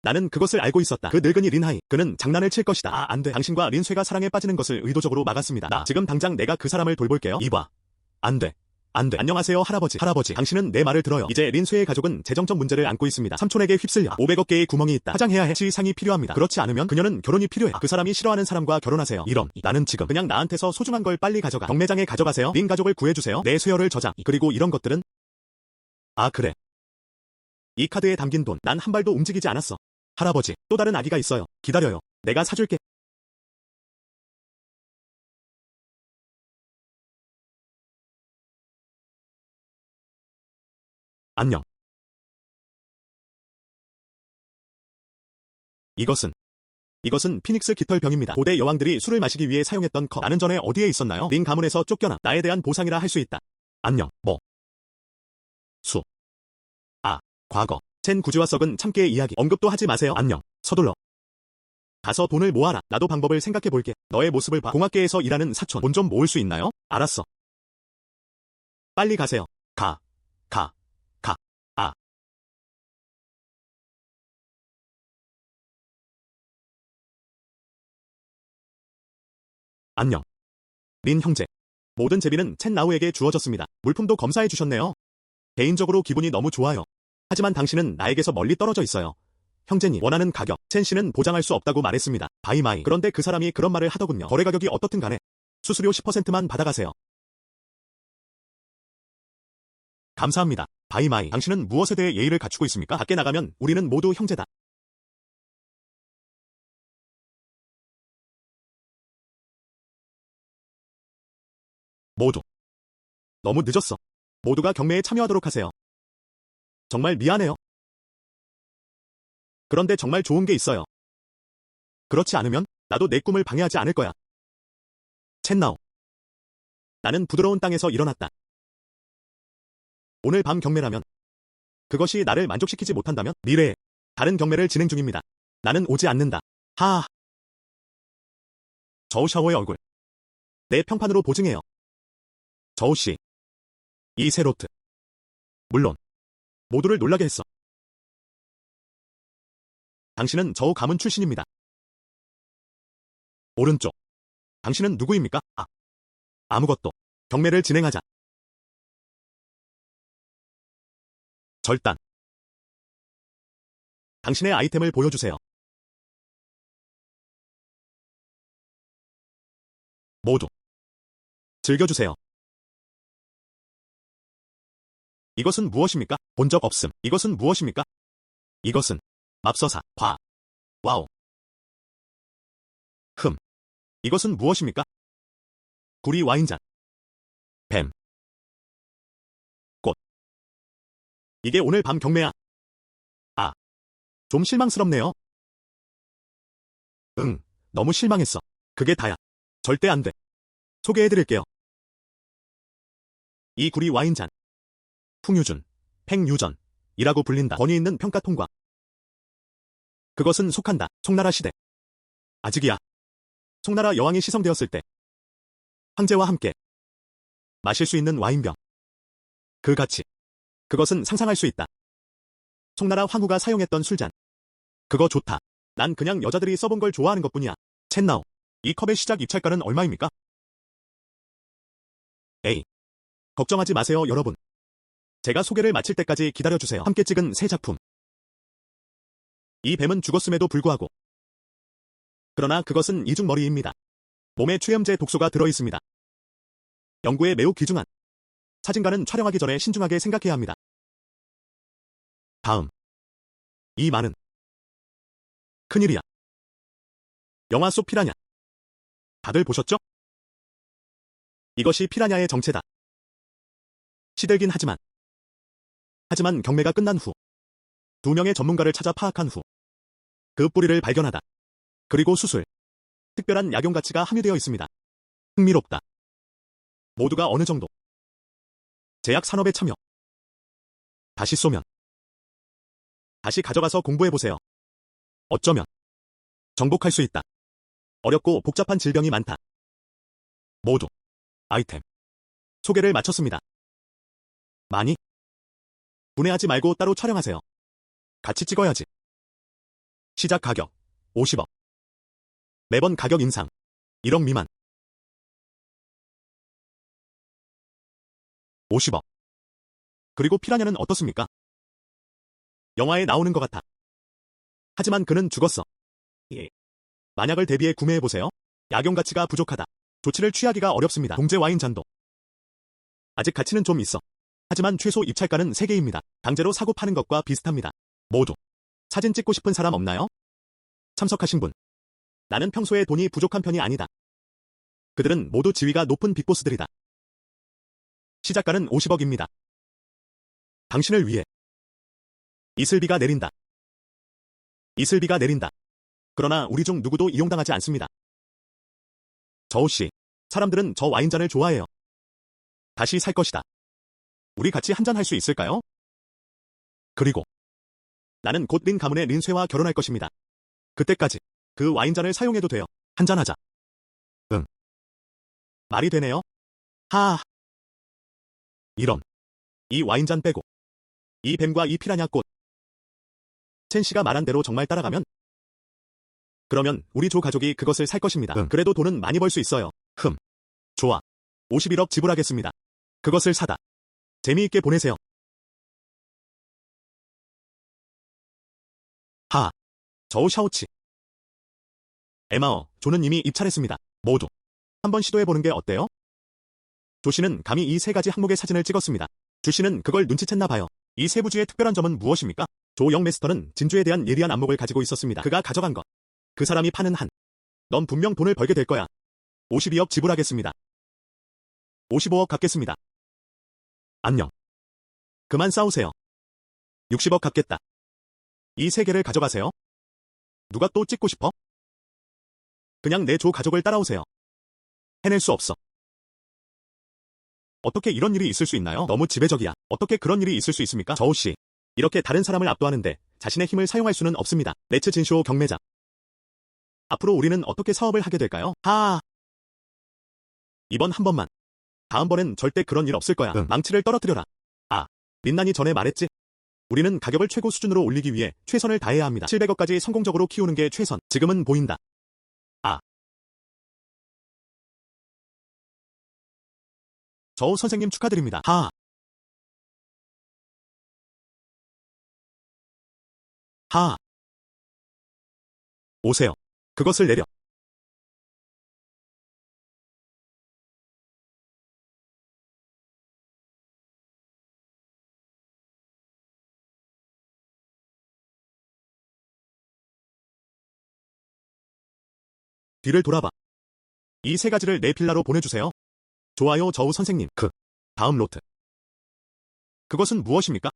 A: 나는 그것을 알고 있었다. 그 늙은이 린하이. 그는 장난을 칠 것이다. 아, 안 돼. 당신과 린쇠가 사랑에 빠지는 것을 의도적으로 막았습니다. 나 지금 당장 내가 그 사람을 돌볼게요. 이봐. 안 돼. 안 돼. 안녕하세요, 할아버지. 할아버지, 당신은 내 말을 들어요. 이제 린쇠의 가족은 재정적 문제를 안고 있습니다. 삼촌에게 휩쓸려 500억 개의 구멍이 있다. 화장해야 해. 시상이 필요합니다. 그렇지 않으면 그녀는 결혼이 필요해. 그 사람이 싫어하는 사람과 결혼하세요. 이런. 나는 지금 그냥 나한테서 소중한 걸 빨리 가져가. 경매장에 가져가세요. 린 가족을 구해주세요. 내 쇠어를 저장. 그리고 이런 것들은. 아, 그래. 이 카드에 담긴 돈. 난 한 발도 움직이지 않았어. 할아버지, 또 다른 아기가 있어요. 기다려요. 내가 사줄게. 안녕. 이것은 피닉스 깃털병입니다. 고대 여왕들이 술을 마시기 위해 사용했던 컵. 나는 전에 어디에 있었나요? 린 가문에서 쫓겨나. 나에 대한 보상이라 할 수 있다. 안녕. 뭐? 수. 아, 과거. 첸 구지와 썩은 참깨의 이야기. 언급도 하지 마세요. 안녕. 서둘러. 가서 돈을 모아라. 나도 방법을 생각해 볼게. 너의 모습을 봐. 공학계에서 일하는 사촌. 돈 좀 모을 수 있나요? 알았어. 빨리 가세요. 가. 아. 안녕. 린 형제. 모든 제비는 첸 라우에게 주어졌습니다. 물품도 검사해 주셨네요. 개인적으로 기분이 너무 좋아요. 하지만 당신은 나에게서 멀리 떨어져 있어요. 형제님, 원하는 가격. 첸 씨는 보장할 수 없다고 말했습니다. 바이마이. 그런데 그 사람이 그런 말을 하더군요. 거래 가격이 어떻든 간에 수수료 10%만 받아가세요. 감사합니다. 바이마이. 당신은 무엇에 대해 예의를 갖추고 있습니까? 밖에 나가면 우리는 모두 형제다. 모두. 너무 늦었어. 모두가 경매에 참여하도록 하세요. 정말 미안해요. 그런데 정말 좋은 게 있어요. 그렇지 않으면 나도 내 꿈을 방해하지 않을 거야. 첸나오. 나는 부드러운 땅에서 일어났다. 오늘 밤 경매라면 그것이 나를 만족시키지 못한다면 미래에 다른 경매를 진행 중입니다. 나는 오지 않는다. 하하. 저우 샤워의 얼굴. 내 평판으로 보증해요. 저우 씨. 이세로트. 물론 모두를 놀라게 했어. 당신은 저우 가문 출신입니다. 오른쪽. 당신은 누구입니까? 아. 아무것도. 경매를 진행하자. 절단. 당신의 아이템을 보여주세요. 모두. 즐겨주세요. 이것은 무엇입니까? 본 적 없음. 이것은 무엇입니까? 이것은 맙서사. 와우. 이것은 무엇입니까? 구리 와인잔. 뱀. 꽃. 이게 오늘 밤 경매야. 아. 좀 실망스럽네요. 응. 너무 실망했어. 그게 다야. 절대 안 돼. 소개해드릴게요. 이 구리 와인잔. 풍유준, 팽유전이라고 불린다. 권위 있는 평가 통과. 그것은 속한다. 송나라 시대. 아직이야. 송나라 여왕이 시성되었을 때 황제와 함께 마실 수 있는 와인병. 그 가치. 그것은 상상할 수 있다. 송나라 황후가 사용했던 술잔. 그거 좋다. 난 그냥 여자들이 써본 걸 좋아하는 것뿐이야. 첸나오. 이 컵의 시작 입찰가는 얼마입니까? 에이. 걱정하지 마세요, 여러분. 제가 소개를 마칠 때까지 기다려주세요. 함께 찍은 새 작품. 이 뱀은 죽었음에도 불구하고. 그러나 그것은 이중머리입니다. 몸에 최염제 독소가 들어있습니다. 연구에 매우 귀중한. 사진가는 촬영하기 전에 신중하게 생각해야 합니다. 다음. 이 말은 큰일이야. 영화 속 피라냐. 다들 보셨죠? 이것이 피라냐의 정체다. 시들긴 하지만 경매가 끝난 후 2명의 전문가를 찾아 파악한 후 그 뿌리를 발견하다. 그리고 수술, 특별한 약용 가치가 함유되어 있습니다. 흥미롭다. 모두가 어느 정도 제약 산업에 참여. 다시 쏘면 다시 가져가서 공부해보세요. 어쩌면 정복할 수 있다. 어렵고 복잡한 질병이 많다. 모두 아이템 소개를 마쳤습니다. 많이 분해하지 말고 따로 촬영하세요. 같이 찍어야지. 시작 가격 50억. 매번 가격 인상 1억 미만. 50억. 그리고 피라냐는 어떻습니까? 영화에 나오는 것 같아. 하지만 그는 죽었어. 예. 만약을 대비해 구매해보세요. 약용 가치가 부족하다. 조치를 취하기가 어렵습니다. 동제 와인 잔도. 아직 가치는 좀 있어. 하지만 최소 입찰가는 3개입니다. 강제로 사고 파는 것과 비슷합니다. 모두 사진 찍고 싶은 사람 없나요? 참석하신 분. 나는 평소에 돈이 부족한 편이 아니다. 그들은 모두 지위가 높은 빅보스들이다. 시작가는 50억입니다. 당신을 위해. 이슬비가 내린다. 이슬비가 내린다. 그러나 우리 중 누구도 이용당하지 않습니다. 저우씨, 사람들은 저 와인잔을 좋아해요. 다시 살 것이다. 우리 같이 한잔 할 수 있을까요? 그리고 나는 곧 린 가문의 린쇠와 결혼할 것입니다. 그때까지 그 와인잔을 사용해도 돼요. 한잔하자. 응. 말이 되네요. 하하. 이런. 이 와인잔 빼고 이 뱀과 이 피라냐 꽃. 첸 씨가 말한 대로 정말 따라가면 그러면 우리 조 가족이 그것을 살 것입니다. 그래도 돈은 많이 벌 수 있어요. 좋아. 51억 지불하겠습니다. 그것을 사다. 재미있게 보내세요. 하하. 저우 샤오치. 에마어, 조는 이미 입찰했습니다. 모두 한번 시도해보는 게 어때요? 조 씨는 감히 이 3가지 항목의 사진을 찍었습니다. 주 씨는 그걸 눈치챘나 봐요. 이 세부주의 특별한 점은 무엇입니까? 조 영매스터는 진주에 대한 예리한 안목을 가지고 있었습니다. 그가 가져간 것. 그 사람이 파는 한. 넌 분명 돈을 벌게 될 거야. 52억 지불하겠습니다. 55억 갚겠습니다. 안녕. 그만 싸우세요. 60억 갚겠다. 이 3개를 가져가세요. 누가 또 찍고 싶어? 그냥 내 조 가족을 따라오세요. 해낼 수 없어. 어떻게 이런 일이 있을 수 있나요? 너무 지배적이야. 어떻게 그런 일이 있을 수 있습니까? 저우씨. 이렇게 다른 사람을 압도하는데 자신의 힘을 사용할 수는 없습니다. 레츠 진쇼 경매자. 앞으로 우리는 어떻게 사업을 하게 될까요? 하하. 이번 한 번만. 다음번엔 절대 그런 일 없을 거야. 망치를 떨어뜨려라. 아, 린난이 전에 말했지? 우리는 가격을 최고 수준으로 올리기 위해 최선을 다해야 합니다. 700억까지 성공적으로 키우는 게 최선. 지금은 보인다. 아. 저우 선생님 축하드립니다. 하하. 하하. 오세요. 그것을 내려. 뒤를 돌아봐. 이 3가지를 내 빌라로 보내주세요. 좋아요 저우 선생님. 다음 로트. 그것은 무엇입니까?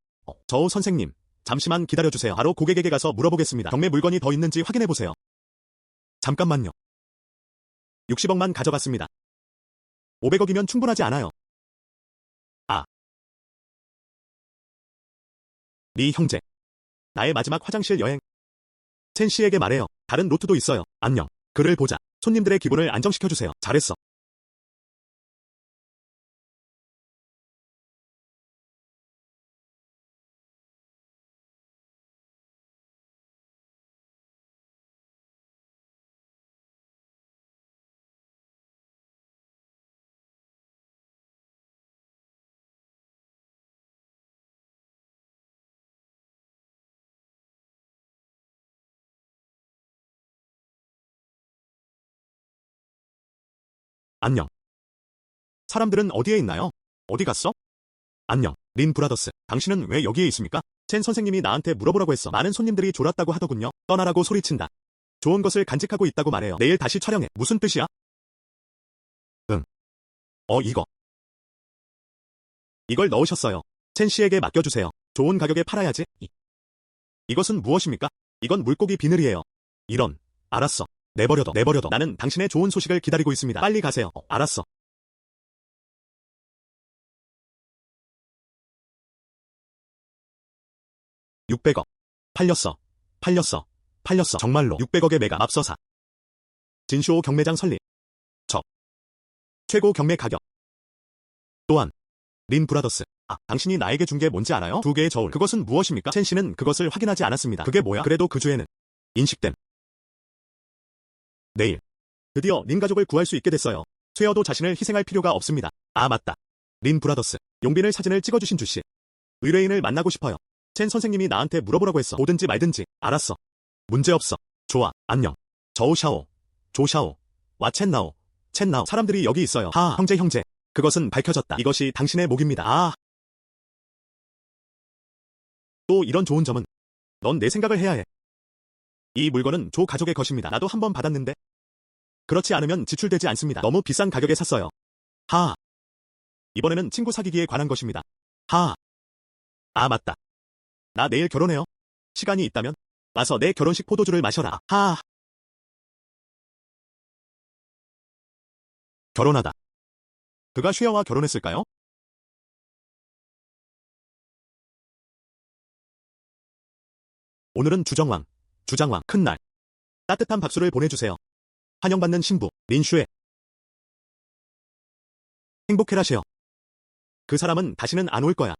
A: 저우 선생님. 잠시만 기다려주세요. 바로 고객에게 가서 물어보겠습니다. 경매 물건이 더 있는지 확인해보세요. 잠깐만요. 60억만 가져갔습니다. 500억이면 충분하지 않아요. 아. 리 형제. 나의 마지막 화장실 여행. 첸 씨에게 말해요. 다른 로트도 있어요. 안녕. 글을 보자. 손님들의 기분을 안정시켜주세요. 잘했어. 안녕. 사람들은 어디에 있나요? 어디 갔어? 안녕. 린 브라더스. 당신은 왜 여기에 있습니까? 첸 선생님이 나한테 물어보라고 했어. 많은 손님들이 졸았다고 하더군요. 떠나라고 소리친다. 좋은 것을 간직하고 있다고 말해요. 내일 다시 촬영해. 무슨 뜻이야? 응. 이거. 이걸 넣으셨어요. 첸 씨에게 맡겨주세요. 좋은 가격에 팔아야지. 이것은 무엇입니까? 이건 물고기 비늘이에요. 이런. 알았어. 내버려둬. 나는 당신의 좋은 소식을 기다리고 있습니다. 빨리 가세요. 알았어. $600억. 팔렸어. 정말로. 600억의 매각. 맙서사. 진쇼 경매장 설립. 최고 경매 가격. 또한 린 브라더스. 당신이 나에게 준 게 뭔지 알아요? 2개의 저울. 그것은 무엇입니까? 첸 씨는 그것을 확인하지 않았습니다. 그게 뭐야? 그래도 그 주에는 인식됨. 내일 드디어 린 가족을 구할 수 있게 됐어요. 쇠어도 자신을 희생할 필요가 없습니다. 맞다. 린 브라더스. 용빈을 사진을 찍어주신 주씨. 의뢰인을 만나고 싶어요. 첸 선생님이 나한테 물어보라고 했어. 오든지 말든지. 알았어. 문제없어. 좋아. 안녕. 저우샤오. 조샤오. 와 첸나오. 사람들이 여기 있어요. 형제. 그것은 밝혀졌다. 이것이 당신의 목입니다. 또 이런 좋은 점은 넌 내 생각을 해야 해. 이 물건은 조 가족의 것입니다. 나도 한 번 받았는데 그렇지 않으면 지출되지 않습니다. 너무 비싼 가격에 샀어요. 이번에는 친구 사귀기에 관한 것입니다. 맞다. 나 내일 결혼해요. 시간이 있다면 와서 내 결혼식 포도주를 마셔라. 결혼하다. 그가 슈야와 결혼했을까요? 오늘은 주장왕, 큰 날. 따뜻한 박수를 보내주세요. 환영받는 신부, 린슈에. 행복해라 쉐어. 그 사람은 다시는 안 올 거야.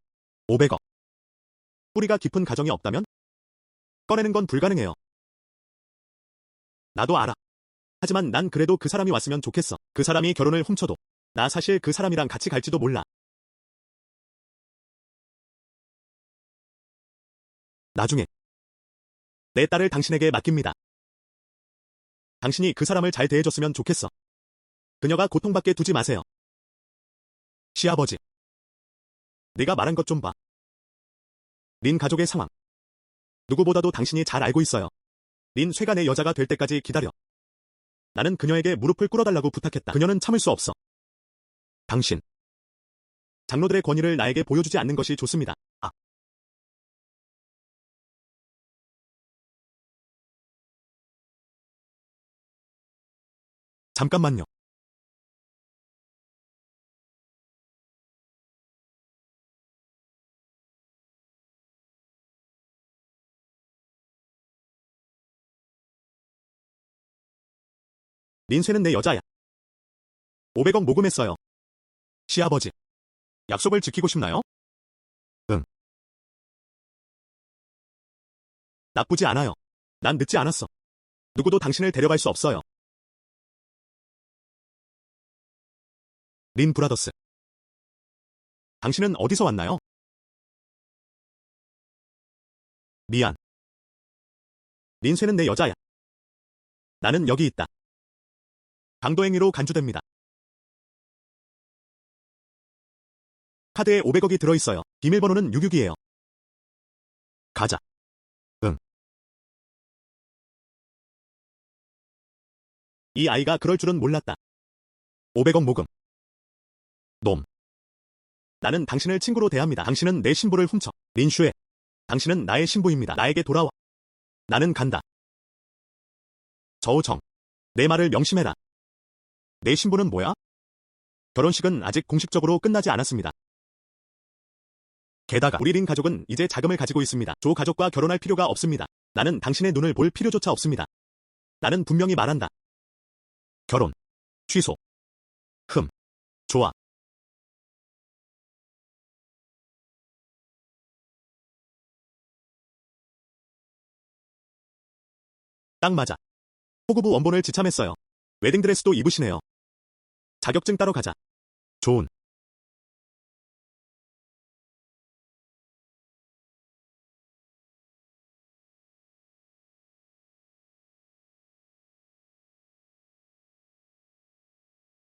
A: 500억. 뿌리가 깊은 가정이 없다면? 꺼내는 건 불가능해요. 나도 알아. 하지만 난 그래도 그 사람이 왔으면 좋겠어. 그 사람이 결혼을 훔쳐도 나 사실 그 사람이랑 같이 갈지도 몰라. 나중에 내 딸을 당신에게 맡깁니다. 당신이 그 사람을 잘 대해줬으면 좋겠어. 그녀가 고통받게 두지 마세요. 시아버지. 내가 말한 것 좀 봐. 린 가족의 상황. 누구보다도 당신이 잘 알고 있어요. 린 쇠가 내 여자가 될 때까지 기다려. 나는 그녀에게 무릎을 꿇어달라고 부탁했다. 그녀는 참을 수 없어. 당신. 장로들의 권위를 나에게 보여주지 않는 것이 좋습니다. 잠깐만요. 린쇠는 내 여자야. 500억 모금했어요. 시아버지. 약속을 지키고 싶나요? 응. 나쁘지 않아요. 난 늦지 않았어. 누구도 당신을 데려갈 수 없어요. 린 브라더스. 당신은 어디서 왔나요? 미안. 린쇠는 내 여자야. 나는 여기 있다. 강도행위로 간주됩니다. 카드에 500억이 들어있어요. 비밀번호는 662예요. 가자. 응. 이 아이가 그럴 줄은 몰랐다. 500억 모금. 놈. 나는 당신을 친구로 대합니다. 당신은 내 신부를 훔쳐. 린슈에. 당신은 나의 신부입니다. 나에게 돌아와. 나는 간다. 저우정. 내 말을 명심해라. 내 신부는 뭐야? 결혼식은 아직 공식적으로 끝나지 않았습니다. 게다가 우리 린 가족은 이제 자금을 가지고 있습니다. 조 가족과 결혼할 필요가 없습니다. 나는 당신의 눈을 볼 필요조차 없습니다. 나는 분명히 말한다. 결혼. 취소. 좋아. 딱 맞아. 호구부 원본을 지참했어요. 웨딩드레스도 입으시네요. 자격증 따러 가자. 좋은.